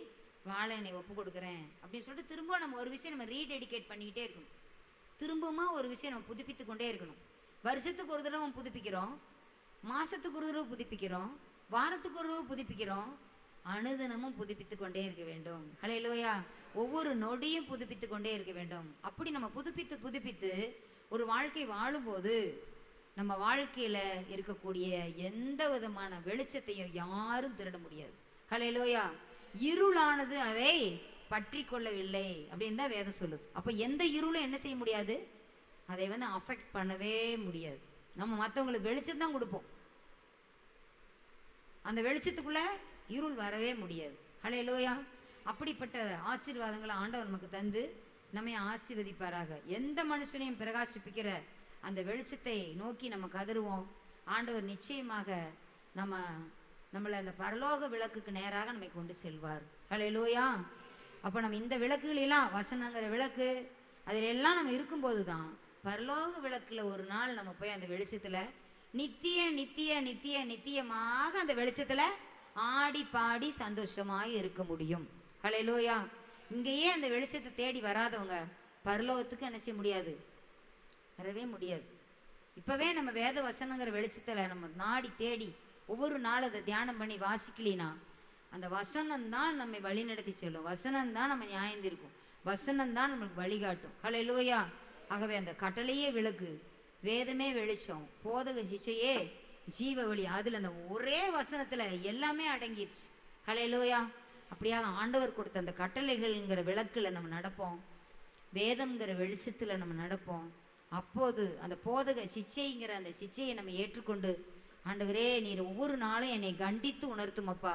வாழ என்னை ஒப்பு கொடுக்குறேன் அப்படின்னு சொல்லிட்டு திரும்ப நம்ம ஒரு விஷயம் நம்ம ரீடெடிகேட் பண்ணிக்கிட்டே இருக்கணும். திரும்பவும் ஒரு விஷயம் நம்ம புதுப்பித்து கொண்டே இருக்கணும். வருஷத்துக்கு ஒரு தடவை புதுப்பிக்கிறோம், மாதத்துக்கு ஒரு தடவை புதுப்பிக்கிறோம், வாரத்துக்கு ஒரு தடவை புதுப்பிக்கிறோம், அனுதினமும் புதுப்பித்து கொண்டே இருக்க வேண்டும். ஹல்லேலூயா. ஒவ்வொரு நொடியும் புதுப்பித்து கொண்டே இருக்க வேண்டும். அப்படி நம்ம புதுப்பித்து புதுப்பித்து ஒரு வாழ்க்கை வாழும்போது நம்ம வாழ்க்கையில் இருக்கக்கூடிய எந்த விதமான வெளிச்சத்தையும் யாரும் திருட முடியாது. ஹல்லேலூயா. இருளானது அதை பற்றி கொள்ளவில்லை அப்படின்னு தான் வேதம் சொல்லுது. அப்போ எந்த இருளும் என்ன செய்ய முடியாது? அதை அஃபெக்ட் பண்ணவே முடியாது. நம்ம மற்றவங்களுக்கு வெளிச்சம் தான் கொடுப்போம், அந்த வெளிச்சத்துக்குள்ள இருள் வரவே முடியாது. ஹல்லேலூயா. அப்படிப்பட்ட ஆசீர்வாதங்களை ஆண்டவர் நமக்கு தந்து நம்மை ஆசீர்வதிப்பாராக. எந்த மனுஷனையும் பிரகாசிப்பிக்கிற அந்த வெளிச்சத்தை நோக்கி நம்ம கதறுவோம். ஆண்டவர் நிச்சயமாக நம்மளை அந்த பரலோக விளக்குக்கு நேராக நம்மை கொண்டு செல்வார். ஹல்லேலூயா. அப்போ நம்ம இந்த விளக்குகளெல்லாம், வசனங்கிற விளக்கு அதில் எல்லாம் நம்ம இருக்கும்போது தான் பரலோக விளக்கில் ஒரு நாள் நம்ம போய் அந்த வெளிச்சத்தில் நித்திய நித்திய நித்திய நித்தியமாக அந்த வெளிச்சத்தில் ஆடி பாடி சந்தோஷமாக இருக்க முடியும். ஹல்லேலூயா. இங்கேயே அந்த வெளிச்சத்தை தேடி வராதவங்க பரலோகத்துக்கு என்ன செய்ய முடியாது? வரவே முடியாது. இப்போவே நம்ம வேத வசனங்கிற வெளிச்சத்தில் நம்ம நாடி தேடி ஒவ்வொரு நாளும் அதை தியானம் பண்ணி வாசிக்கலினா அந்த வசனம்தான் நம்மை வழி நடத்தி செல்லும். வசனம்தான் நம்ம நியாயந்திருக்கும். வசனம்தான் நம்மளுக்கு வழிகாட்டும். ஹல்லேலூயா. ஆகவே அந்த கட்டளையே விளக்கு, வேதமே வெளிச்சம், போதக சிச்சையே ஜீவ வழி, அதில் அந்த ஒரே வசனத்தில் எல்லாமே அடங்கிடுச்சு. ஹல்லேலூயா. அப்படியாக ஆண்டவர் கொடுத்த அந்த கட்டளைகள்ங்கிற விளக்கில் நம்ம நடப்போம், வேதம்ங்கிற வெளிச்சத்தில் நம்ம நடப்போம். அப்போது அந்த போதக சிச்சைங்கிற அந்த சிச்சையை நம்ம ஏற்றுக்கொண்டு, ஆண்டவரே நீர் ஒவ்வொரு நாளும் என்னை கண்டித்து உணர்த்தும் அப்பா,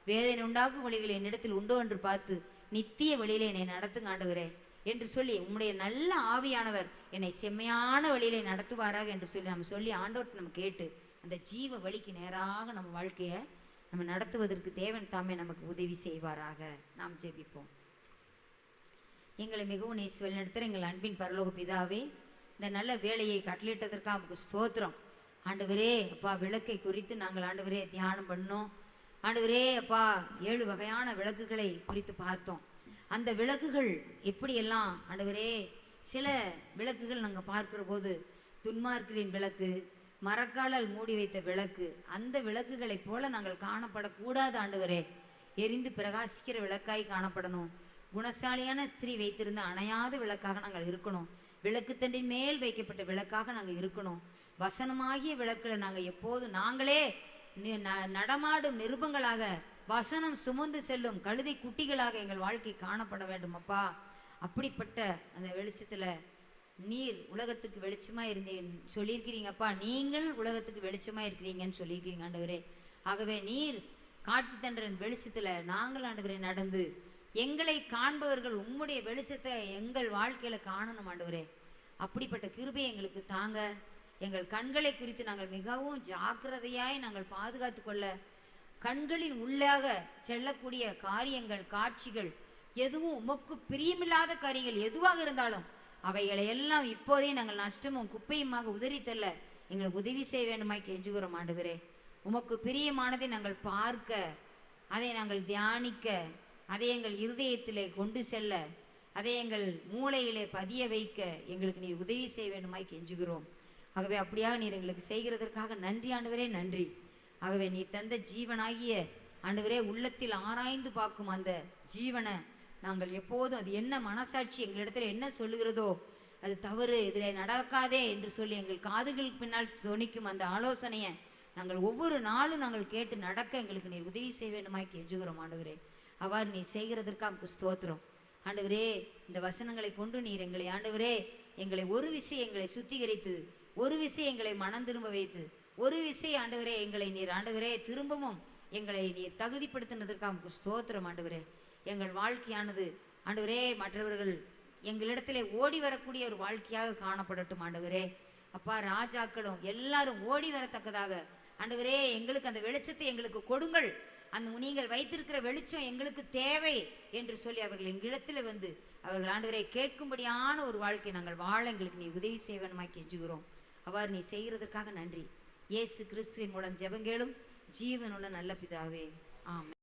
வேதனை உண்டாக்கும் வழிகள் என்னிடத்தில் உண்டோ என்று பார்த்து நித்திய வழியிலே என்னை நடத்துங்க ஆண்டவரே என்று சொல்லி, உம்முடைய நல்ல ஆவியானவர் என்னை செம்மையான வழியிலே நடத்துவாராக என்று சொல்லி ஆண்டவர்கிட்ட நம்ம கேட்டு அந்த ஜீவ வழிக்கு நேராக நம்ம வாழ்க்கையை நம்ம நடத்துவதற்கு தேவன் தாமே நமக்கு உதவி செய்வாராக. நாம் ஜெபிப்போம். எங்களை மிகவும் நேசி வழிநடத்துகிற எங்கள் அன்பின் பரலோக பிதாவே, இந்த நல்ல வேலையை கட்டளிட்டதற்காக நமக்கு ஸ்தோத்திரம். ஆண்டவரே அப்பா, விளக்கை குறித்து நாங்கள் ஆண்டவரே தியானம் பண்ணோம். ஆண்டவரே அப்பா, 7 வகையான விளக்குகளை குறித்து பார்த்தோம். அந்த விளக்குகள் எப்படியெல்லாம் ஆண்டவரே, சில விளக்குகள் நாங்கள் பார்க்கிற போது துன்மார்க்கரின் விளக்கு, மரக்காலால் மூடி வைத்த விளக்கு, அந்த விளக்குகளைப் போல நாங்கள் காணப்படக்கூடாது ஆண்டவரே. எரிந்து பிரகாசிக்கிற விளக்காய் காணப்படணும். குணசாலியான ஸ்திரீ வைத்திருந்த அணையாத விளக்காக நாங்கள் இருக்கணும். விளக்குத்தண்டின் மேல் வைக்கப்பட்ட விளக்காக நாங்கள் இருக்கணும். வசனமாகிய விளக்கில் நாங்கள் எப்போது நாங்களே நடமாடும் நிருபங்களாக, வசனம் சுமந்து செல்லும் கழுதை குட்டிகளாக எங்கள் வாழ்க்கை காணப்பட வேண்டும் அப்பா. அப்படிப்பட்ட அந்த வெளிச்சத்தில் நீர் உலகத்துக்கு வெளிச்சமாக இருந்தேன் சொல்லியிருக்கிறீங்கப்பா. நீங்கள் உலகத்துக்கு வெளிச்சமாக இருக்கிறீங்கன்னு சொல்லியிருக்கிறீங்க ஆண்டவரே. ஆகவே நீர் காட்சி தன்ற வெளிச்சத்தில் நாங்கள் ஆண்டவரே நடந்து எங்களை காண்பவர்கள் உம்முடைய வெளிச்சத்தை எங்கள் வாழ்க்கையில் காணணும் ஆண்டவரே. அப்படிப்பட்ட கிருபை எங்களுக்கு தாங்க. எங்கள் கண்களை குறித்து நாங்கள் மிகவும் ஜாக்கிரதையாய் நாங்கள் பாதுகாத்து கொள்ள, கண்களின் உள்ளாக செல்லக்கூடிய காரியங்கள், காட்சிகள், எதுவும் உமக்கு பிரியமில்லாத காரியங்கள் எதுவாக இருந்தாலும் அவைகளை எல்லாம் இப்போதே நாங்கள் நஷ்டமும் குப்பையுமாக உதறித்தள்ள எங்களுக்கு உதவி செய்ய வேண்டுமாய் கெஞ்சுகிறோம் ஆண்டவரே. உமக்கு பிரியமானதை நாங்கள் பார்க்க, அதை நாங்கள் தியானிக்க, அதை எங்கள் இருதயத்திலே கொண்டு செல்ல, அதை எங்கள் மூளையிலே பதிய வைக்க எங்களுக்கு நீர் உதவி செய்ய வேண்டுமாய் கெஞ்சுகிறோம். ஆகவே அப்படியாக நீர் எங்களுக்கு செய்கிறதற்காக நன்றி ஆண்டவரே, நன்றி. ஆகவே நீர் தந்த ஜீவனாகிய ஆண்டவரே, உள்ளத்தில் ஆராய்ந்து பார்க்கும் அந்த ஜீவனை நாங்கள் எப்போதும், அது என்ன மனசாட்சி எங்களிடத்தில் என்ன சொல்லுகிறதோ அது தவறு, இதில் நடக்காதே என்று சொல்லி எங்கள் காதுகளுக்கு பின்னால் துணிக்கும் அந்த ஆலோசனையை நாங்கள் ஒவ்வொரு நாளும் நாங்கள் கேட்டு நடக்க எங்களுக்கு நீர் உதவி செய்ய வேண்டுமாய் கெஞ்சுகிறோம் ஆண்டவரே. அவ்வாறு நீர் செய்கிறதற்காக ஸ்தோத்திரம் ஆண்டவரே. இந்த வசனங்களை கொண்டு நீர் எங்களை ஆண்டவரே, எங்களை ஒரு விஷயம் எங்களை சுத்திகரித்து, ஒரு விஷயம் எங்களை மனம் திரும்ப வைத்து, ஒரு விஷயம் ஆண்டவரே எங்களை நீர் ஆண்டவரே திரும்பவும் எங்களை நீர் தகுதிப்படுத்தினதற்காக ஸ்தோத்திரம் ஆண்டவரே. எங்கள் வாழ்க்கையானது ஆண்டவரே மற்றவர்கள் எங்களிடத்திலே ஓடி வரக்கூடிய ஒரு வாழ்க்கையாக காணப்படட்டும் ஆண்டவரே. அப்பா, ராஜாக்களும் எல்லாரும் ஓடி வரத்தக்கதாக ஆண்டவரே எங்களுக்கு அந்த வெளிச்சத்தை எங்களுக்கு கொடுங்கள், அந்த நீங்கள் வைத்திருக்கிற வெளிச்சம் எங்களுக்கு தேவை என்று சொல்லி அவர்கள் எங்களிடத்தில் வந்து அவர்கள் ஆண்டவரை கேட்கும்படியான ஒரு வாழ்க்கை நாங்கள் வாழ எங்களுக்கு நீ உதவி செய்வனமாய் கெஞ்சுகிறோம். அவ்வாறு நீ செய்கிறதற்காக நன்றி. இயேசு கிறிஸ்துவின் மூலம் ஜெபங்கேளும் ஜீவனுள்ள நல்ல பிதாவே, ஆமென்.